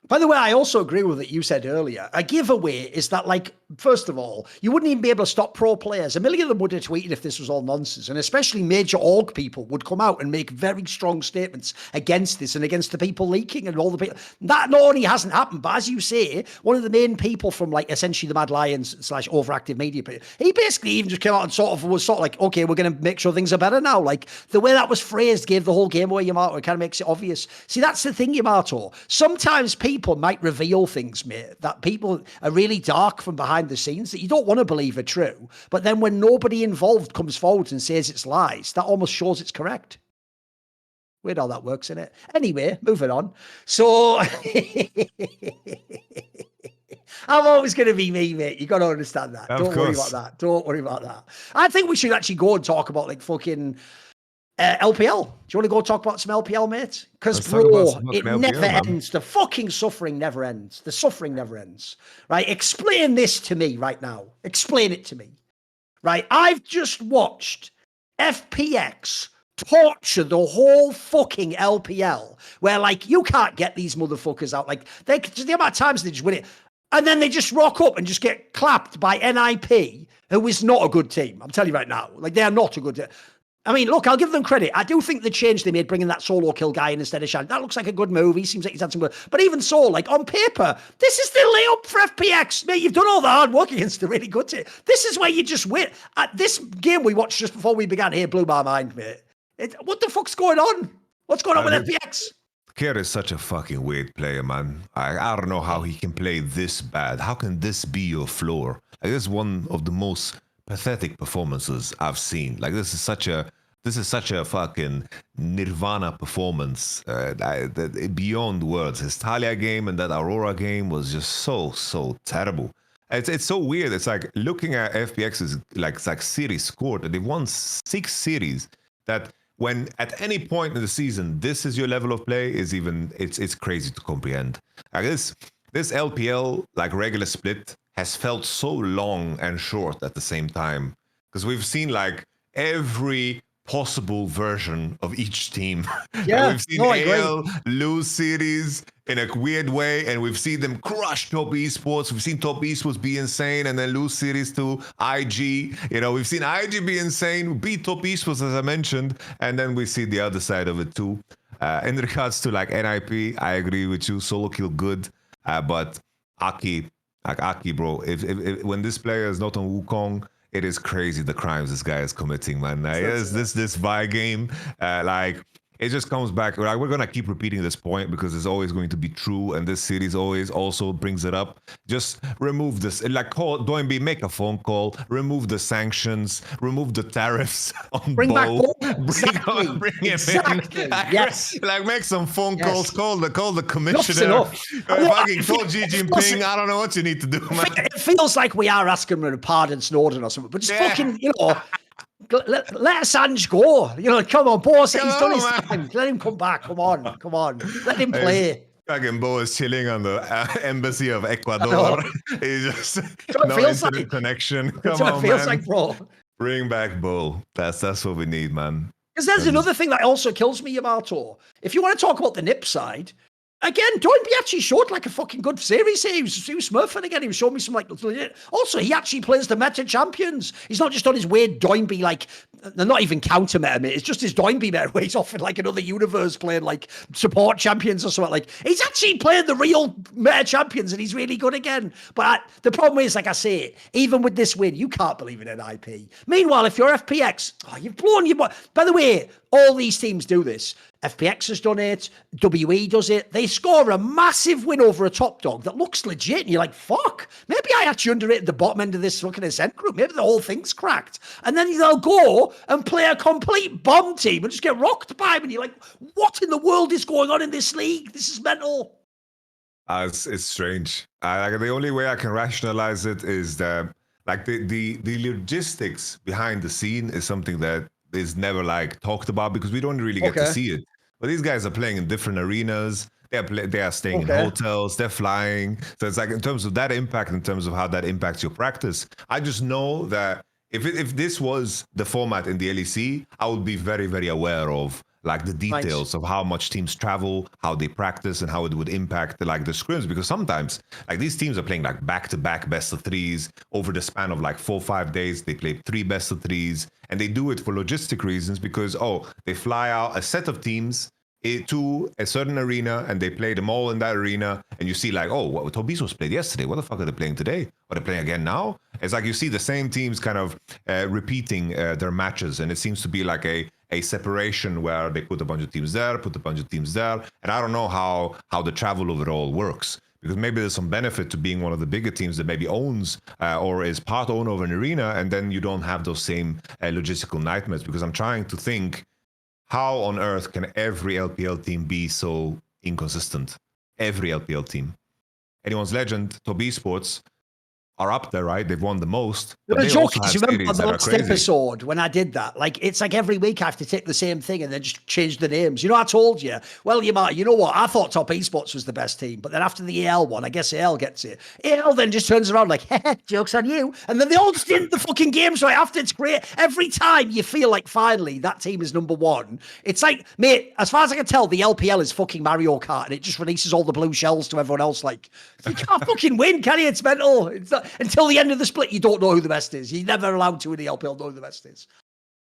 By the way, I also agree with what you said earlier. A giveaway is that, like, first of all, you wouldn't even be able to stop pro players. A million of them would have tweeted if this was all nonsense. And especially major org people would come out and make very strong statements against this and against the people leaking and all the people. That not only hasn't happened, but as you say, one of the main people from, like, essentially the Mad Lions / overactive media, he basically even just came out and was like, okay, we're going to make sure things are better now. Like, the way that was phrased gave the whole game away, Yamato. It kind of makes it obvious. See, that's the thing, Yamato. Sometimes people might reveal things, mate, that people are really dark from behind the scenes that you don't want to believe are true. But then when nobody involved comes forward and says it's lies, that almost shows it's correct. Weird how that works, isn't it? Anyway, moving on. So I'm always going to be me, mate. You got to understand that. Don't worry about that. Don't worry about that. I think we should actually go and talk about, like, fucking LPL. Do you want to go talk about some LPL, mate? Because, bro, it never ends. The fucking suffering never ends. The suffering never ends. Right? Explain this to me right now. Explain it to me. Right? I've just watched FPX torture the whole fucking LPL, where, like, you can't get these motherfuckers out. Like, the amount of times they just win it, and then they just rock up and just get clapped by NIP, who is not a good team. I'm telling you right now. Like, they are not a good team. I mean, look, I'll give them credit. I do think the change they made, bringing that solo kill guy in instead of Shan, that looks like a good move. He seems like he's had some good. But even so, like, on paper, this is the layup for FPX. Mate, you've done all the hard work against a really good team. This is where you just win. This game we watched just before we began here blew my mind, mate. What the fuck's going on? What's going on with FPX? Kier is such a fucking weird player, man. I don't know how he can play this bad. How can this be your floor? Like, this is one of the most pathetic performances I've seen. Like, this is such a fucking Nirvana performance, beyond words. His Talia game and that Aurora game was just so terrible. It's so weird. It's like looking at FPX's like series scored. They've won 6 series that when at any point in the season, this is your level of play is even, it's crazy to comprehend. Like this LPL, like regular split, has felt so long and short at the same time. Because we've seen like every possible version of each team. Yeah, we've seen AL lose series in a weird way, and we've seen them crush top esports. We've seen top esports be insane and then lose series to IG. You know, we've seen IG be insane, beat top esports, as I mentioned, and then we see the other side of it too. In regards to like NIP, I agree with you. Solo kill good, but Aki, bro. If when this player is not on Wukong, it is crazy the crimes this guy is committing, man. This Vi game, like it just comes back. Like, we're gonna keep repeating this point because it's always going to be true, and this series always also brings it up. Just remove this, like, Doinby, make a phone call, remove the sanctions, remove the tariffs on bring back Bo. Bring him in. Yes, like make some phone calls, call the commissioner. Fucking call Xi Jinping. I don't know what you need to do, man. It feels like we are asking for a pardon Snowden or something, but just fucking, you know. Let Assange go. You know, come on, boss. He's done his time. Let him come back. Come on. Let him play. Fucking Bo is chilling on the embassy of Ecuador. He's just no internet connection. Come on, feels man. like, bro. Bring back Bo. That's what we need, man. Because there's another thing that also kills me, Yamato. If you want to talk about the nip side, again, Doinby actually showed like a fucking good series here. He was smurfing again. He was showing me some like. Also, he actually plays the meta champions. He's not just on his weird Doinby, like, they're not even counter meta, mate. It's just his Doinby meta where he's off in like another universe playing like support champions or something. Like, he's actually playing the real meta champions and he's really good again. But the problem is, like I say, even with this win, you can't believe in NIP. Meanwhile, if you're FPX, you've blown your. By the way, all these teams do this. FPX has done it. WE does it. They score a massive win over a top dog that looks legit. And you're like, fuck, maybe I actually underrated the bottom end of this fucking Ascent group. Maybe the whole thing's cracked. And then they'll go and play a complete bomb team and just get rocked by him. And you're like, what in the world is going on in this league? This is mental. It's strange. Like, the only way I can rationalize it is that, like, the logistics behind the scene is something that is never like talked about because we don't really get to see it. But these guys are playing in different arenas. They are staying in hotels. They're flying. So it's like, in terms of that impact, in terms of how that impacts your practice, I just know that if this was the format in the LEC, I would be very, very aware of like the details of how much teams travel, how they practice, and how it would impact like the scrims. Because sometimes like these teams are playing like back-to-back best of threes over the span of like 4-5 days. They play 3 best of threes, and they do it for logistic reasons because they fly out a set of teams to a certain arena and they play them all in that arena, and you see like, what Tobias was played yesterday, what the fuck are they playing today? Are they playing again now? It's like you see the same teams kind of repeating their matches, and it seems to be like a separation where they put a bunch of teams there, put a bunch of teams there, and I don't know how the travel overall works, because maybe there's some benefit to being one of the bigger teams that maybe owns or is part owner of an arena, and then you don't have those same logistical nightmares. Because I'm trying to think, how on earth can every LPL team be so inconsistent? Every LPL team. Anyone's Legend, Top Esports are up there, right? They've won the most. The joke is, you remember the last episode when I did that? Like, it's like every week I have to take the same thing and then just change the names. You know, I told you, well, you know what? I thought Top Esports was the best team, but then after the AL one, I guess AL gets it. AL then just turns around like, joke's on you. And then they all just did the fucking games right after. It's great. Every time you feel like finally that team is number one, it's like, mate, as far as I can tell, the LPL is fucking Mario Kart and it just releases all the blue shells to everyone else. Like, you can't fucking win, can you? It's mental. It's not, until the end of the split, you don't know who the best is. You're never allowed to in the LPL know who the best is.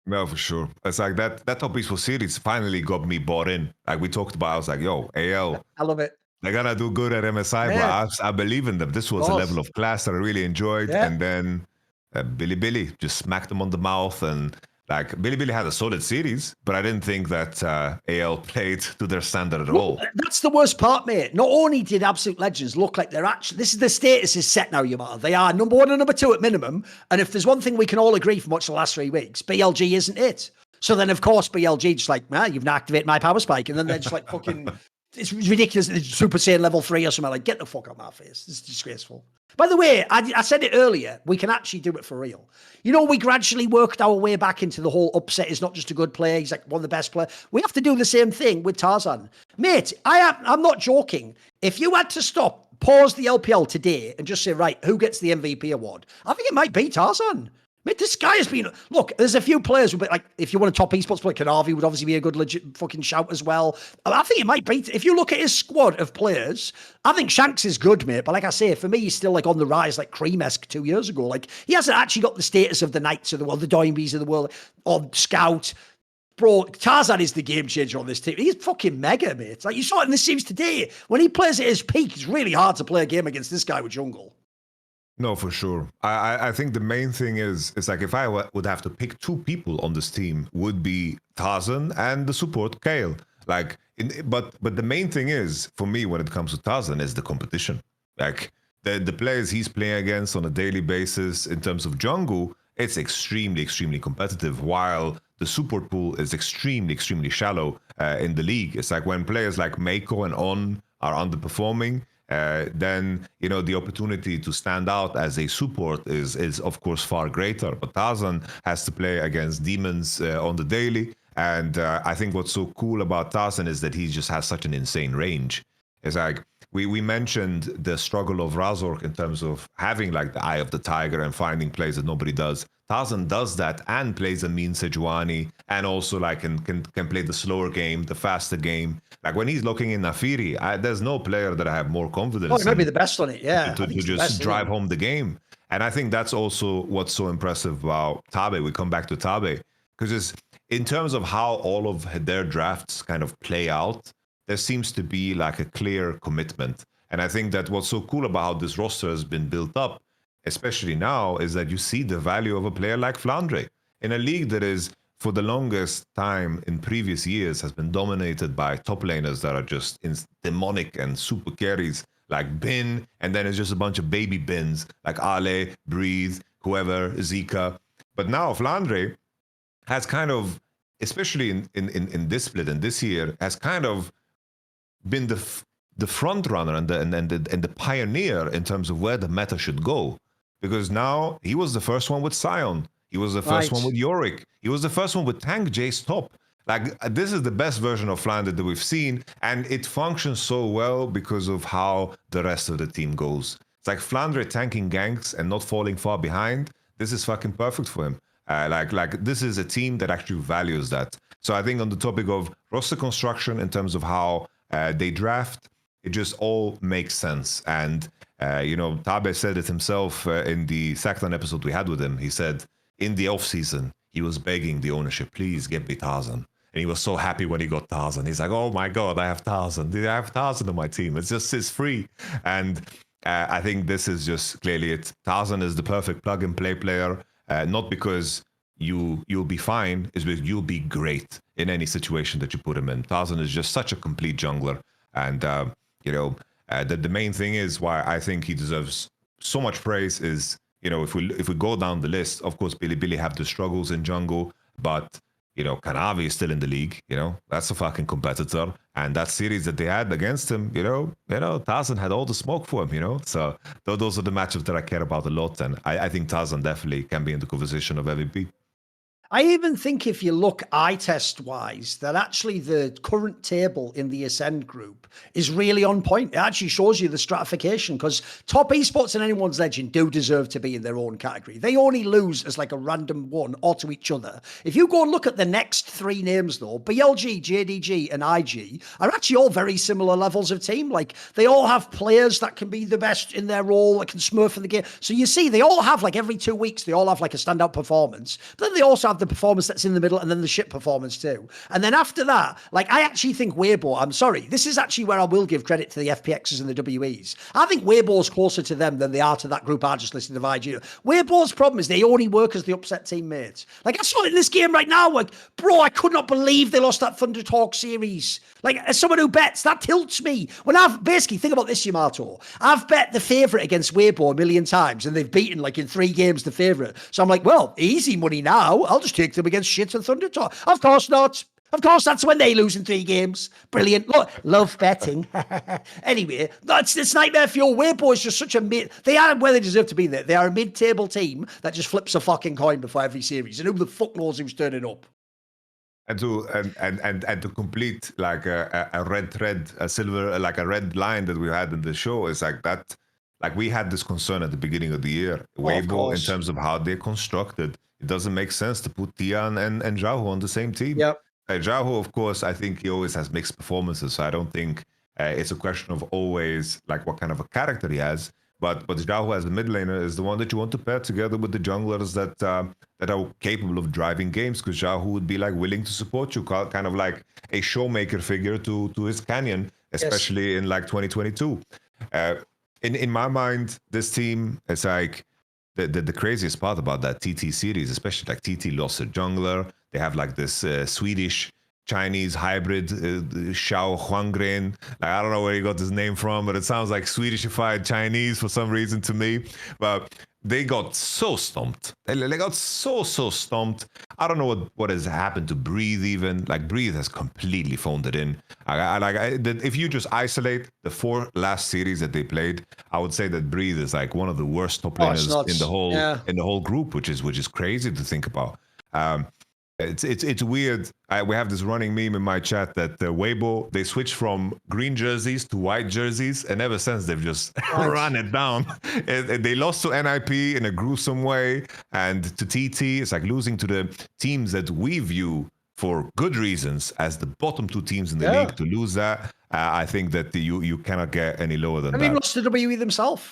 No, for sure. It's like that Top Esports series finally got me bought in. Like we talked about, I was like, yo, AL. I love it. They're going to do good at MSI, but I believe in them. This was a level of class that I really enjoyed. Yeah. And then Billy just smacked them on the mouth. And like Billy had a solid series, but I didn't think that AL played to their standard at all. That's the worst part, mate. Not only did Absolute Legends look like they're actually, this is the status is set now, Yamato. They are number 1 and number 2 at minimum. And if there's one thing we can all agree from watching the last 3 weeks, BLG isn't it. So then, of course, BLG just like, you've not activated my power spike. And then they're just like fucking, it's ridiculous. It's Super Saiyan level 3 or something. Like, get the fuck out of my face. This is disgraceful. By the way, I said it earlier, we can actually do it for real. You know, we gradually worked our way back into the whole upset is not just a good player, he's like one of the best players. We have to do the same thing with Tarzan. Mate, I'm not joking. If you had to pause the LPL today and just say, right, who gets the MVP award? I think it might be Tarzan. Mate, this guy has been... Look, there's a few players, but like, if you want a top esports player, Kanavi would obviously be a good legit fucking shout as well. I think it might be... If you look at his squad of players, I think Shanks is good, mate. But like I say, for me, he's still like on the rise, like Cream-esque 2 years ago. Like, he hasn't actually got the status of the Knights of the world, the Doinbees of the world, or Scout. Bro, Tarzan is the game changer on this team. He's fucking mega, mate. Like, you saw it in the series today. When he plays at his peak, it's really hard to play a game against this guy with jungle. No, for sure. I think the main thing is, it's like if I would have to pick 2 people on this team, would be Tarzan and the support Kale. Like, but the main thing is for me when it comes to Tarzan is the competition. Like the players he's playing against on a daily basis in terms of jungle, it's extremely competitive. While the support pool is extremely shallow in the league. It's like when players like MKoi and On are underperforming. Then the opportunity to stand out as a support is of course far greater. But Tarzan has to play against demons on the daily, and I think what's so cool about Tarzan is that he just has such an insane range. It's like we mentioned the struggle of Razork in terms of having like the eye of the tiger and finding plays that nobody does. Tarzan does that and plays a mean Sejuani, and also like can play the slower game, the faster game. Like when he's looking in Nafiri, there's no player that I have more confidence. Oh, he might be the best on it, yeah. To just drive home the game. And I think that's also what's so impressive about Tabe. We come back to Tabe because in terms of how all of their drafts kind of play out, there seems to be like a clear commitment. And I think that what's so cool about how this roster has been built up, especially now, is that you see the value of a player like Flandre in a league that is, for the longest time in previous years, has been dominated by top laners that are just demonic and super carries like Bin, and then it's just a bunch of baby Bins like Ale, Breathe, whoever, Zika. But now Flandre has kind of, especially in this split and this year, has kind of been the front runner and the pioneer in terms of where the meta should go. Because now he was the first one with Sion. He was the first one with Yorick. He was the first one with Tank Jace top. Like, this is the best version of Flandre that we've seen, and it functions so well because of how the rest of the team goes. It's like Flandre tanking ganks and not falling far behind. This is fucking perfect for him. Like this is a team that actually values that. So I think on the topic of roster construction in terms of how they draft, it just all makes sense. And Tabe said it himself in the Sackland episode we had with him. He said in the off season he was begging the ownership, please get me Tarzan. And he was so happy when he got Tarzan. He's like, oh my God, I have Tarzan. I have Tarzan on my team. It's free. And I think this is just clearly it. Tarzan is the perfect plug and play player, not because you'll be fine, is because you'll be great in any situation that you put him in. Tarzan is just such a complete jungler. And, the main thing is why I think he deserves so much praise is, if we go down the list, of course, Billy have the struggles in jungle, but Kanavi is still in the league. That's a fucking competitor. And that series that they had against him, Tarzan had all the smoke for him, So those are the matchups that I care about a lot. And I think Tarzan definitely can be in the conversation of MVP. I even think if you look eye test wise, that actually the current table in the Ascend group is really on point. It actually shows you the stratification, because top esports and anyone's legend do deserve to be in their own category. They only lose as like a random one or to each other. If you go and look at the next 3 names though, BLG, JDG and IG are actually all very similar levels of team. Like they all have players that can be the best in their role, that can smurf in the game. So you see, they all have like every 2 weeks, they all have like a standout performance. But then they also have the performance that's in the middle and then the shit performance too. And then after that, like I actually think Weibo, I'm sorry, this is actually where I will give credit to the FPXs and the WEs. I think Weibo's closer to them than they are to that group I just listed of IG. Weibo's problem is they only work as the upset teammates. Like I saw it in this game right now, like, bro, I could not believe they lost that Thunder Talk series. Like as someone who bets, that tilts me. When I've basically, think about this, Yamato, I've bet the favourite against Weibo a million times and they've beaten like in 3 games the favourite. So I'm like, well, easy money now. I'll just take them against shit and Thunder Talk. Of course not. Of course, that's when they lose in 3 games. Brilliant. Look, love betting. Anyway, it's nightmare fuel. Weibo is just such a mid. They are where they deserve to be there. They are a mid-table team that just flips a fucking coin before every series. And who the fuck knows who's turning up? And to complete like a red thread, a silver, like a red line that we had in the show is like that. Like we had this concern at the beginning of the year, Weibo, in terms of how they're constructed. It doesn't make sense to put Tian and Zhao on the same team. Yep. Zhao, of course, I think he always has mixed performances. So I don't think it's a question of always like what kind of a character he has. But Zhao as a mid laner is the one that you want to pair together with the junglers that are capable of driving games. Because Zhao would be like willing to support you, kind of like a showmaker figure to his Canyon, especially in like 2022. In my mind, this team is like the craziest part about that TT series, especially like TT lost a jungler. They have like this Swedish Chinese hybrid Xiao Huangren. Like, I don't know where he got his name from, but it sounds like Swedishified Chinese for some reason to me. But they got so stomped. They got so stomped. I don't know what has happened to Breathe even. Like Breathe has completely phoned it in. If you just isolate the 4 last series that they played, I would say that Breathe is like one of the worst top laners in the whole group, which is crazy to think about. It's weird. We have this running meme in my chat that Weibo, they switched from green jerseys to white jerseys, and ever since they've just run it down. They lost to NIP in a gruesome way, and to TT, it's like losing to the teams that we view for good reasons as the bottom 2 teams in the league. To lose that, I think that you cannot get any lower than that. I mean, lost to WE themselves.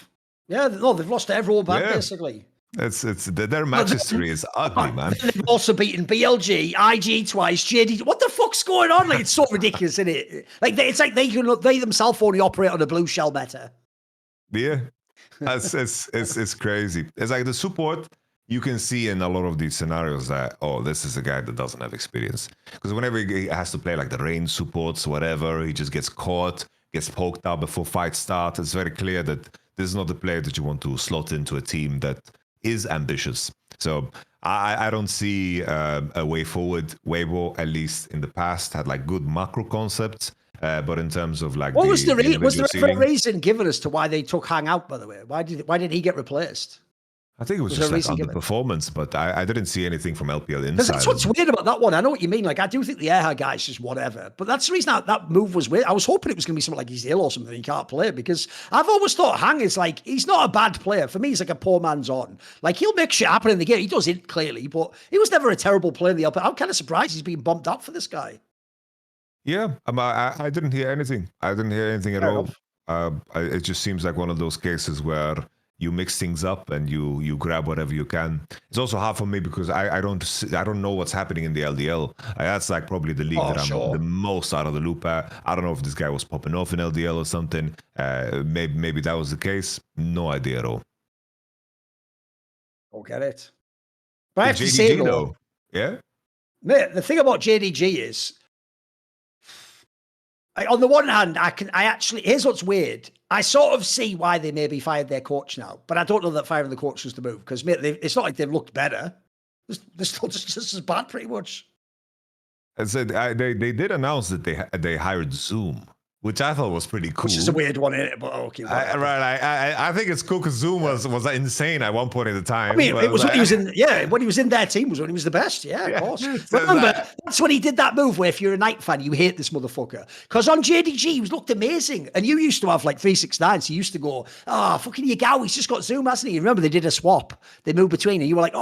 Yeah, no, they've lost to everyone basically. It's their match history is ugly, man. They've also beaten BLG, IG twice, JD. What the fuck's going on? Like, it's so ridiculous, isn't it? Like it's like they themselves only operate on a blue shell meta. Yeah, it's crazy. It's like the support you can see in a lot of these scenarios that this is a guy that doesn't have experience, because whenever he has to play like the range supports, whatever, he just gets caught, gets poked out before fights start. It's very clear that this is not the player that you want to slot into a team that is ambitious. So I don't see a way forward. Weibo, at least in the past, had like good macro concepts, but in terms of like was there a reason given as to why they took Hang out? By the way, why did he get replaced? I think it was just like underperformance, but I didn't see anything from LPL inside. That's what's weird about that one. I know what you mean. Like, I do think the Airhair guy is just whatever, but that's the reason that move was weird. I was hoping it was going to be something like he's ill or something he can't play, because I've always thought Hang is like, he's not a bad player. For me, he's like a poor man's on. Like, he'll make shit happen in the game. He does it clearly, but he was never a terrible player in the LPL. I'm kind of surprised he's being bumped up for this guy. Yeah, I didn't hear anything. I didn't hear anything at all. It just seems like one of those cases where you mix things up and you grab whatever you can. It's also hard for me because I don't know what's happening in the LDL. That's like probably the league that I'm the most out of the loop at. I don't know if this guy was popping off in LDL or something. Maybe that was the case. No idea at all. Don't get it. But I have to say though, yeah. Mate, the thing about JDG is, on the one hand, here's what's weird. I sort of see why they maybe fired their coach now, but I don't know that firing the coach was the move, because it's not like they've looked better. They're still just as bad, pretty much. I said they did announce that they hired Zoom, which I thought was pretty cool. Which is a weird one, isn't it? But okay. I think it's cool because Zoom was insane at one point in the time. I mean, it was when he was in their team was when he was the best. Yeah, of course. Remember, that's when he did that move where if you're a Knight fan, you hate this motherfucker. Because on JDG, he looked amazing. And you used to have like 369, so you used to go, fucking Yagao, he's just got Zoom, hasn't he? Remember, they did a swap. They moved between, and you were like,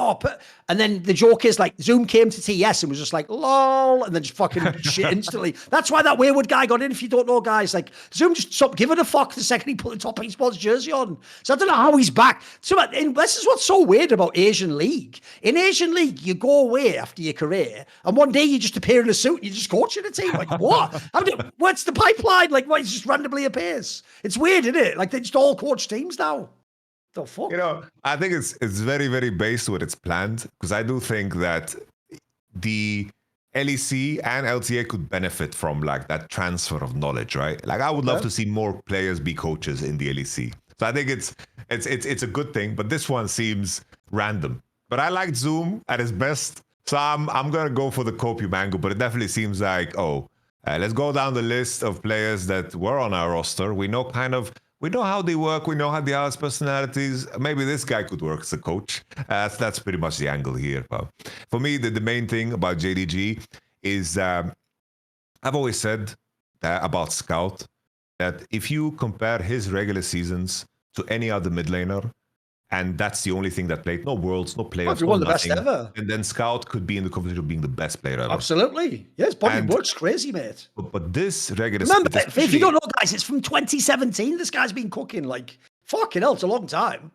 and then the joke is like, Zoom came to TS and was just like, lol, and then just fucking shit instantly. That's why that wayward guy got in, if you don't know, guys. Like, Zoom just stopped giving a fuck the second he put the top esports jersey on. So I don't know how he's back. So this is what's so weird about Asian League. In Asian League, you go away after your career, and one day you just appear in a suit and you just coach in a team. Like, what? What's the pipeline? Like, what? It just randomly appears. It's weird, isn't it? Like, they just all coach teams now. The fuck? You know, I think it's very, very based what it's planned, because I do think that the LEC and LTA could benefit from like that transfer of knowledge, right? Like, I would love to see more players be coaches in the LEC. So I think it's a good thing, but this one seems random. But I liked Zoom at his best So I'm gonna go for the Copium angle, but it definitely seems like, let's go down the list of players that were on our roster. We know how they work. We know how they are as personalities. Maybe this guy could work as a coach. That's pretty much the angle here. But for me, the main thing about JDG is I've always said that about Scout, that if you compare his regular seasons to any other mid laner, and that's the only thing that played, no worlds, no playoffs, no the best ever. And then Scout could be in the competition of being the best player ever. Absolutely. Yes, body works crazy, mate. But this regular... Remember, if you don't know, guys, it's from 2017. This guy's been cooking like, fucking hell, it's a long time.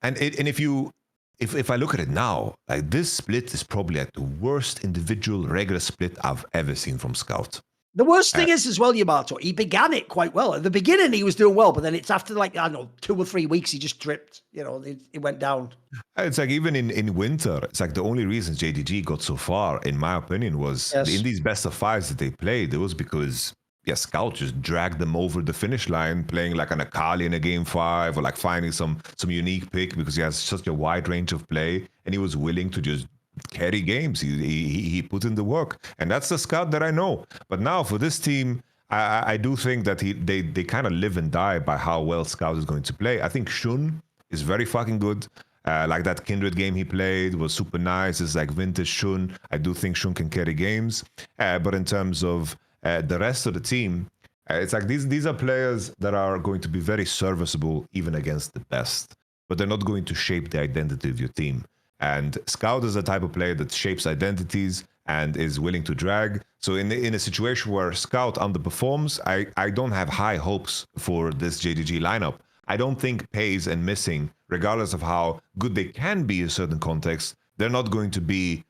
And if I look at it now, like this split is probably like the worst individual regular split I've ever seen from Scout. The worst thing is as well, Yamato, he began it quite well. At the beginning, he was doing well, but then it's after like, I don't know, 2 or 3 weeks, he just tripped. You know, it went down. It's like even in winter, it's like the only reason JDG got so far, in my opinion, was in these best of fives that they played, it was because, Scout just dragged them over the finish line, playing like an Akali in a game 5, or like finding some unique pick because he has such a wide range of play, and he was willing to just carry games. He put in the work, and that's the Scout that I know. But now for this team, I do think that they kind of live and die by how well Scout is going to play. I think Shun is very fucking good. Like that Kindred game he played was super nice. It's like vintage Shun. I do think Shun can carry games. But in terms of the rest of the team, it's like these are players that are going to be very serviceable even against the best, but they're not going to shape the identity of your team. And Scout is the type of player that shapes identities and is willing to drag. So in a situation where Scout underperforms, I don't have high hopes for this JDG lineup. I don't think Pays and Missing, regardless of how good they can be in certain contexts, they're not going to be,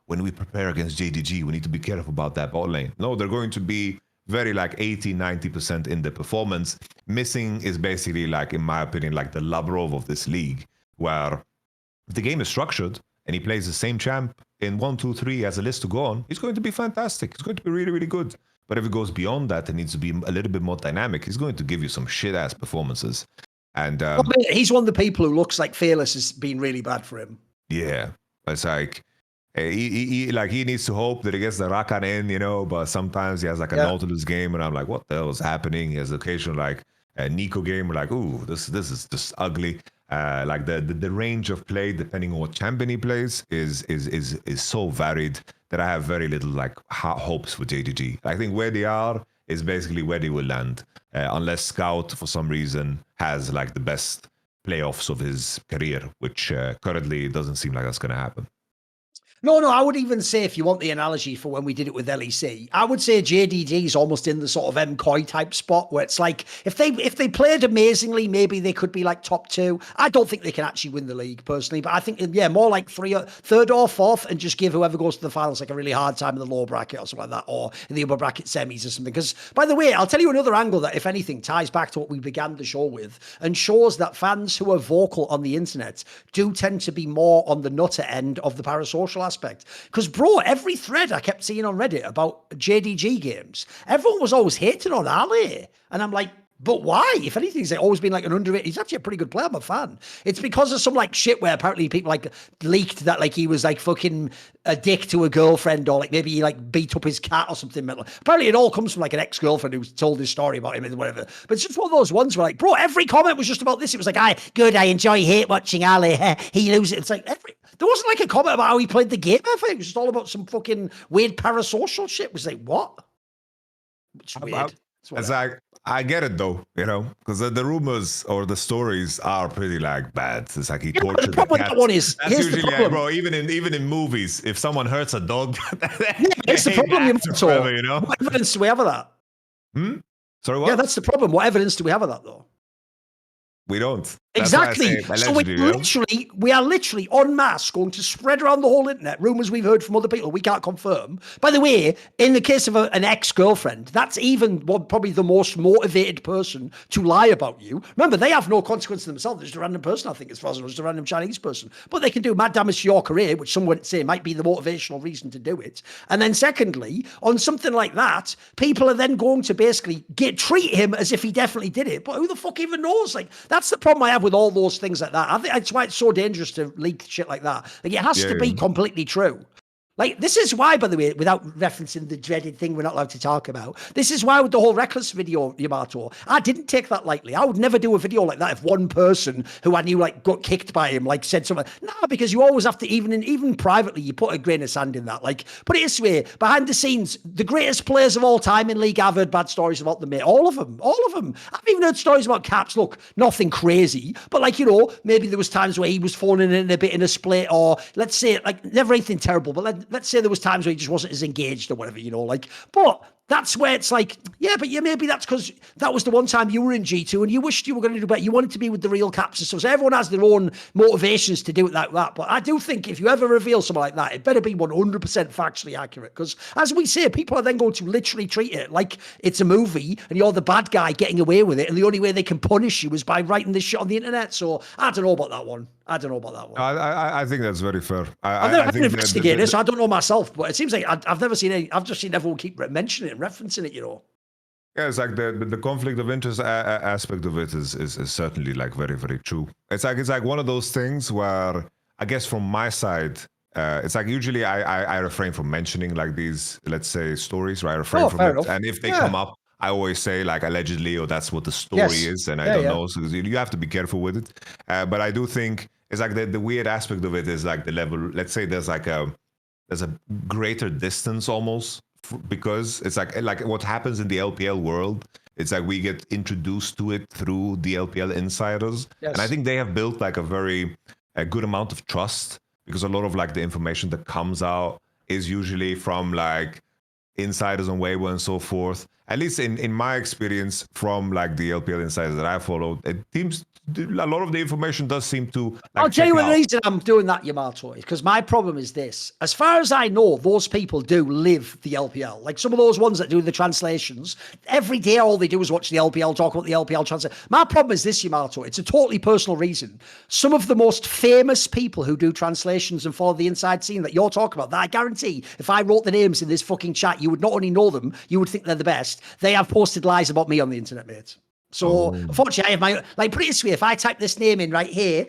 when we prepare against JDG, we need to be careful about that bot lane. No, they're going to be very like 80-90% in their performance. Missing is basically like, in my opinion, like the Lavrov of this league, where if the game is structured and he plays the same champ in 1, 2, 3 as a list to go on, he's going to be fantastic. He's going to be really, really good. But if it goes beyond that and needs to be a little bit more dynamic, he's going to give you some shit-ass performances. And he's one of the people who looks like Fearless has been really bad for him. Yeah. It's like, he needs to hope that he gets the Rakan in, but sometimes he has like a Nautilus game and I'm like, what the hell is happening? He has occasional like a Nico game. We're like, ooh, this is just ugly. Like the range of play, depending on what champion he plays, is so varied that I have very little like hopes for JDG. I think where they are is basically where they will land, unless Scout for some reason has like the best playoffs of his career, which currently doesn't seem like that's going to happen. No, I would even say, if you want the analogy for when we did it with LEC, I would say JDG is almost in the sort of MKoi type spot where it's like, if they played amazingly, maybe they could be like top 2. I don't think they can actually win the league personally, but I think, more like 3rd or 4th, and just give whoever goes to the finals like a really hard time in the lower bracket or something like that, or in the upper bracket semis or something. Because, by the way, I'll tell you another angle that, if anything, ties back to what we began the show with and shows that fans who are vocal on the internet do tend to be more on the nutter end of the parasocial aspect. Because, bro, every thread I kept seeing on Reddit about JDG games, everyone was always hating on Ali. And I'm like, but why? If anything, he's always been like an underrated. He's actually a pretty good player. I'm a fan. It's because of some like shit where apparently people like leaked that like he was like fucking a dick to a girlfriend, or like maybe he like beat up his cat or something. Apparently it all comes from like an ex-girlfriend who's told his story about him and whatever. But it's just one of those ones where like, bro, every comment was just about this. It was like, I enjoy hate watching Ali. He loses. It's like there wasn't like a comment about how he played the game. I think it was just all about some fucking weird parasocial shit. It was like, what? It's weird. It's like, I get it though, because the rumors or the stories are pretty like bad. It's like he tortured the problem cat. That one is, that's usually like, bro, even in movies, if someone hurts a dog, it's the problem. Forever, What evidence do we have of that? Sorry, what? Yeah, that's the problem. What evidence do we have of that though? We don't. Exactly. So we are literally en masse going to spread around the whole internet rumors we've heard from other people we can't confirm. By the way, in the case of an ex-girlfriend, that's even probably the most motivated person to lie about you. Remember, they have no consequence to themselves. They're just a random person, I think, as far as just a random Chinese person. But they can do mad damage to your career, which some would say might be the motivational reason to do it. And then secondly, on something like that, people are then going to basically treat him as if he definitely did it. But who the fuck even knows? Like, that's the problem I have with all those things like that. I think that's why it's so dangerous to leak shit like that. Like, it has to be completely true. Like, this is why, by the way, without referencing the dreaded thing we're not allowed to talk about, this is why with the whole Reckless video, Yamato, I didn't take that lightly. I would never do a video like that if one person who I knew, like, got kicked by him, like, said something. No, because you always have to, even privately, you put a grain of sand in that. Like, put it this way, behind the scenes, the greatest players of all time in League, I've heard bad stories about them, mate. All of them. I've even heard stories about Caps. Look, nothing crazy, but, like, you know, maybe there was times where he was falling in a bit in a split, or let's say, like, never anything terrible, but let's say there was times where he just wasn't as engaged or whatever, you know, like, but that's where it's like, yeah, but yeah, maybe that's because that was the one time you were in G2 and you wished you were going to do better. You wanted to be with the real Caps and stuff. So everyone has their own motivations to do it like that. But I do think if you ever reveal something like that, it better be 100% factually accurate. Because as we say, people are then going to literally treat it like it's a movie and you're the bad guy getting away with it. And the only way they can punish you is by writing this shit on the internet. So I don't know about that one. I think that's very fair. I've never been investigated, so I don't know myself, but it seems like I've never seen any. I've just seen everyone keep mentioning it and referencing it, you know. Yeah, it's like the conflict of interest aspect of it is certainly like very, very true. It's like one of those things where I guess from my side, it's like usually I refrain from mentioning like these, let's say, stories, right? I refrain from it. Enough. And if they come up, I always say like allegedly, or that's what the story is, and I don't know. So you have to be careful with it. But I do think it's like the weird aspect of it is like the level. Let's say there's a greater distance almost, because it's like what happens in the LPL world. It's like we get introduced to it through the LPL insiders, and I think they have built like a good amount of trust, because a lot of like the information that comes out is usually from like insiders on Weibo and so forth. At least in my experience from like the LPL insiders that I followed, it seems a lot of the information does seem to like, I'll tell you the reason I'm doing that, Yamato, is because my problem is this. As far as I know, those people do live the LPL. Like some of those ones that do the translations, every day all they do is watch the LPL, talk about the LPL translation. My problem is this, Yamato. It's a totally personal reason. Some of the most famous people who do translations and follow the inside scene that you're talking about, that I guarantee if I wrote the names in this fucking chat, you would not only know them, you would think they're the best. They have posted lies about me on the internet, mate. So, unfortunately, I have my, like, put it this way, if I type this name in right here,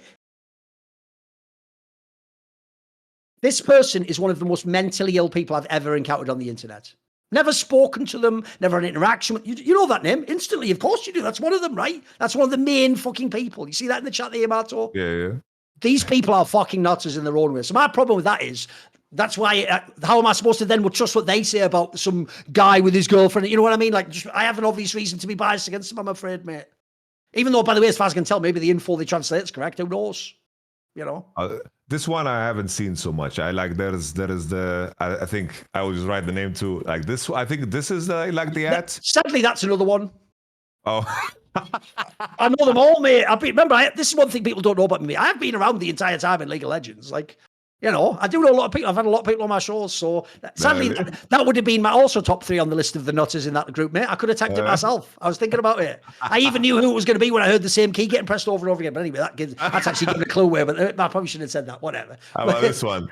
this person is one of the most mentally ill people I've ever encountered on the internet. Never spoken to them, never had an interaction with, you know that name instantly, of course you do. That's one of them, right? That's one of the main fucking people. You see that in the chat there, Yamato? Yeah. These people are fucking nutters in their own way. So my problem with that is, that's why, how am I supposed to then trust what they say about some guy with his girlfriend? You know what I mean? Like, I have an obvious reason to be biased against them, I'm afraid, mate. Even though, by the way, as far as I can tell, maybe the info they translate is correct. Who knows? You know? This one I haven't seen so much. I like, there is the, I think I will just write the name too. Like this, I think this is like the ad. Sadly, that's another one. Oh. I know them all, mate. This is one thing people don't know about me. I've been around the entire time in League of Legends. Like, you know, I do know a lot of people. I've had a lot of people on my shows. So sadly, that would have been my also top 3 on the list of the nutters in that group, mate. I could have tagged it myself. I was thinking about it. I even knew who it was going to be when I heard the same key getting pressed over and over again. But anyway, that's actually giving a clue where, but I probably shouldn't have said that. Whatever. How about this one?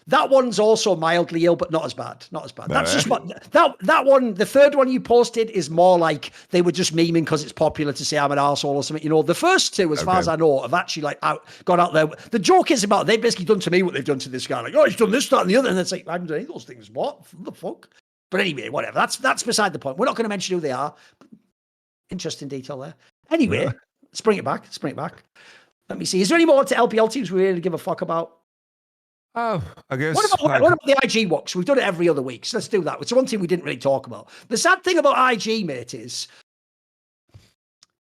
That one's also mildly ill, but not as bad. Not as bad. That's just what that one. The third one you posted is more like they were just memeing because it's popular to say I'm an arsehole or something. You know, the first 2, as far as I know, have actually like gone out there. The joke is about they've basically done to me what they've done to this guy. Like, oh, he's done this, that, and the other, and it's like I haven't done any of those things. What the fuck? But anyway, whatever. That's beside the point. We're not going to mention who they are. Interesting detail there. Anyway, let's bring it back. Let me see. Is there any more to LPL teams we really give a fuck about? Oh, I guess. What about the IG walks? We've done it every other week, so let's do that. It's one thing we didn't really talk about. The sad thing about IG, mate, is,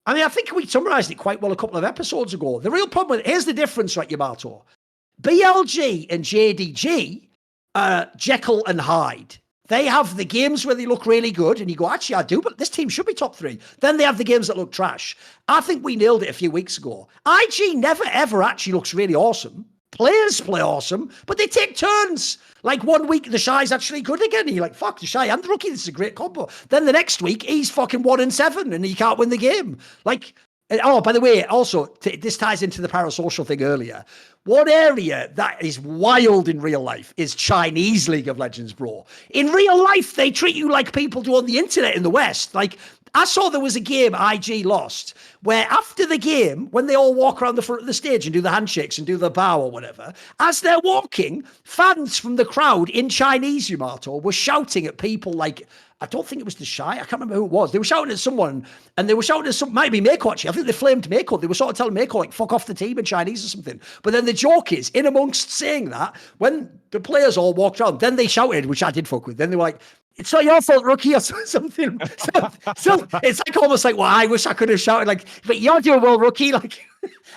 I mean, I think we summarized it quite well a couple of episodes ago. The real problem, here's the difference, right, Yamato? BLG and JDG, Jekyll and Hyde. They have the games where they look really good, and you go, actually, I do, but this team should be top 3. Then they have the games that look trash. I think we nailed it a few weeks ago. IG never, ever actually looks really awesome. Players play awesome, but they take turns. Like 1 week, the Shy's actually good again. And you're like, fuck, the Shy and the Rookie, this is a great combo. Then the next week, he's fucking 1-7 and he can't win the game. Like, Oh, by the way, also, this ties into the parasocial thing earlier. One area that is wild in real life is Chinese League of Legends, bro. In real life, they treat you like people do on the internet in the West. Like, I saw there was a game IG lost where after the game, when they all walk around the front of the stage and do the handshakes and do the bow or whatever, as they're walking, fans from the crowd in Chinese, Yamato, were shouting at people like, I don't think it was the Shy. I can't remember who it was. They were shouting at someone, and they were shouting at some, might be MKoi actually. I think they flamed MKoi. They were sort of telling MKoi, like, fuck off the team in Chinese or something. But then the joke is, in amongst saying that, when the players all walked around, then they shouted, which I did fuck with. Then they were like, it's not your fault, rookie, or something. So it's like almost like, well, I wish I could have shouted, like, but you're doing well, rookie. Like,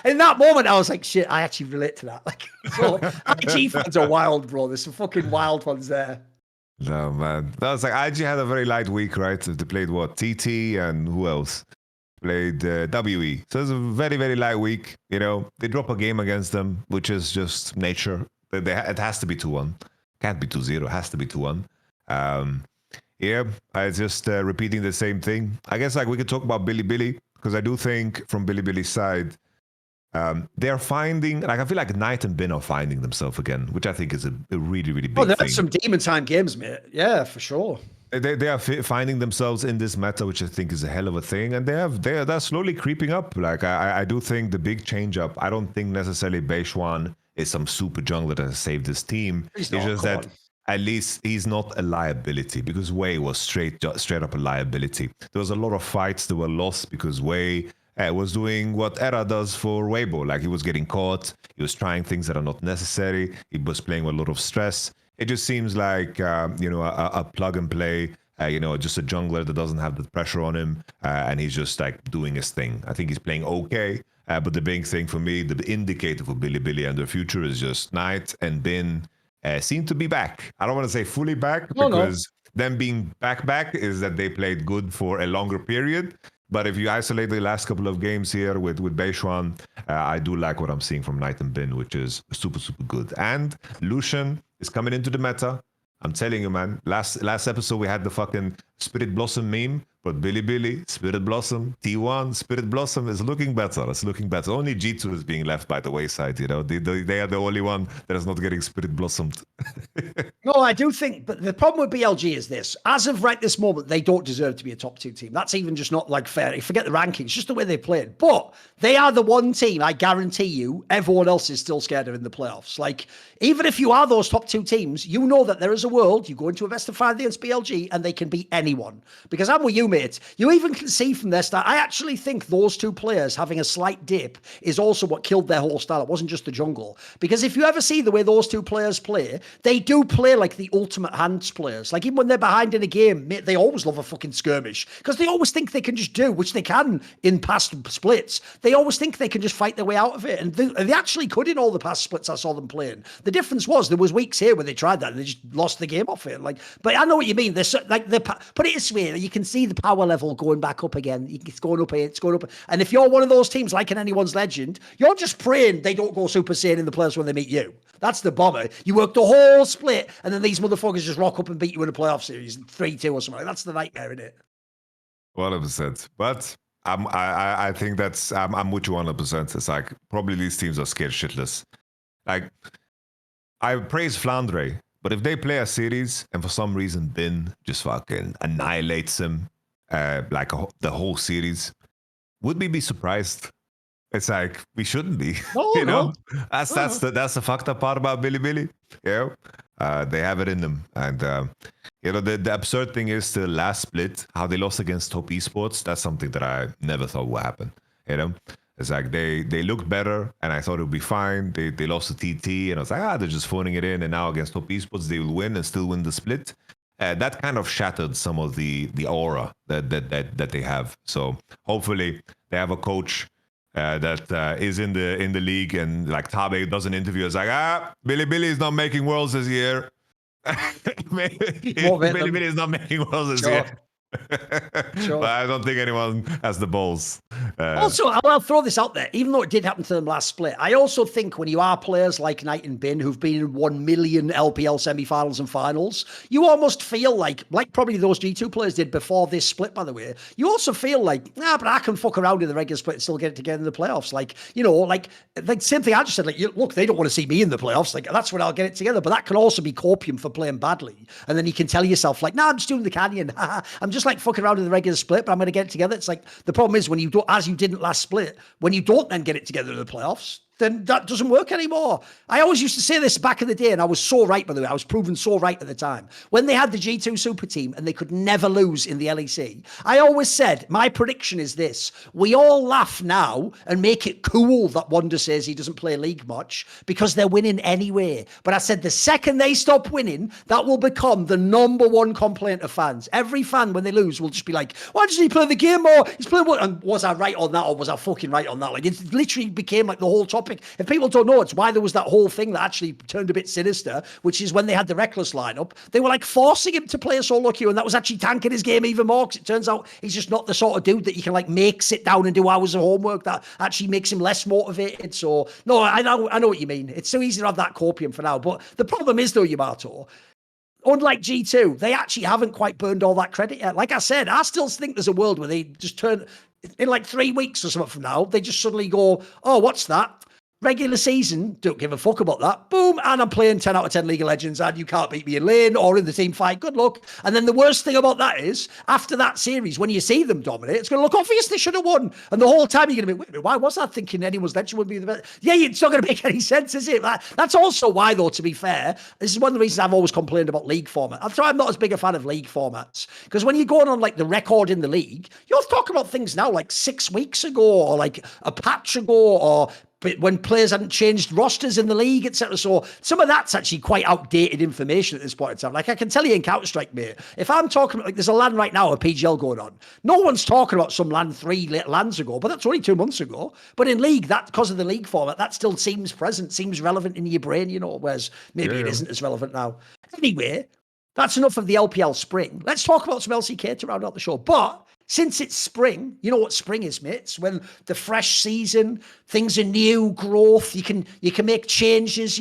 in that moment, I was like, shit, I actually relate to that. Like, so IG fans are wild, bro. There's some fucking wild ones there. No, man. That was like, IG had a very light week, right? They played what? TT and who else? Played WE. So it's a very, very light week. You know, they drop a game against them, which is just nature. It has to be 2-1. Can't be 2-0. It has to be 2-1. Yeah, I just repeating the same thing. I guess like we could talk about Bilibili, because I do think from Bilibili's side, they're finding, like, I feel like Knight and Bin are finding themselves again, which I think is a really, really big thing. That's some demon time games, mate. Yeah, for sure. They are finding themselves in this meta, which I think is a hell of a thing, and they're slowly creeping up. Like I do think the big change up. I don't think necessarily Beishuan is some super jungler that has saved this team. It's just that at least he's not a liability, because Wei was straight up a liability. There was a lot of fights that were lost because Wei was doing what Era does for Weibo. Like, he was getting caught, he was trying things that are not necessary, he was playing with a lot of stress. It just seems like, you know, a plug and play, you know, just a jungler that doesn't have the pressure on him, and he's just like doing his thing. I think he's playing okay, but the big thing for me, the indicator for Bilibili and their future is just Knight and Bin seem to be back. I don't want to say fully back, because them being back is that they played good for a longer period. But if you isolate the last couple of games here with Beishuan, I do like what I'm seeing from Knight and Bin, which is super, super good. And Lucian is coming into the meta. I'm telling you, man. Last episode, we had the fucking Spirit Blossom meme. But Bilibili, Spirit Blossom, T1, Spirit Blossom is looking better. It's looking better. Only G2 is being left by the wayside, you know. They are the only one that is not getting Spirit Blossomed. No, I do think, but the problem with BLG is this. As of right this moment, they don't deserve to be a top 2 team. That's even just not like fair. Forget the rankings, just the way they played. But they are the one team, I guarantee you, everyone else is still scared of in the playoffs. Like, even if you are those top 2 teams, you know that there is a world, you go into a best of 5 against BLG, and they can beat anyone. Because I'm with you, mate. You even can see from their start, I actually think those 2 players having a slight dip is also what killed their whole style. It wasn't just the jungle. Because if you ever see the way those 2 players play, they do play like the ultimate hands players. Like, even when they're behind in a game, mate, they always love a fucking skirmish. Because they always think they can just do, which they can in past splits. They always think they can just fight their way out of it. And they actually could in all the past splits I saw them playing. The difference was there was weeks here where they tried that and they just lost the game off it. Like, but I know what you mean. There's like put it this way, you can see the power level going back up again. It's going up here, it's going up. And if you're one of those teams like in anyone's legend, you're just praying they don't go Super Saiyan in the playoffs when they meet you. That's the bomber. You work the whole split, and then these motherfuckers just rock up and beat you in a playoff series, 3-2 or something. That's the nightmare, isn't it? 100%. But I think that's I'm with you 100%. It's like probably these teams are scared shitless. Like, I praise Flandre, but if they play a series and for some reason Bin just fucking annihilates them, like the whole series, would we be surprised? It's like, we shouldn't be. No, you know, that's the fucked up part about Bilibili. You know, they have it in them, and you know, the absurd thing is the last split, how they lost against top esports. That's something that I never thought would happen. You know, it's like they looked better, and I thought it would be fine. They lost to TT, and I was like, they're just phoning it in, and now against top esports they will win and still win the split. That kind of shattered some of the aura that they have. So hopefully they have a coach that is in the league, and like Tabe does an interview. It's like, Bilibili is not making worlds this year. Bilibili is not making worlds this year. Sure. But I don't think anyone has the balls. Also, I'll throw this out there. Even though it did happen to them last split, I also think when you are players like Knight and Bin who've been in 1 million LPL semi-finals and finals, you almost feel like probably those G2 players did before this split, by the way, you also feel like, but I can fuck around in the regular split and still get it together in the playoffs. Like, same thing I just said, like, look, they don't want to see me in the playoffs. Like, that's when I'll get it together. But that can also be copium for playing badly. And then you can tell yourself, like, I'm just doing the canyon. I'm just like fucking around in the regular split, but I'm going to get it together. It's like, the problem is when you don't, as you didn't last split, when you don't then get it together in the playoffs, then that doesn't work anymore. I always used to say this back in the day, and I was so right, by the way. I was proven so right at the time. When they had the G2 super team and they could never lose in the LEC, I always said, my prediction is this. We all laugh now and make it cool that Wonder says he doesn't play League much because they're winning anyway. But I said the second they stop winning, that will become the number one complaint of fans. Every fan, when they lose, will just be like, why doesn't he play the game more? He's playing what? And was I right on that, or was I fucking right on that? Like, it literally became like the whole topic. If people don't know, it's why there was that whole thing that actually turned a bit sinister, which is when they had the Reckless lineup, they were like forcing him to play a solo queue, and that was actually tanking his game even more, because it turns out he's just not the sort of dude that you can like make sit down and do hours of homework. That actually makes him less motivated. So no, I know what you mean. It's so easy to have that copium for now. But the problem is though, Yamato, unlike G2, they actually haven't quite burned all that credit yet. Like I said, I still think there's a world where they just turn, in like 3 weeks or something from now, they just suddenly go, oh, what's that? Regular season, don't give a fuck about that. Boom, and I'm playing 10 out of 10 League of Legends, and you can't beat me in lane or in the team fight. Good luck. And then the worst thing about that is, after that series, when you see them dominate, it's going to look obvious they should have won. And the whole time you're going to be, wait a minute, why was I thinking anyone's legend would be the best? Yeah, it's not going to make any sense, is it? That's also why, though, to be fair, this is one of the reasons I've always complained about league format. That's why I'm not as big a fan of league formats. Because when you're going on like the record in the league, you're talking about things now like 6 weeks ago, or like a patch ago, or when players hadn't changed rosters in the league, etc. So some of that's actually quite outdated information at this point in time. Like I can tell you in Counter-Strike, mate, if I'm talking about, like, there's a LAN right now, a PGL going on. No one's talking about some LAN 3 LANs ago, but that's only 2 months ago. But in league, that, because of the league format, that still seems present, seems relevant in your brain, whereas maybe it isn't as relevant now. Anyway, that's enough of the LPL spring. Let's talk about some LCK to round out the show. But since it's spring, you know what spring is, mate? It's when the fresh season, things are new, growth, you can make changes,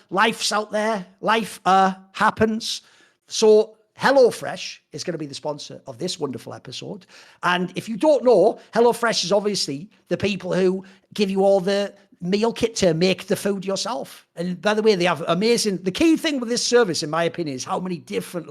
life's out there, life happens. So HelloFresh is going to be the sponsor of this wonderful episode. And if you don't know, HelloFresh is obviously the people who give you all the meal kit to make the food yourself. And by the way, they have the key thing with this service, in my opinion, is how many different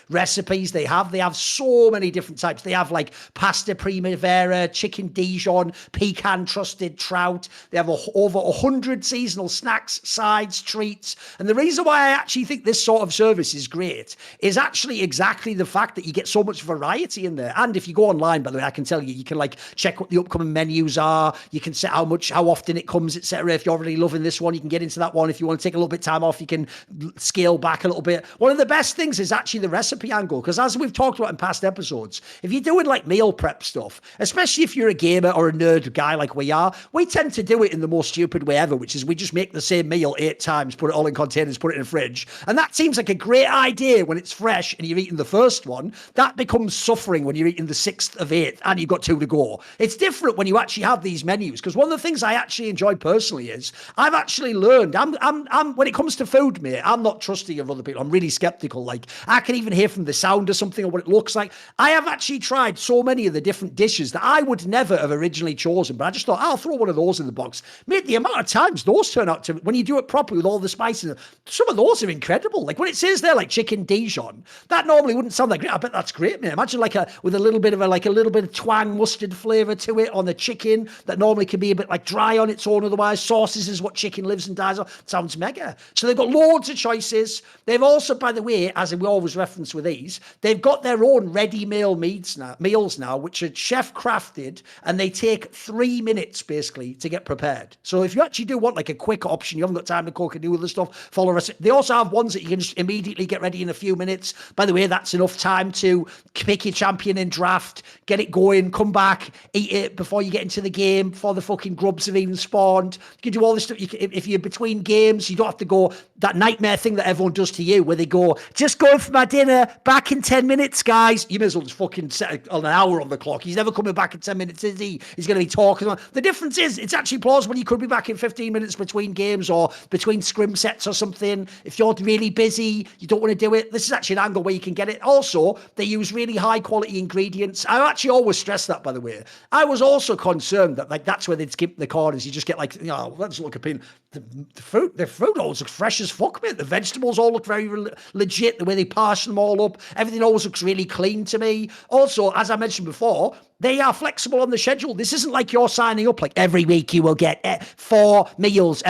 recipes they have. They have so many different types. They have pasta primavera, chicken Dijon, pecan trusted trout. They have over 100 seasonal snacks, sides, treats. And the reason why I actually think this sort of service is great is actually exactly the fact that you get so much variety in there. And if you go online, by the way, I can tell you, you can check what the upcoming menus are. You can set how often it comes, etc. If you're really loving this one, you can get into that one. If you want to take a little bit of time off, you can scale back a little bit. One of the best things is actually the recipe angle, because as we've talked about in past episodes, if you're doing meal prep stuff, especially if you're a gamer or a nerd guy like we are, we tend to do it in the most stupid way ever, which is we just make the same meal 8 times, put it all in containers, put it in a fridge. And that seems like a great idea when it's fresh and you're eating the first one. That becomes suffering when you're eating the 6th of 8th and you've got 2 to go. It's different when you actually have these menus, because one of the things I actually enjoy personally is I've actually learned, I'm when it comes to food, mate, I'm not trusting of other people. I'm really skeptical. I can even hear from the sound of something or what it looks like. I have actually tried so many of the different dishes that I would never have originally chosen, but I just thought, I'll throw one of those in the box. Mate, the amount of times those turn out to, when you do it properly with all the spices, some of those are incredible. When it says there, chicken Dijon, that normally wouldn't sound that great. I bet that's great, mate. Imagine with a little bit of a little bit of twang mustard flavor to it on the chicken that normally can be a bit dry on its own. Otherwise, sauces is what chicken lives and dies on. Sounds mega. So they've got loads of choices. They've also, by the way, as we always reference with these, they've got their own ready meal meals now, which are chef crafted, and they take 3 minutes basically to get prepared. So if you actually do want a quick option, you haven't got time to cook and do other stuff, follow a recipe. They also have ones that you can just immediately get ready in a few minutes. By the way, that's enough time to pick your champion in draft, get it going, come back, eat it before you get into the game, before the fucking grubs have even spawned. want. You can do all this stuff. If you're between games, you don't have to go that nightmare thing that everyone does to you where they go, just going for my dinner, back in 10 minutes, guys. You may as well just fucking set an hour on the clock. He's never coming back in 10 minutes, is he? He's going to be talking. The difference is it's actually plausible. You could be back in 15 minutes between games or between scrim sets or something. If you're really busy, you don't want to do it. This is actually an angle where you can get it. Also, they use really high quality ingredients. I actually always stress that, by the way. I was also concerned that like that's where they'd skip the corners. You just get like, let's look up in the fruit always looks fresh as fuck, mate. The vegetables all look very legit. The way they parse them all up, everything always looks really clean to me. Also, as I mentioned before, they are flexible on the schedule. This isn't like you're signing up like every week you will get 4 meals.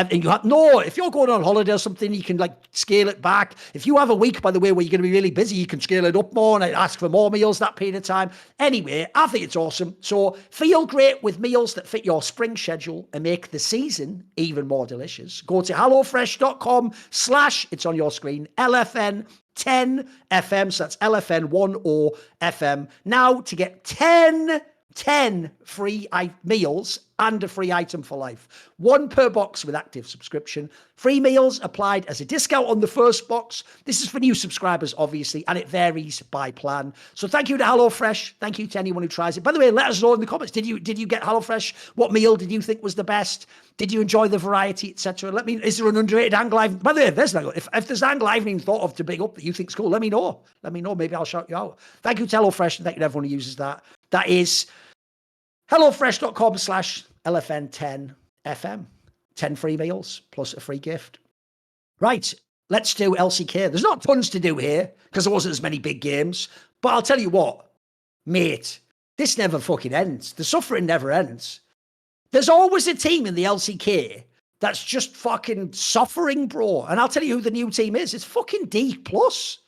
No, if you're going on holiday or something, you can like scale it back. If you have a week, by the way, where you're going to be really busy, you can scale it up more and ask for more meals that period of time. Anyway, I think it's awesome. So feel great with meals that fit your spring schedule and make the season even more delicious. Go to hellofresh.com/ it's on your screen, LFN 10 FM, so that's LFN10 FM, now to get 10 free meals and a free item for life. 1 per box with active subscription. Free meals applied as a discount on the first box. This is for new subscribers, obviously, and it varies by plan. So thank you to HelloFresh. Thank you to anyone who tries it. By the way, let us know in the comments. Did you get HelloFresh? What meal did you think was the best? Did you enjoy the variety, etc.? Let me. Is there an underrated angle? By the way, if there's an angle I haven't even thought of to big up that you think's cool, let me know. Let me know. Maybe I'll shout you out. Thank you to HelloFresh, and thank you to everyone who uses that. That is hellofresh.com/ LFN10 FM. 10 free meals plus a free gift. Right, let's do LCK. There's not tons to do here because there wasn't as many big games. But I'll tell you what, mate, this never fucking ends. The suffering never ends. There's always a team in the LCK that's just fucking suffering, bro. And I'll tell you who the new team is. It's fucking DPlus.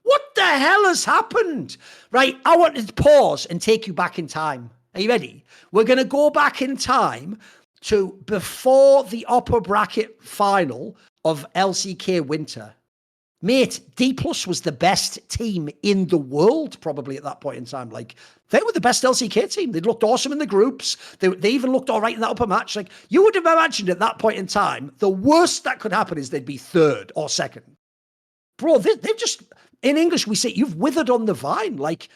What the hell has happened? Right, I wanted to pause and take you back in time. Are you ready? We're going to go back in time to before the upper bracket final of LCK Winter. Mate, DPlus was the best team in the world probably at that point in time. Like, they were the best LCK team. They looked awesome in the groups. They even looked all right in that upper match. Like, you would have imagined at that point in time, the worst that could happen is they'd be 3rd or 2nd. Bro, they've just... In English, we say you've withered on the vine. Like,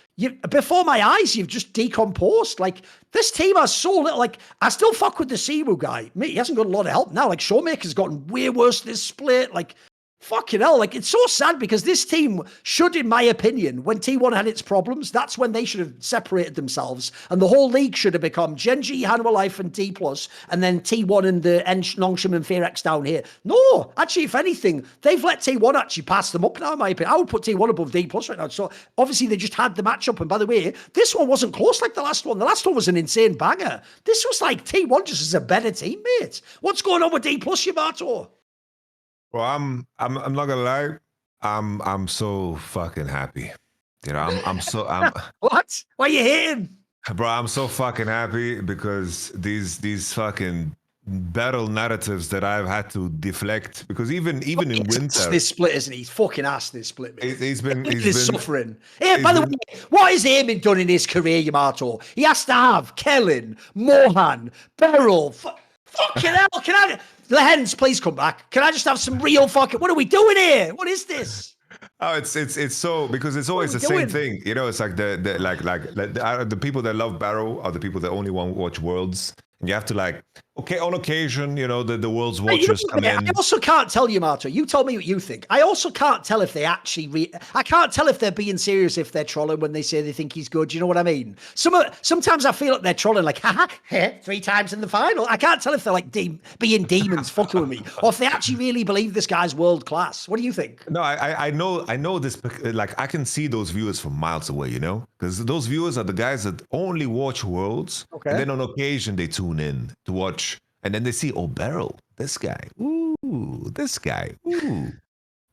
before my eyes, you've just decomposed. Like, this team has so little. Like, I still fuck with the Simu guy. Mate, he hasn't got a lot of help now. Like, Showmaker's gotten way worse this split. Like, fucking hell. Like, it's so sad because this team should, in my opinion, when T1 had its problems, that's when they should have separated themselves. And the whole league should have become Genji, Hanwha Life, and DPlus, and then T1 and the Nongshim and Fearex down here. No, actually, if anything, they've let T1 actually pass them up now, in my opinion. I would put T1 above DPlus right now. So, obviously, they just had the matchup. And by the way, this one wasn't close like the last one. The last one was an insane banger. This was like T1 just as a better teammate. What's going on with DPlus, Yamato? Well, I'm not gonna lie. I'm so fucking happy. You know, I'm What? Why are you hating? Bro, I'm so fucking happy because these fucking battle narratives that I've had to deflect, because even in winter, this split, isn't he? He's fucking ass this split. He's been suffering. Yeah, by the way, what has Eamon done in his career, Yamato? He has to have Kellen, Mohan, Beryl. Fucking hell! Can I? Lehens, please come back. Can I just have some real fucking... What are we doing here? What is this? Oh, it's so, because it's always the same thing. You know, it's like the people that love Barrow are the people that only want to watch Worlds. And you have to, like, okay, on occasion, you know, the world's watchers come in. I also can't tell you, Yamato. You told me what you think. I also can't tell if they actually... I can't tell if they're being serious, if they're trolling when they say they think he's good. You know what I mean? Sometimes I feel like they're trolling, like, haha, 3 times in the final. I can't tell if they're, like, being demons fucking with me, or if they actually really believe this guy's world class. What do you think? No, I know this. Like, I can see those viewers from miles away, you know? Because those viewers are the guys that only watch Worlds. Okay. And then on occasion, they tune in to watch. And then they see, oh, Beryl, this guy. Ooh, this guy. Ooh,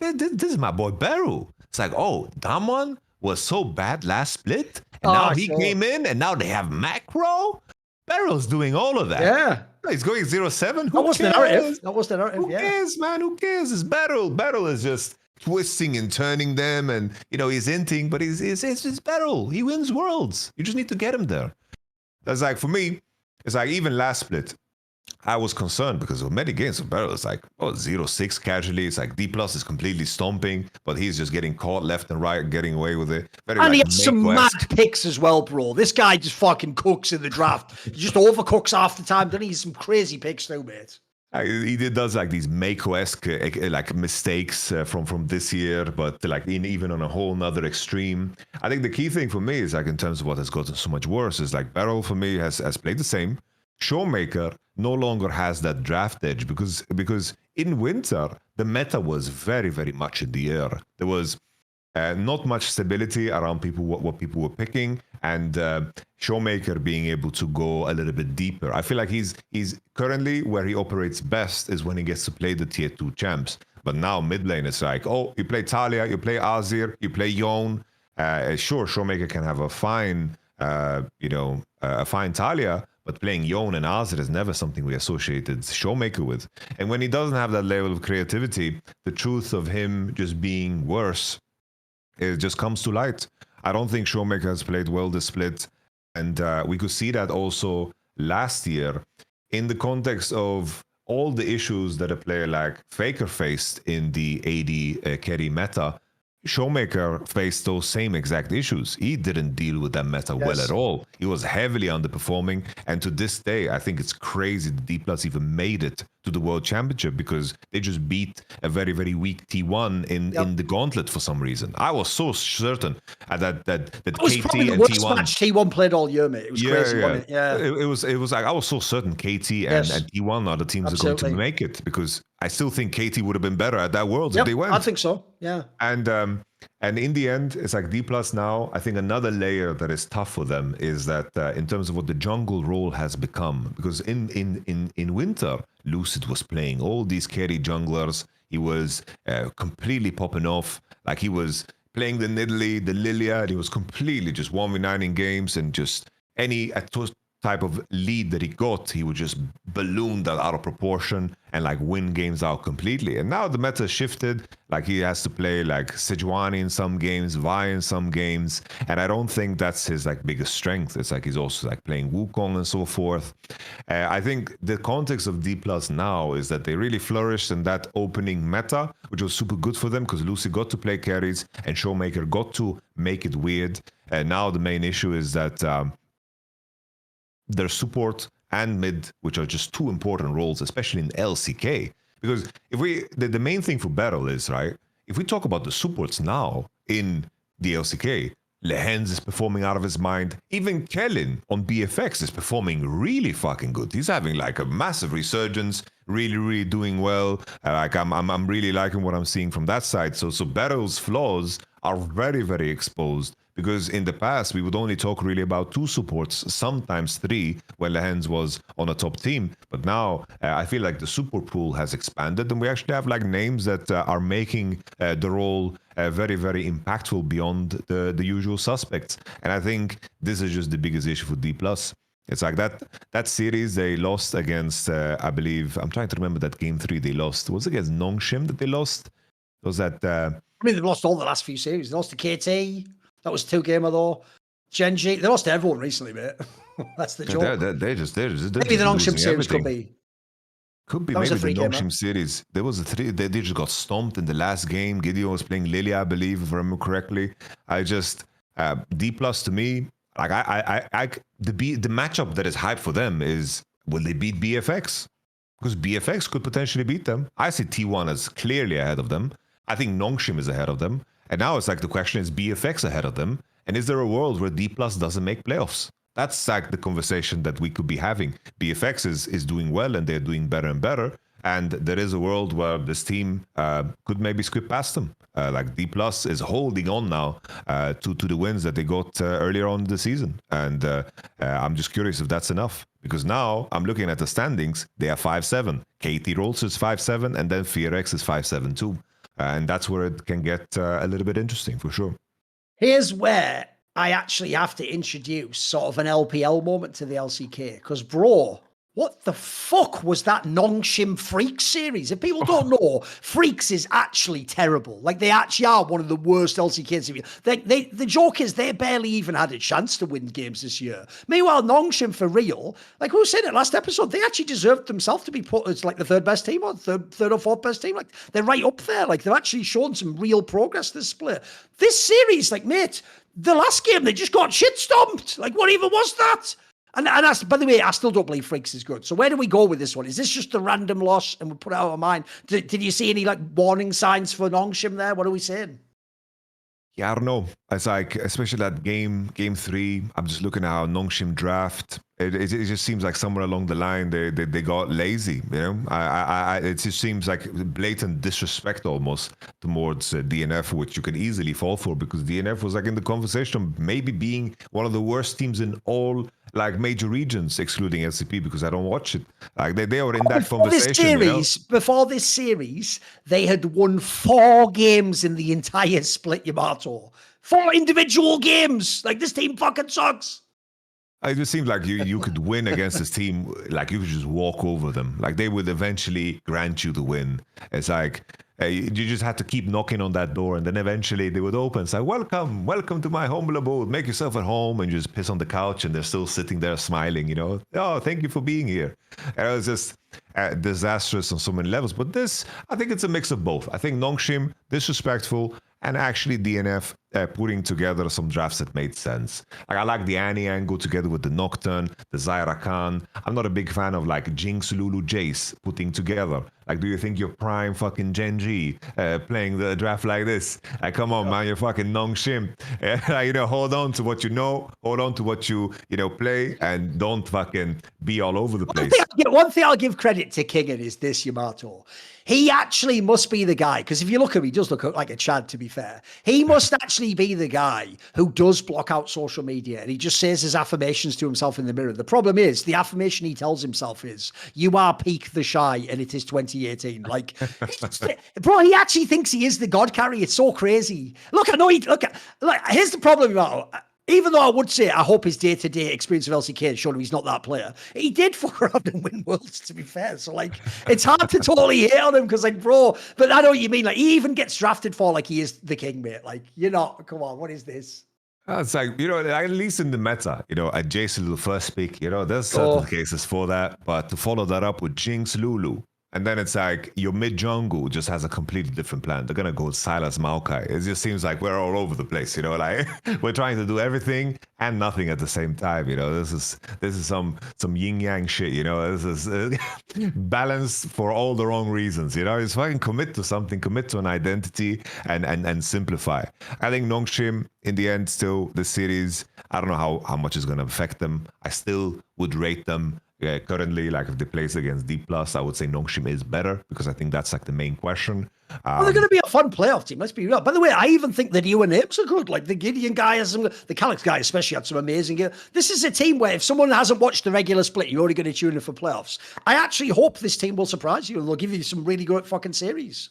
this is my boy Beryl. It's like, oh, Damwon was so bad last split. And now he came in, and now they have Macro. Beryl's doing all of that. Yeah. He's going 0-7. That was the narrative. That was the narrative, Who cares, man? Who cares? It's Beryl. Beryl is just twisting and turning them. And, you know, he's inting, but it's Beryl. He wins Worlds. You just need to get him there. That's like, for me, it's like even last split. I was concerned because of many games of Beryl. It's like, 0-6 casually. It's like DPlus is completely stomping, but he's just getting caught left and right, getting away with it. Very, and he has some mad picks as well, bro. This guy just fucking cooks in the draft. He just overcooks half the time, doesn't he? Some crazy picks too, mate. He does like these MKoi-esque like mistakes from this year, but like even on a whole nother extreme. I think the key thing for me is like in terms of what has gotten so much worse is like Beryl for me has played the same. Showmaker no longer has that draft edge because in winter the meta was very, very much in the air. There was not much stability around people, what people were picking, and Showmaker being able to go a little bit deeper. I feel like he's currently where he operates best is when he gets to play the tier 2 champs. But now mid lane is like, oh, you play Talia, you play Azir, you play Yone. Sure, Showmaker can have a fine, a fine Talia, but playing Yone and Azir is never something we associated Showmaker with. And when he doesn't have that level of creativity, the truth of him just being worse, it just comes to light. I don't think Showmaker has played well this split. And we could see that also last year in the context of all the issues that a player like Faker faced in the AD carry meta. Showmaker faced those same exact issues. He didn't deal with that meta well at all. He was heavily underperforming. And to this day, I think it's crazy that DPlus even made it to the World Championship because they just beat a very, very weak T1 in the gauntlet for some reason. I was so certain that it was KT probably the and worst T1 match T1 played all year, mate. It was crazy, wasn't it? Yeah. It was like I was so certain KT and T1 are the teams that are going to make it because I still think KT would have been better at that Worlds if they went. I think so. Yeah. And in the end, it's like DPlus now. I think another layer that is tough for them is that in terms of what the jungle role has become, because in winter, Lucid was playing all these carry junglers. He was completely popping off. Like he was playing the Nidalee, the Lilia, and he was completely just 1v9 in games and just any type of lead that he got, he would just balloon that out of proportion and like win games out completely. And now the meta shifted. Like he has to play like Sejuani in some games, Vi in some games, and I don't think that's his like biggest strength. It's like he's also like playing Wukong and so forth. I think the context of DPlus now is that they really flourished in that opening meta, which was super good for them because Lucy got to play carries and Showmaker got to make it weird. And now the main issue is that their support and mid, which are just two important roles, especially in LCK. Because the main thing for Battle is, right, if we talk about the supports now in the LCK, Lehens is performing out of his mind. Even Kellen on BFX is performing really fucking good. He's having like a massive resurgence, really, really doing well. Like I'm really liking what I'm seeing from that side. So Battle's flaws are very, very exposed. Because in the past, we would only talk really about two supports, sometimes three, when Lehens was on a top team. But now I feel like the support pool has expanded, and we actually have like names that are making the role very, very impactful beyond the usual suspects. And I think this is just the biggest issue for DPlus. It's like that series they lost against, I believe, I'm trying to remember that game 3 they lost. Was it against Nongshim that they lost? Was that? I mean, they've lost all the last few series. They lost to KT. That was 2-gamer though. Genji, they lost to everyone recently, mate. That's the joke. They're just maybe the Nongshim series everything. Could be maybe the Nongshim series. There was a 3. They just got stomped in the last game. Gideon was playing Lilia, I believe, if I remember correctly. I just DPlus to me, like the matchup that is hyped for them is, will they beat BFX? Because BFX could potentially beat them. I see T1 as clearly ahead of them. I think Nongshim is ahead of them. And now it's like the question is BFX ahead of them? And is there a world where DPlus doesn't make playoffs? That's like the conversation that we could be having. BFX is doing well and they're doing better and better. And there is a world where this team could maybe skip past them. Like DPlus is holding on now to the wins that they got earlier on in the season. And I'm just curious if that's enough. Because now I'm looking at the standings. They are 5-7. KT Rolls is 5-7 and then FearX is 5-7 too. And that's where it can get a little bit interesting, for sure. Here's where I actually have to introduce sort of an LPL moment to the LCK. Because, bro, what the fuck was that Nongshim Freaks series? If people don't know, Freaks is actually terrible. Like, they actually are one of the worst LCK series. The joke is they barely even had a chance to win games this year. Meanwhile, Nongshim, for real, like who said it last episode, they actually deserved themselves to be put as like the third best team or third or fourth best team. Like, they're right up there. Like, they've actually shown some real progress this split. This series, like, mate, the last game, they just got shit stomped. Like, what even was that? And by the way, I still don't believe Freaks is good. So where do we go with this one? Is this just a random loss and we put it out of mind? Did you see any like warning signs for Nongshim there? What are we saying? Yeah, I don't know. It's like, especially that game 3, I'm just looking at how Nongshim draft. It just seems like somewhere along the line they got lazy. You know, it just seems like blatant disrespect almost towards DNF, which you can easily fall for, because DNF was like in the conversation, maybe being one of the worst teams in all like major regions, excluding LCP, because I don't watch it. Like they were in that conversation. Before this series, they had won 4 games in the entire split, Yamato. 4 individual games. Like, this team fucking sucks. It just seems like you could win against this team, like you could just walk over them. Like, they would eventually grant you the win. It's like you just had to keep knocking on that door, and then eventually they would open. It's like, welcome to my humble abode. Make yourself at home, and you just piss on the couch, and they're still sitting there smiling. You know, oh, thank you for being here. And it was just disastrous on so many levels. But this, I think it's a mix of both. I think Nongshim disrespectful, and actually DNF putting together some drafts that made sense. Like, I like the Annie angle together with the Nocturne, the Zyra Khan. I'm not a big fan of like Jinx, Lulu, Jace putting together. Like, do you think you're prime fucking Genji playing the draft like this? Like, come on, man, you're fucking Nongshim. You know, hold on to what you know, hold on to what you play, and don't fucking be all over the place. One thing I'll give credit to Kingen is this, Yamato. He actually must be the guy, because if you look at him, he does look like a Chad, to be fair. He must actually be the guy who does block out social media, and he just says his affirmations to himself in the mirror. The problem is, the affirmation he tells himself is, you are peak the shy, and it is 2018. Like, bro, he actually thinks he is the God carry. It's so crazy. Look, I know here's the problem about even though I would say I hope his day-to-day experience of LCK has shown him he's not that player, he did fuck around and win Worlds, to be fair. So, like, it's hard to totally hate on him because, like, bro, but I know what you mean. Like, he even gets drafted for like he is the king, mate. Like, you're not, come on, what is this? It's like, you know, at least in the meta, you know, adjacent to the first pick, you know, there's certain cases for that. But to follow that up with Jinx, Lulu, and then it's like your mid jungle just has a completely different plan. They're gonna go Silas Maokai. It just seems like we're all over the place, you know. Like, we're trying to do everything and nothing at the same time. You know, this is some yin yang shit. You know, this is balance for all the wrong reasons. You know, it's fucking commit to something, commit to an identity, and simplify. I think Nongshim in the end, still the series, I don't know how much is gonna affect them. I still would rate them. Currently, like if they place against DPlus, I would say Nongshim is better because I think that's like the main question. Well, they're going to be a fun playoff team. Let's be real. By the way, I even think the newer names are good. Like the Gideon guy has some, the Calyx guy especially had some amazing gear. This is a team where if someone hasn't watched the regular split, you're only going to tune in for playoffs. I actually hope this team will surprise you and they'll give you some really good fucking series.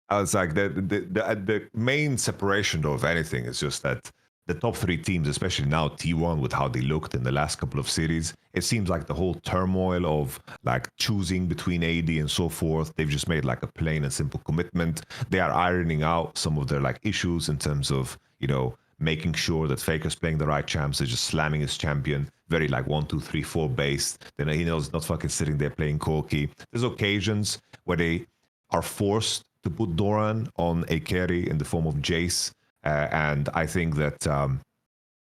I was like, the main separation though of anything is just that the top three teams, especially now T1 with how they looked in the last couple of series, it seems like the whole turmoil of like choosing between AD and so forth, they've just made like a plain and simple commitment. They are ironing out some of their like issues in terms of, you know, making sure that Faker's playing the right champs, they're just slamming his champion, very like 1, 2, 3, 4 based. Then he knows not fucking sitting there playing Corki. There's occasions where they are forced to put Thorin on a carry in the form of Jace. And I think that,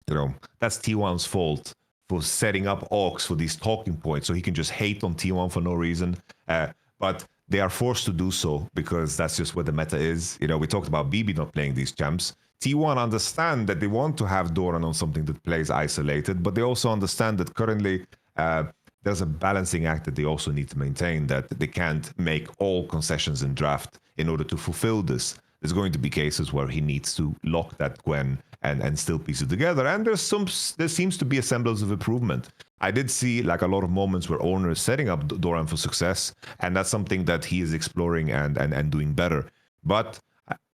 you know, that's T1's fault for setting up Aux for these talking points so he can just hate on T1 for no reason. But they are forced to do so because that's just where the meta is. You know, we talked about BB not playing these champs. T1 understand that they want to have Thorin on something that plays isolated, but they also understand that currently there's a balancing act that they also need to maintain, that they can't make all concessions in draft in order to fulfill this. There's going to be cases where he needs to lock that Gwen and still piece it together. And there seems to be a semblance of improvement. I did see like a lot of moments where Owner is setting up Thorin for success, and that's something that he is exploring and doing better. But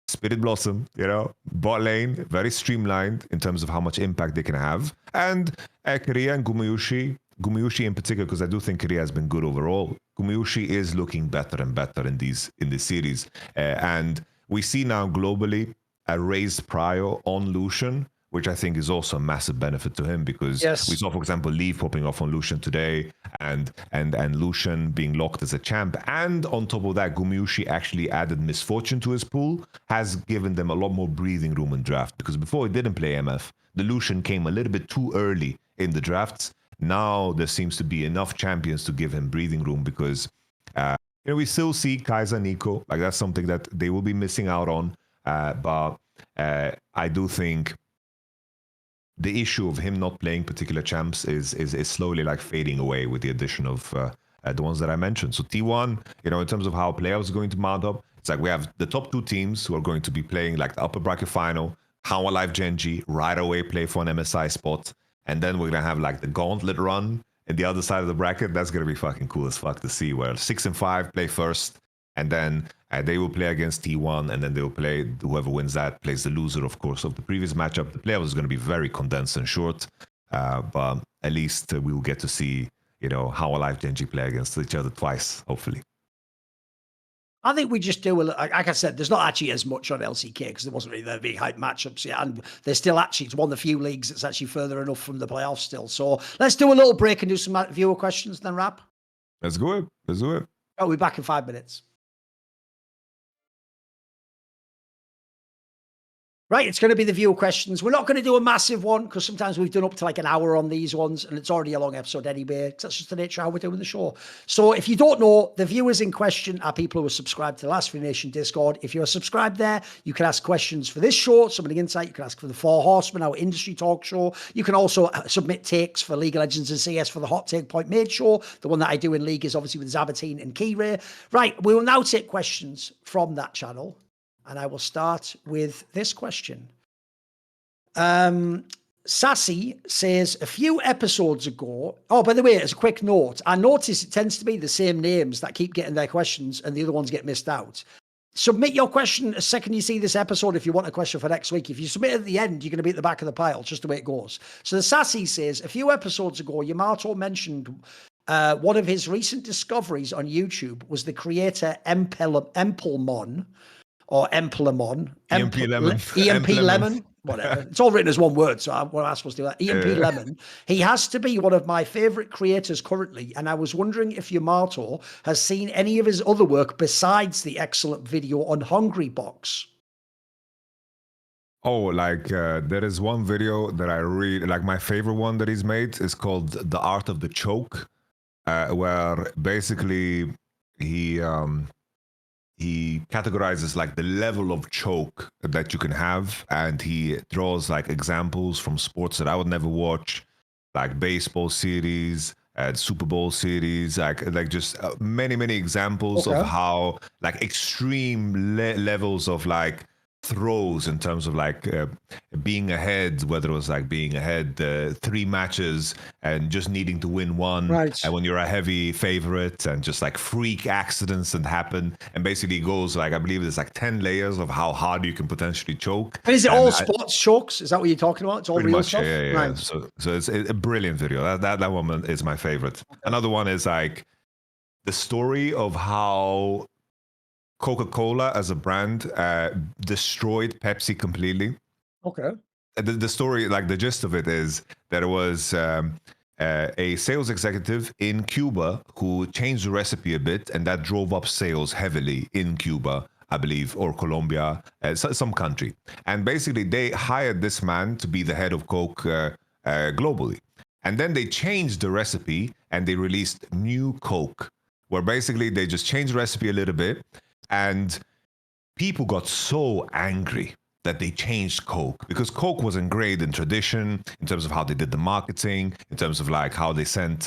Spirit Blossom, you know, bot lane, very streamlined in terms of how much impact they can have. And Korea and Gumayushi, Gumayusi in particular, because I do think Korea has been good overall. Gumayusi is looking better and better in this series, and we see now globally a raised prio on Lucian, which I think is also a massive benefit to him, because we saw, for example, Leaf popping off on Lucian today, and Lucian being locked as a champ. And on top of that, Gumayusi actually added Misfortune to his pool, has given them a lot more breathing room in draft, because before he didn't play MF, the Lucian came a little bit too early in the drafts. Now there seems to be enough champions to give him breathing room, because we still see Kaiser Nico. Like, that's something that they will be missing out on. But I do think the issue of him not playing particular champs is slowly like fading away with the addition of the ones that I mentioned. So T1, in terms of how playoffs are going to mount up, it's like we have the top 2 teams who are going to be playing like the upper bracket final. How Alive Genji right away play for an MSI spot. And then we're going to have like the gauntlet run in the other side of the bracket. That's going to be fucking cool as fuck to see, where 6 and 5 play first. And then they will play against T1, and then they will play, whoever wins that plays the loser, of course, of the previous matchup. The playoff is going to be very condensed and short, but at least we will get to see, how Alive Genji play against each other twice, hopefully. I think we just do, like I said, there's not actually as much on LCK because there wasn't really the big hype matchups yet. And there's still actually, it's one of the few leagues that's actually further enough from the playoffs still. So let's do a little break and do some viewer questions, then wrap. Let's do it. I'll be back in 5 minutes. Right, it's going to be the viewer questions. We're not going to do a massive one because sometimes we've done up to like an hour on these ones and it's already a long episode anyway, because that's just the nature of how we're doing the show. So if you don't know, the viewers in question are people who are subscribed to the Last Free Nation Discord. If you're subscribed there, you can ask questions for this show, Summoning Insight. You can ask for the Four Horsemen, our industry talk show. You can also submit takes for League of Legends and CS for the Hot Take Point Made show. The one that I do in League is obviously with Zabatine and Keyray. Right, we will now take questions from that channel. And I will start with this question. Sassy says, a few episodes ago, oh, by the way, as a quick note, I notice it tends to be the same names that keep getting their questions and the other ones get missed out. Submit your question the second you see this episode if you want a question for next week. If you submit at the end, you're going to be at the back of the pile, just the way it goes. So the Sassy says, a few episodes ago, Yamato mentioned one of his recent discoveries on YouTube was the creator Emplemon, or Emplemon. EMP Lemon. EMP Lemon. Whatever. It's all written as one word, so what am I supposed to do that? EMP Lemon. He has to be one of my favorite creators currently, and I was wondering if Yamato has seen any of his other work besides the excellent video on Hungry Box. Oh, like there is one video that I really like. My favorite one that he's made is called The Art of the Choke, where basically he categorizes like the level of choke that you can have, and he draws like examples from sports that I would never watch, like baseball series, Super Bowl series, like just many examples of how like extreme levels of like throws in terms of like being ahead, whether it was like being ahead 3 matches and just needing to win one, and when you're a heavy favorite, and just like freak accidents that happen, and basically goes like, I believe there's like 10 layers of how hard you can potentially choke. And is it all sports chokes? Is that what you're talking about? It's all real much, stuff? Yeah. Right. So it's a brilliant video. That one is my favorite. Another one is like the story of how Coca-Cola as a brand destroyed Pepsi completely. Okay. The story, like the gist of it, is that it was a sales executive in Cuba who changed the recipe a bit, and that drove up sales heavily in Cuba, I believe, or Colombia, some country. And basically, they hired this man to be the head of Coke globally. And then they changed the recipe and they released new Coke, where basically they just changed the recipe a little bit. And people got so angry that they changed Coke, because Coke wasn't great in tradition in terms of how they did the marketing, in terms of like how they sent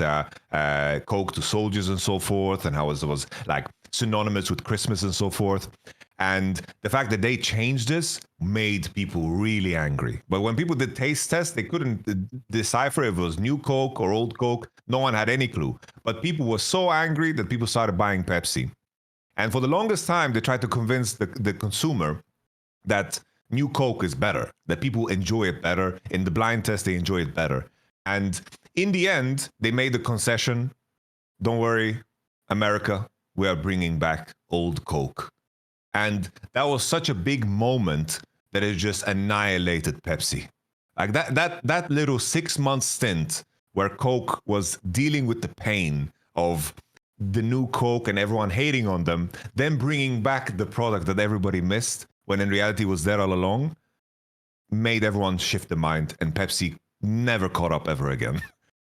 Coke to soldiers and so forth, and how it was like synonymous with Christmas and so forth. And the fact that they changed this made people really angry. But when people did taste tests, they couldn't decipher if it was new Coke or old Coke. No one had any clue. But people were so angry that people started buying Pepsi. And for the longest time, they tried to convince the consumer that new Coke is better, that people enjoy it better. In the blind test, they enjoy it better. And in the end, they made the concession. Don't worry, America, we are bringing back old Coke. And that was such a big moment that it just annihilated Pepsi. Like that little 6-month stint where Coke was dealing with the pain of the new Coke and everyone hating on them, then bringing back the product that everybody missed when in reality was there all along, made everyone shift the mind, and Pepsi never caught up ever again.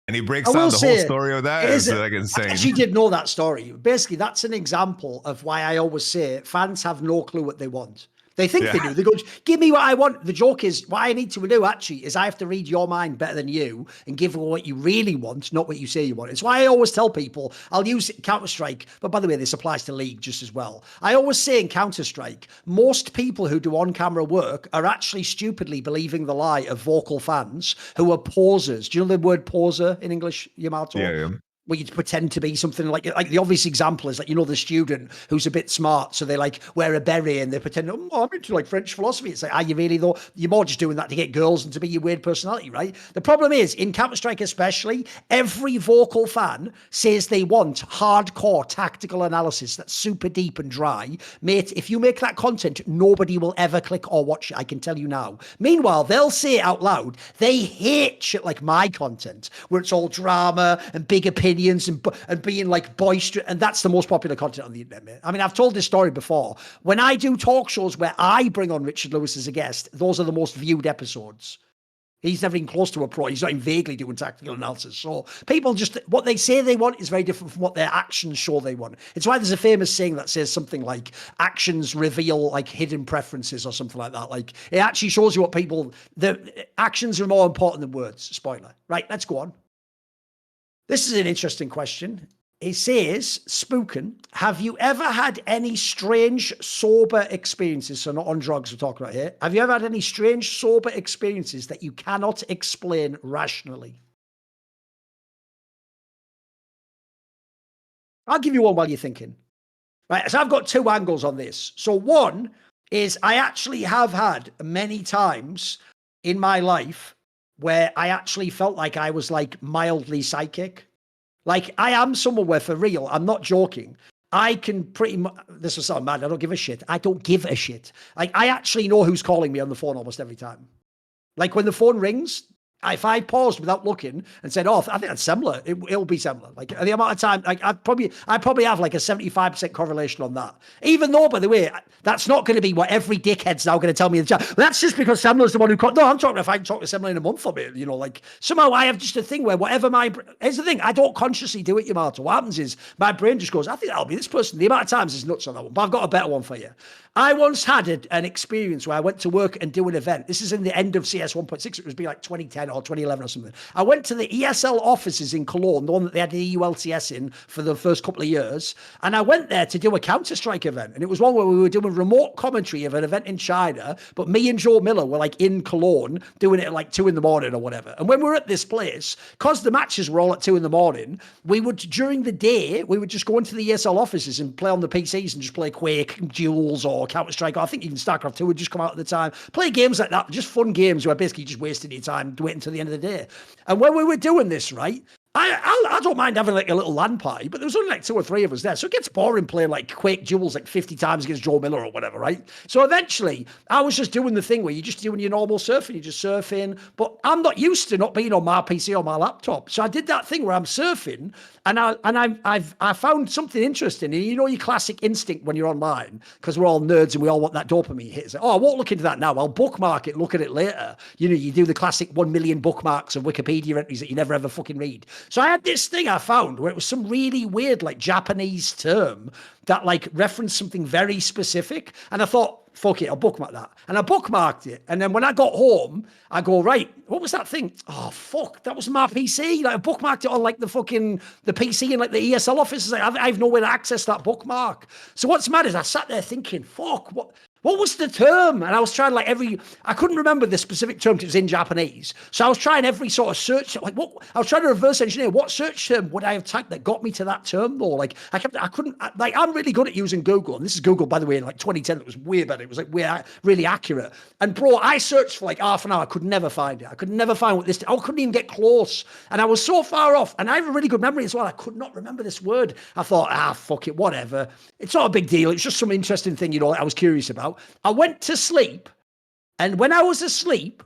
And he breaks down the whole story of that. It's like insane. I actually did know that story. Basically, that's an example of why I always say fans have no clue what they want. They think they do. They go, give me what I want. The joke is, what I need to do actually is I have to read your mind better than you and give what you really want, not what you say you want. It's why I always tell people, I'll use Counter-Strike, but by the way, this applies to League just as well. I always say in Counter-Strike, most people who do on-camera work are actually stupidly believing the lie of vocal fans who are posers. Do you know the word poser in English, Yamato? Yeah. Where you pretend to be something like the obvious example is like, you know, the student who's a bit smart. So they like wear a beret and they pretend, oh, I'm into like French philosophy. It's like, are you really though? You're more just doing that to get girls and to be your weird personality, right? The problem is in Counter-Strike especially, every vocal fan says they want hardcore tactical analysis that's super deep and dry. Mate, if you make that content, nobody will ever click or watch it. I can tell you now. Meanwhile, they'll say it out loud. They hate shit like my content where it's all drama and big opinions and being like boisterous, and that's the most popular content on the internet, mate. I mean, I've told this story before. When I do talk shows where I bring on Richard Lewis as a guest, those are the most viewed episodes. He's never even close to a pro. He's not even vaguely doing tactical analysis. So people just, what they say they want is very different from what their actions show they want. It's why there's a famous saying that says something like, actions reveal like hidden preferences or something like that. Like it actually shows you what people, the actions are more important than words. Spoiler. Right, let's go on. This is an interesting question. It says, Spookin, have you ever had any strange sober experiences? So not on drugs we're talking about here. Have you ever had any strange sober experiences that you cannot explain rationally? I'll give you one while you're thinking. Right, so I've got two angles on this. So one is I actually have had many times in my life where I actually felt like I was like mildly psychic. Like I am someone where for real, I'm not joking. I can pretty much, this is so mad, I don't give a shit. I don't give a shit. Like I actually know who's calling me on the phone almost every time. Like when the phone rings, if I paused without looking and said, oh, I think that's similar, it'll be similar. Like the amount of time, like I probably have like a 75% correlation on that. Even though, by the way, that's not going to be what every dickhead's now going to tell me in the chat. Well, that's just because Semler's the one who no, I'm talking if I can talk to Semler in a month or you know, like somehow I have just a thing where whatever here's the thing, I don't consciously do it, Yamato. What happens is my brain just goes, I think that'll be this person. The amount of times is nuts on that one, but I've got a better one for you. I once had an experience where I went to work and do an event. This is in the end of CS 1.6. It was like 2010 or 2011 or something. I went to the ESL offices in Cologne, the one that they had the EU LCS in for the first couple of years. And I went there to do a Counter-Strike event. And it was one where we were doing remote commentary of an event in China. But me and Joe Miller were like in Cologne doing it at like 2 a.m. or whatever. And when we were at this place, because the matches were all at 2 a.m, we would, during the day, we would just go into the ESL offices and play on the PCs and just play Quake, Duels, or Counter-Strike, or I think even StarCraft 2 would just come out at the time. Play games like that, just fun games where basically you just wasted your time waiting until the end of the day. And when we were doing this, right, I don't mind having like a little LAN party, but there was only like 2 or 3 of us there. So it gets boring playing like Quake Duels like 50 times against Joe Miller or whatever, right? So eventually I was just doing the thing where you're just doing your normal surfing, you're just surfing, but I'm not used to not being on my PC or my laptop. So I did that thing where I'm surfing and I found something interesting. And you know your classic instinct when you're online, because we're all nerds and we all want that dopamine hit. It's like, oh, I won't look into that now. I'll bookmark it, look at it later. You know, you do the classic 1 million bookmarks of Wikipedia entries that you never ever fucking read. So I had this thing I found where it was some really weird, like Japanese term that like referenced something very specific. And I thought, fuck it, I'll bookmark that. And I bookmarked it. And then when I got home, I go, right, what was that thing? Oh, fuck, that was my PC. Like I bookmarked it on like the PC in like the ESL office. Like, I have nowhere to access that bookmark. So what's mad is I sat there thinking, fuck, what was the term? And I was trying I couldn't remember the specific term because it was in Japanese. So I was trying every sort of search, I was trying to reverse engineer what search term would I have typed that got me to that term though? I'm really good at using Google. And this is Google, by the way, in like 2010. It was way better. It was like really accurate. And bro, I searched for like half an hour. I could never find it. I could never find what I couldn't even get close. And I was so far off. And I have a really good memory as well. I could not remember this word. I thought, fuck it, whatever. It's not a big deal. It's just some interesting thing, I was curious about. I went to sleep, and when I was asleep,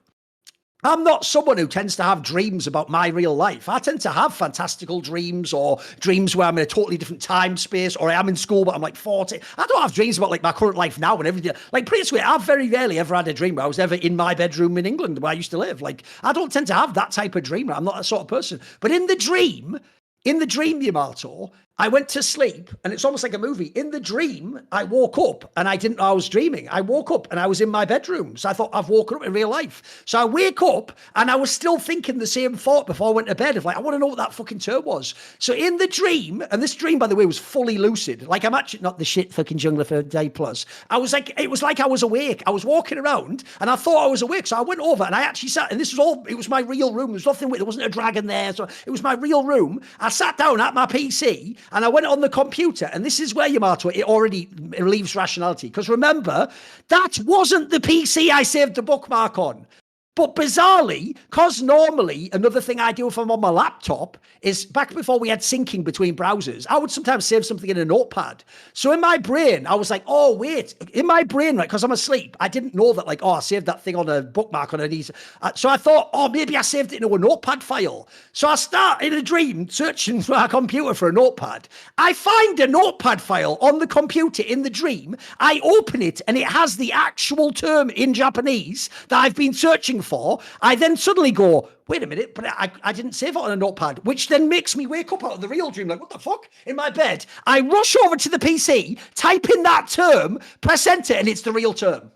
I'm not someone who tends to have dreams about my real life. I tend to have fantastical dreams or dreams where I'm in a totally different time space, or I am in school, but I'm like 40. I don't have dreams about like my current life now and everything. Like pretty sweet. I've very rarely ever had a dream where I was ever in my bedroom in England where I used to live. Like I don't tend to have that type of dream. I'm not that sort of person. But in the dream, Yamato, I went to sleep, and it's almost like a movie. In the dream, I woke up, and I didn't know I was dreaming. I woke up, and I was in my bedroom. So I thought, I've woken up in real life. So I wake up, and I was still thinking the same thought before I went to bed of like, I want to know what that fucking term was. So in the dream, and this dream, by the way, was fully lucid. Like, I'm actually not the shit fucking jungler for DPlus. It was like I was awake. I was walking around, and I thought I was awake. So I went over, and I actually sat, and it was my real room. There wasn't a dragon there. So it was my real room. I sat down at my PC, and I went on the computer, and this is where Yamato, it already relieves rationality. Because remember, that wasn't the PC I saved the bookmark on. But bizarrely, because normally another thing I do if I'm on my laptop is back before we had syncing between browsers, I would sometimes save something in a notepad. So in my brain, I was like, oh, wait. In my brain, right, because I'm asleep, I didn't know that, like, I saved that thing on a bookmark on an easy. So I thought, maybe I saved it in a notepad file. So I start in a dream searching through my computer for a notepad. I find a notepad file on the computer in the dream. I open it, and it has the actual term in Japanese that I've been searching for. I then suddenly go, wait a minute, but I didn't save it on a notepad, which then makes me wake up out of the real dream, like, what the fuck? In my bed. I rush over to the PC, type in that term, press enter, and it's the real term.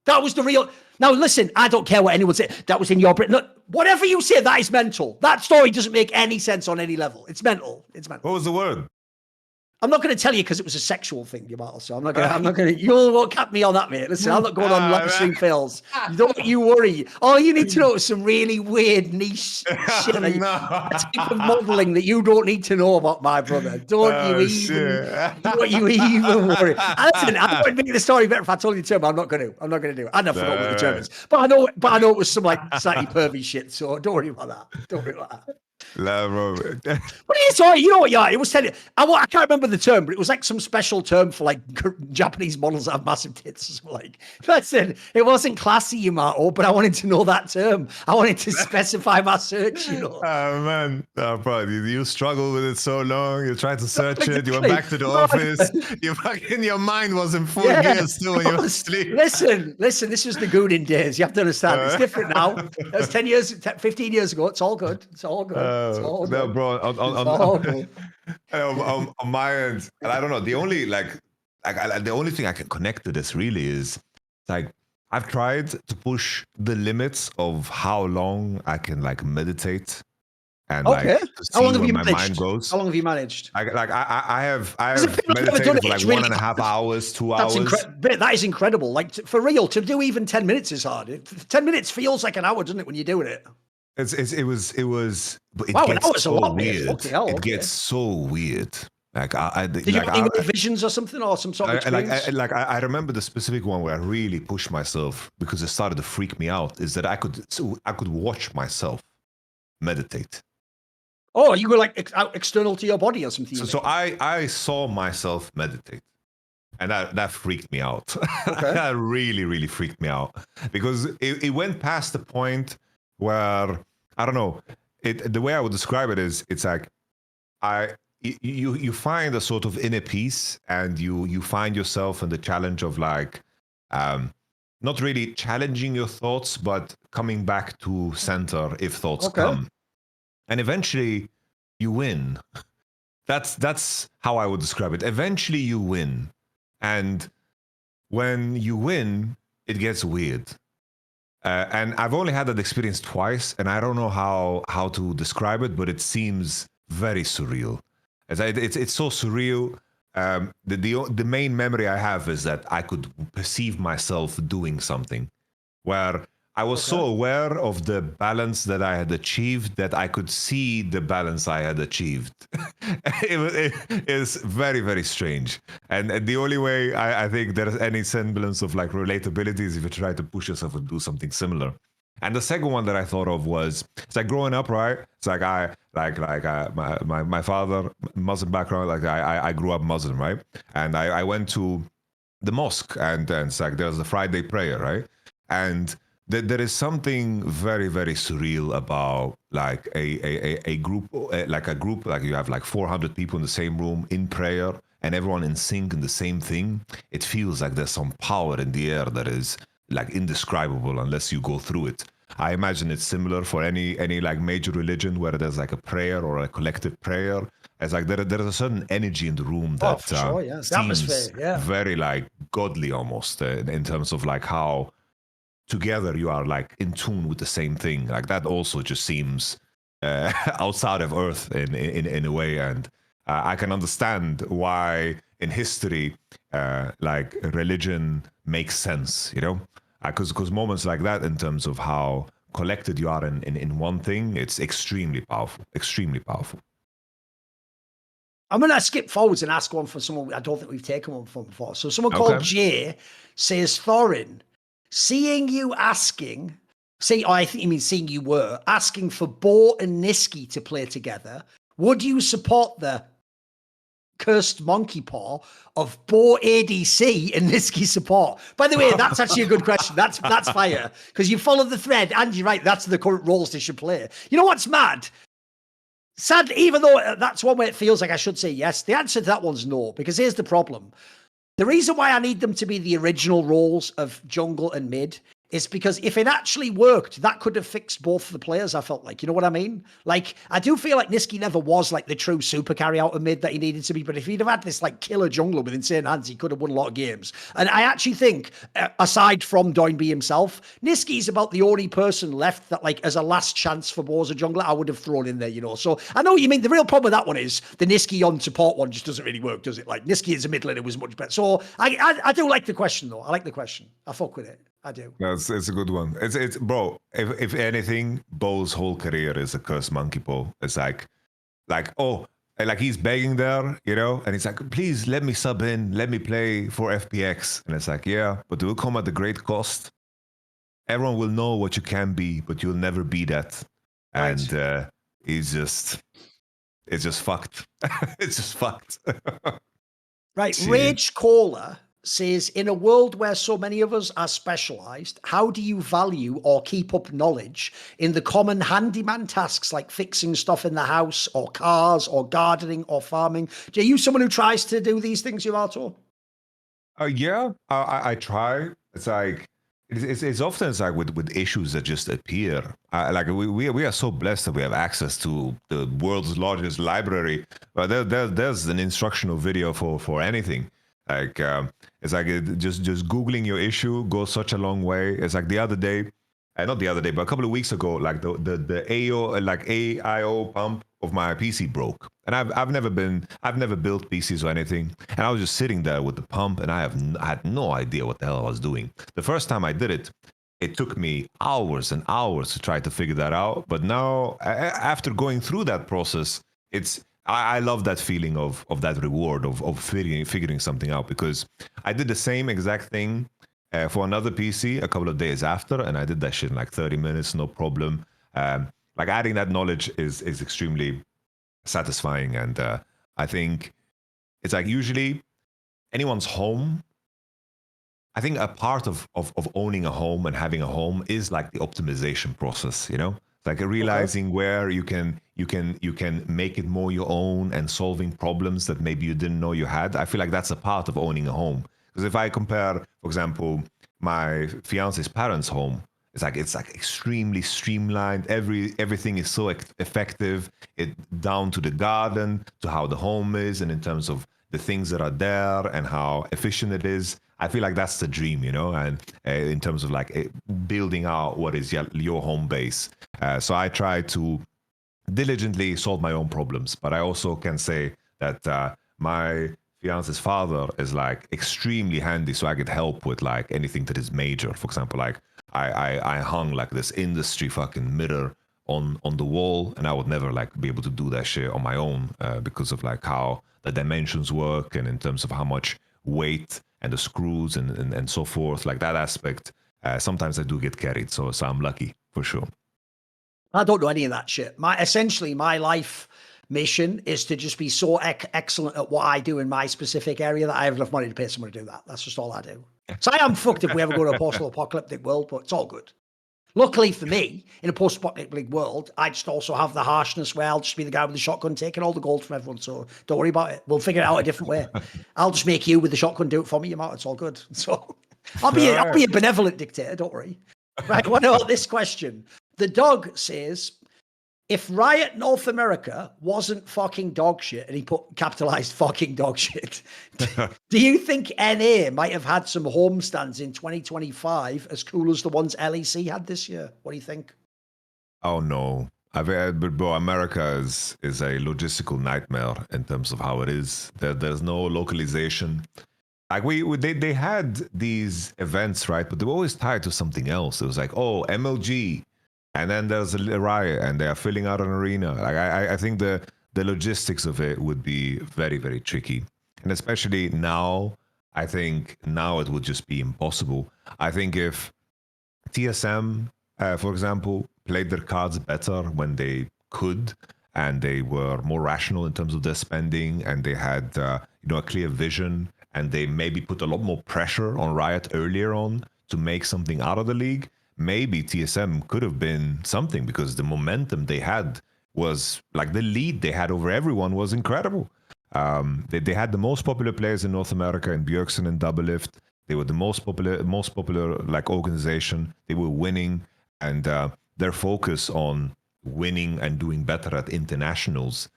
That was the real. Now, listen, I don't care what anyone said. That was in your brain. Look, whatever you say, that is mental. That story doesn't make any sense on any level. It's mental. It's mental. What was the word? I'm not going to tell you because it was a sexual thing, Yamato. So I'm not going to. You won't cap me on that, mate. Listen, I'm not going on live stream fails. Don't you worry. All you need to know is some really weird niche shit, a type of modelling that you don't need to know about, my brother. Don't you even worry. Listen, I would make the story better if I told you the term. But I'm not going to do it. I never forgot what the term is, but I know it was some like slightly pervy shit. So don't worry about that. Don't worry about that. No, bro. But sorry, you know what? Yeah, it was telling. I can't remember the term, but it was like some special term for like Japanese models that have massive tits. So like, listen, it wasn't classy, Yamato, but I wanted to know that term. I wanted to specify my search. Oh man, bro, you struggled with it so long. You tried to search it. You went back to the office. Your mind was in full gear still when you were asleep. Listen. This was the Goonin days. You have to understand. It's different now. That was 10 years, 15 years ago. It's all good. It's all good. No, bro. On my end, and I don't know. The only the only thing I can connect to this really is like I've tried to push the limits of how long I can like meditate and like to see where my mind goes. How long have you managed? I have meditated for like 1.5 hours, 2 hours. That is incredible. Like for real, to do even 10 minutes is hard. 10 minutes feels like an hour, doesn't it, when you're doing it? It was. But it gets so weird. It gets so weird. Like did you have any visions or something, or some sort of experience? I remember the specific one where I really pushed myself because it started to freak me out. Is that I could watch myself meditate. Oh, you were like external to your body or something. So I saw myself meditate, and that freaked me out. Okay. That really freaked me out because it went past the point where I don't know. The way I would describe it is it's like you find a sort of inner peace, and you find yourself in the challenge of like not really challenging your thoughts, but coming back to center if thoughts come, and eventually you win. That's how I would describe it. Eventually you win, and when you win, it gets weird. And I've only had that experience twice, and I don't know how to describe it, but it seems very surreal. It's so surreal the main memory I have is that I could perceive myself doing something where I was so aware of the balance that I had achieved that I could see the balance I had achieved. It is very, very strange. And the only way I think there's any semblance of like relatability is if you try to push yourself to do something similar. And the second one that I thought of was, it's like growing up, right? It's like my father, Muslim background, like I grew up Muslim, right? And I went to the mosque and it's like there's the Friday prayer, right? And there is something very, very surreal about like a group, like you have like 400 people in the same room in prayer and everyone in sync in the same thing. It feels like there's some power in the air that is like indescribable unless you go through it. I imagine it's similar for any like major religion where there's like a prayer or a collective prayer. It's like there's a certain energy in the room that seems very like godly almost in terms of like how together you are like in tune with the same thing. Like that also just seems outside of earth in a way. And I can understand why in history like religion makes sense, you know, because moments like that in terms of how collected you are in one thing, it's extremely powerful, extremely powerful. I'm going to skip forwards and ask one for someone I don't think we've taken one from before. So someone called Jay says, Thorin, seeing you asking, I think you mean seeing you were asking for Bo and Niski to play together, would you support the cursed monkey paw of Bo ADC and Niski support? By the way, that's actually a good question. That's fire, because you follow the thread and you're right, that's the current roles they should play. You know what's mad? Sad, even though that's one way it feels like I should say yes, the answer to that one's no, because here's the problem. The reason why I need them to be the original roles of jungle and mid is because if it actually worked, that could have fixed both the players, I felt like. You know what I mean? Like, I do feel like Niski never was like the true super carry out of mid that he needed to be, but if he'd have had this like killer jungler with insane hands, he could have won a lot of games. And I actually think, aside from Doinby himself, Niski's about the only person left that like as a last chance for Bo as a jungler, I would have thrown in there, you know? So I know what you mean. The real problem with that one is the Niski on support one just doesn't really work, does it? Like Niski as a mid laner was much better. So I do like the question though. I like the question. I fuck with it. I do. It's a good one. It's bro. If anything, Bo's whole career is a cursed monkey paw. It's like he's begging there, you know, and he's like, please let me sub in, let me play for FPX, and it's like, yeah, but it will come at a great cost. Everyone will know what you can be, but you'll never be that. Right. And it's just fucked. It's just fucked. Right, Jeez. Rage Caller says, in a world where so many of us are specialized, how do you value or keep up knowledge in the common handyman tasks like fixing stuff in the house or cars or gardening or farming? Are you someone who tries to do these things, Yamato? Yeah, I try. It's like, it's often it's like with issues that just appear. Like we are so blessed that we have access to the world's largest library. But there's an instructional video for anything. Like it's like just Googling your issue goes such a long way. It's like the other day, not the other day, but a couple of weeks ago, like the AIO pump of my PC broke, and I've never built PCs or anything, and I was just sitting there with the pump, and I had no idea what the hell I was doing. The first time I did it, it took me hours and hours to try to figure that out. But now, after going through that process, I love that feeling of that reward of figuring something out, because I did the same exact thing for another PC a couple of days after, and I did that shit in like 30 minutes, no problem. Like adding that knowledge is extremely satisfying, and I think it's like usually anyone's home. I think a part of owning a home and having a home is like the optimization process, you know? Like realizing where you can make it more your own and solving problems that maybe you didn't know you had. I feel like that's a part of owning a home. Because if I compare, for example, my fiance's parents' home, it's like extremely streamlined. Everything is so effective. It down to the garden, to how the home is, and in terms of the things that are there and how efficient it is. I feel like that's the dream, you know, and in terms of like building out what is your home base. So I try to diligently solve my own problems, but I also can say that my fiance's father is like extremely handy, so I could help with like anything that is major. For example, like I hung like this industry fucking mirror on the wall, and I would never like be able to do that shit on my own because of like how the dimensions work and in terms of how much weight and the screws and so forth, like that aspect. Sometimes I do get carried, so I'm lucky for sure. I don't know any of that shit. Essentially my life mission is to just be so excellent at what I do in my specific area that I have enough money to pay someone to do that. That's just all I do. So I am fucked if we ever go to a post-apocalyptic world, but it's all good. Luckily for me, in a post-apocalyptic world, I just also have the harshness where I'll just be the guy with the shotgun taking all the gold from everyone. So don't worry about it. We'll figure it out a different way. I'll just make you with the shotgun do it for me, Yamato. It's all good. So I'll be a benevolent dictator. Don't worry. Right. I want to know this question. The dog says, if Riot North America wasn't fucking dog shit, and he put capitalized fucking dog shit, do you think NA might have had some homestands in 2025 as cool as the ones LEC had this year? What do you think? Oh no. Bro, America is a logistical nightmare in terms of how it is. There's no localization. Like they had these events, right? But they were always tied to something else. It was like, oh, MLG. And then there's a Riot, and they are filling out an arena. Like I think the logistics of it would be very, very tricky. And especially now, I think now it would just be impossible. I think if TSM, for example, played their cards better when they could, and they were more rational in terms of their spending, and they had a clear vision, and they maybe put a lot more pressure on Riot earlier on to make something out of the league, maybe TSM could have been something, because the momentum they had was like the lead they had over everyone was incredible. They had the most popular players in North America in Bjergsen and Doublelift. They were the most popular like organization. They were winning, and their focus on winning and doing better at internationals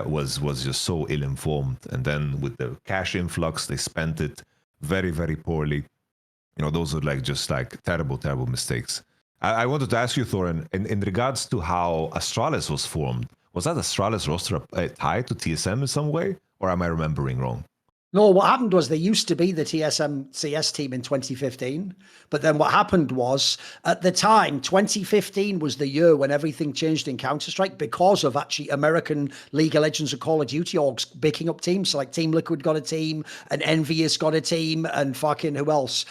was just so ill-informed. And then with the cash influx, they spent it very, very poorly. Those are just terrible mistakes. I wanted to ask you, Thorin, in regards to how Astralis was formed, was that Astralis roster tied to TSM in some way, or am I remembering wrong? No, what happened was they used to be the TSM CS team in 2015. But then what happened was, at the time, 2015 was the year when everything changed in Counter-Strike because of actually American League of Legends and Call of Duty orgs picking up teams. So like Team Liquid got a team, and Envious got a team, and fucking who else?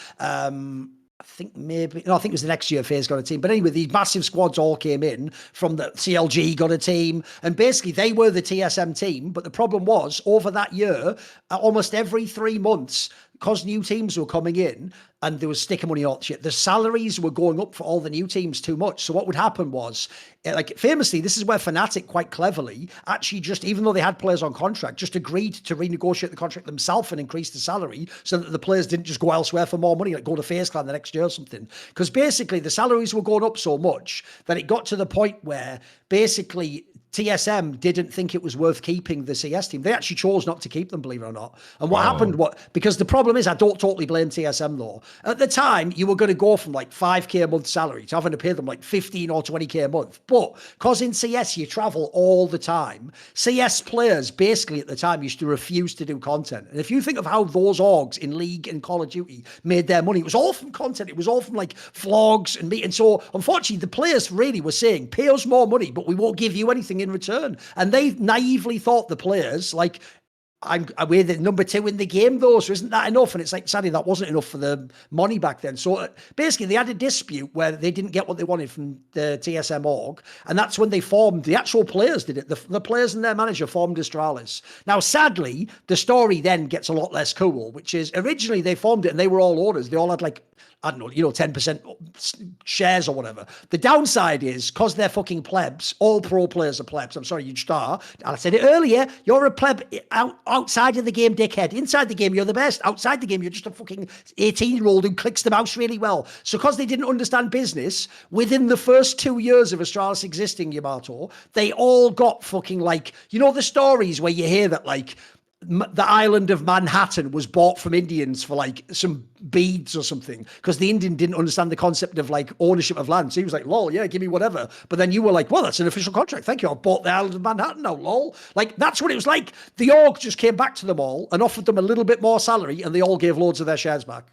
I think it was the next year FaZe got a team. But anyway, these massive squads all came in from the CLG got a team. And basically they were the TSM team. But the problem was, over that year, almost every 3 months, because new teams were coming in and there was sticker money and all that shit, the salaries were going up for all the new teams too much. So what would happen was, like famously, this is where Fnatic quite cleverly actually just, even though they had players on contract, just agreed to renegotiate the contract themselves and increase the salary so that the players didn't just go elsewhere for more money, like go to FaZe Clan the next year or something. Because basically the salaries were going up so much that it got to the point where basically TSM didn't think it was worth keeping the CS team. They actually chose not to keep them, believe it or not. And what happened, because the problem is, I don't totally blame TSM though. At the time, you were going to go from like 5k a month salary to having to pay them like 15 or 20k a month. But because in CS, you travel all the time, CS players basically at the time used to refuse to do content. And if you think of how those orgs in League and Call of Duty made their money, it was all from content. It was all from like vlogs and meet. And so unfortunately, the players really were saying, pay us more money, but we won't give you anything in return. And they naively thought, the players, like, we're the number 2 in the game though, so isn't that enough? And it's like, sadly, that wasn't enough for the money back then. So basically they had a dispute where they didn't get what they wanted from the TSM org, and that's when they formed, the actual players did it, the players and their manager formed Astralis. Now sadly, the story then gets a lot less cool, which is, originally they formed it and they were all owners, they all had like, I don't know, 10% shares or whatever. The downside is, because they're fucking plebs, all pro players are plebs. I'm sorry, you star. I said it earlier, you're a pleb outside of the game, dickhead. Inside the game, you're the best. Outside the game, you're just a fucking 18-year-old who clicks the mouse really well. So because they didn't understand business, within the first 2 years of Astralis existing, Yamato, they all got fucking like, the stories where you hear that like, the island of Manhattan was bought from Indians for like some beads or something, because the Indian didn't understand the concept of like ownership of land. So he was like, lol, yeah, give me whatever. But then you were like, well, that's an official contract. Thank you. I bought the island of Manhattan now, lol. Like, that's what it was like. The org just came back to them all and offered them a little bit more salary, and they all gave loads of their shares back.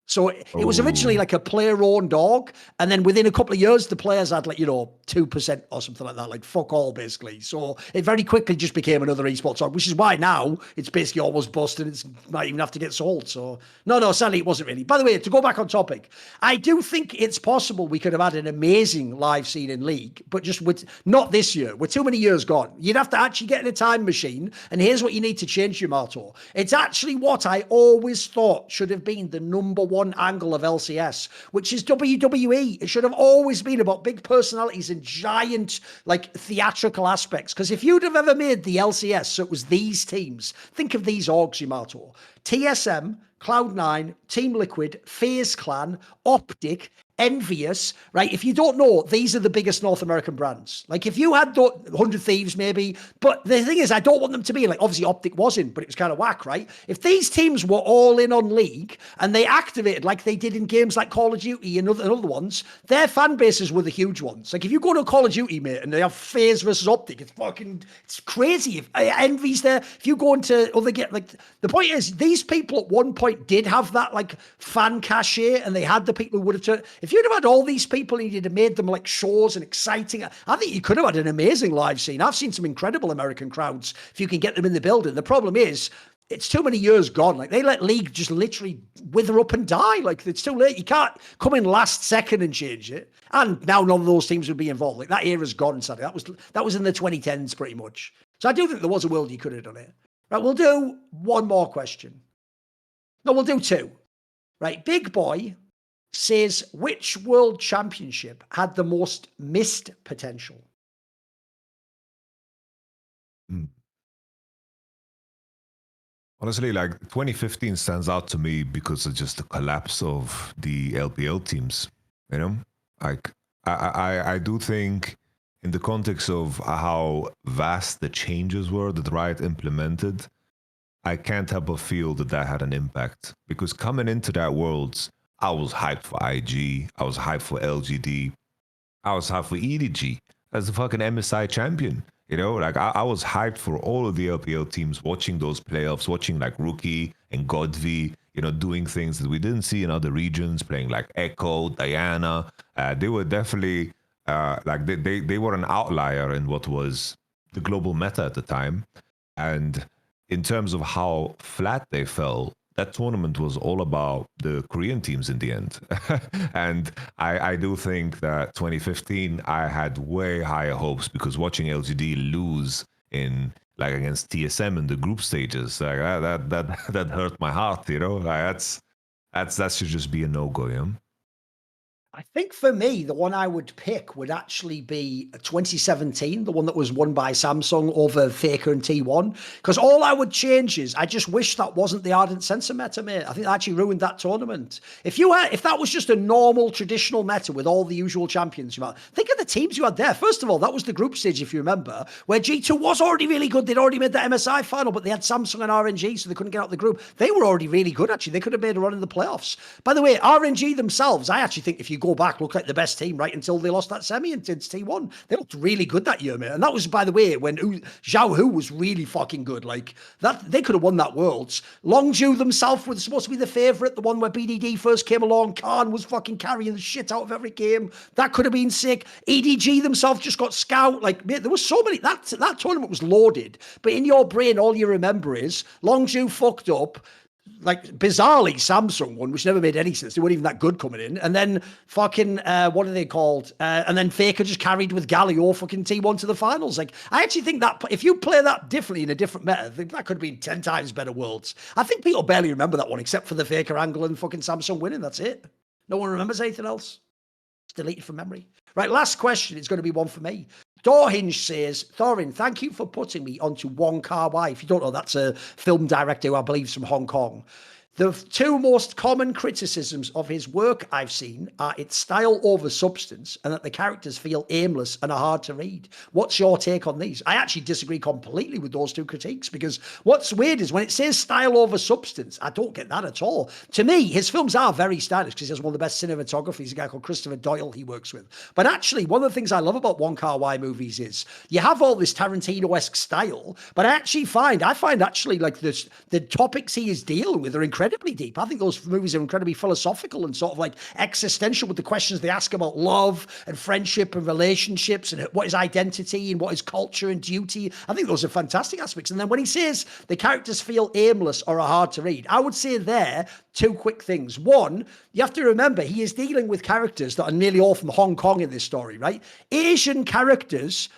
So it was originally like a player-owned org, and then within a couple of years, the players had like, 2% or something like that, like fuck all, basically. So it very quickly just became another esports org, which is why now it's basically almost bust and it might even have to get sold. So no, sadly it wasn't really. By the way, to go back on topic, I do think it's possible we could have had an amazing live scene in League, but just with not this year. We're too many years gone. You'd have to actually get in a time machine, and here's what you need to change, Yamato. It's actually what I always thought should have been the number one angle of LCS, which is WWE. It should have always been about big personalities and giant like theatrical aspects. Because if you'd have ever made the LCS so it was these teams, think of these orgs, Yamato: TSM, Cloud9, Team Liquid, FaZe Clan, Optic, Envious, right? If you don't know, these are the biggest North American brands. Like, if you had 100 Thieves, maybe, but the thing is, I don't want them to be like, obviously Optic wasn't, but it was kind of whack, right? If these teams were all in on League and they activated like they did in games like Call of Duty and other ones, their fan bases were the huge ones. Like, if you go to Call of Duty, mate, and they have FaZe versus Optic, it's crazy. If Envy's there, if you go into other like, the point is, these people at one point did have that like fan cachet, and they had the people who would have turned. If you'd have had all these people and you'd have made them like shows and exciting, I think you could have had an amazing live scene. I've seen some incredible American crowds if you can get them in the building. The problem is, it's too many years gone. Like, they let League just literally wither up and die. Like, it's too late. You can't come in last second and change it. And now none of those teams would be involved. Like, that era's gone, sadly. That was in the 2010s pretty much. So I do think there was a world you could have done it. Right, we'll do one more question. No, we'll do two. Right, Big Boy says, which world championship had the most missed potential? Honestly, like 2015 stands out to me because of just the collapse of the LPL teams. Like I do think, in the context of how vast the changes were that Riot implemented, I can't help but feel that had an impact. Because coming into that Worlds, I was hyped for IG, I was hyped for LGD, I was hyped for EDG as the fucking MSI champion. Like I was hyped for all of the LPL teams, watching those playoffs, watching like Rookie and Godvi, doing things that we didn't see in other regions, playing like Echo, Diana. They were definitely like they were an outlier in what was the global meta at the time. And in terms of how flat they fell, that tournament was all about the Korean teams in the end. And I do think that 2015, I had way higher hopes, because watching LGD lose in like against TSM in the group stages, like that hurt my heart, Like that should just be a no-go, yeah? I think for me, the one I would pick would actually be 2017, the one that was won by Samsung over Faker and T1. Because all I would change is, I just wish that wasn't the Ardent Sensor meta, mate. I think that actually ruined that tournament. If that was just a normal, traditional meta with all the usual champions, think of the teams you had there. First of all, that was the group stage, if you remember, where G2 was already really good. They'd already made the MSI final, but they had Samsung and RNG, so they couldn't get out of the group. They were already really good, actually. They could have made a run in the playoffs. By the way, RNG themselves, I actually think if you go back, look like the best team right until they lost that semi into T1. They looked really good that year, mate. And that was, by the way, when Zhao Hu was really fucking good. Like, that, they could have won that Worlds. Longju themselves were supposed to be the favourite, the one where BDD first came along. Khan was fucking carrying the shit out of every game. That could have been sick. EDG themselves just got scout. Like, mate, there was so many. That tournament was loaded. But in your brain, all you remember is Longju fucked up. Like, bizarrely, Samsung won, which never made any sense. They weren't even that good coming in. And then fucking, what are they called? And then Faker just carried with Galio fucking T1 to the finals. Like, I actually think that if you play that differently in a different meta, that could have been 10 times better Worlds. I think people barely remember that one, except for the Faker angle and fucking Samsung winning. That's it. No one remembers anything else. It's deleted from memory. Right, last question. It's going to be one for me. Doorhinge says, Thorin, thank you for putting me onto Wong Kar-wai. If you don't know, that's a film director who I believe is from Hong Kong. The two most common criticisms of his work I've seen are its style over substance and that the characters feel aimless and are hard to read. What's your take on these? I actually disagree completely with those two critiques, because what's weird is when it says style over substance, I don't get that at all. To me, his films are very stylish because he has one of the best cinematography. A guy called Christopher Doyle he works with. But actually, one of the things I love about Wong Kar-wai movies is you have all this Tarantino-esque style, but I find actually like the topics he is dealing with are incredibly deep. I think those movies are incredibly philosophical and sort of like existential with the questions they ask about love and friendship and relationships and what is identity and what is culture and duty. I think those are fantastic aspects. And then when he says the characters feel aimless or are hard to read, I would say there two quick things. One, you have to remember he is dealing with characters that are nearly all from Hong Kong in this story, right? Asian characters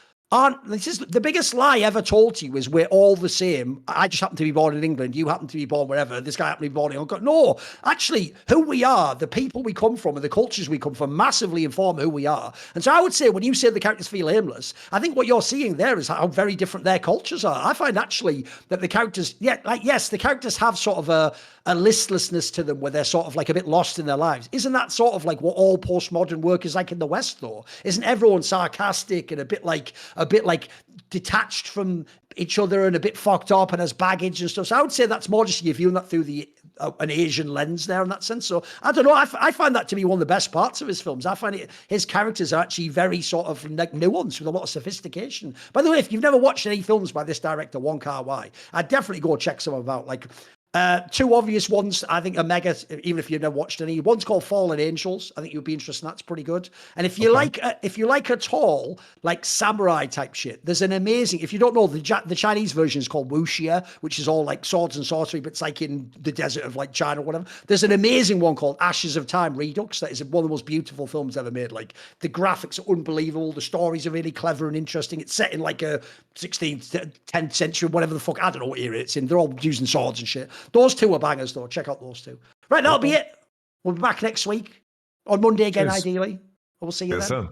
this is the biggest lie ever told to you, is we're all the same. I just happen to be born in England. You happen to be born wherever. This guy happened to be born in Hong Kong. No, actually, who we are, the people we come from and the cultures we come from massively inform who we are. And so I would say when you say the characters feel aimless, I think what you're seeing there is how very different their cultures are. I find actually that the characters, yes, the characters have sort of a listlessness to them where they're sort of like a bit lost in their lives. Isn't that sort of like what all postmodern work is like in the West, though? Isn't everyone sarcastic and a bit like detached from each other and a bit fucked up and has baggage and stuff? So I would say that's more just you're viewing that through an Asian lens there in that sense. So I don't know. I find that to be one of the best parts of his films. I find his characters are actually very sort of like nuanced with a lot of sophistication. By the way, if you've never watched any films by this director, Wong Kar-wai, I'd definitely go check some of them out. Like, two obvious ones, I think, are mega, even if you've never watched any. One's called Fallen Angels. I think you'd be interested in that. It's pretty good. And if you like a tall, like samurai type shit, there's an amazing, if you don't know, the Chinese version is called wuxia, which is all like swords and sorcery, but it's like in the desert of like China or whatever. There's an amazing one called Ashes of Time Redux. That is one of the most beautiful films ever made. Like the graphics are unbelievable. The stories are really clever and interesting. It's set in like a 16th, 10th century, whatever the fuck. I don't know what era it's in. They're all using swords and shit. Those two are bangers, though. Check out those two. Right, that'll be it. We'll be back next week on Monday again, ideally. We'll see you then.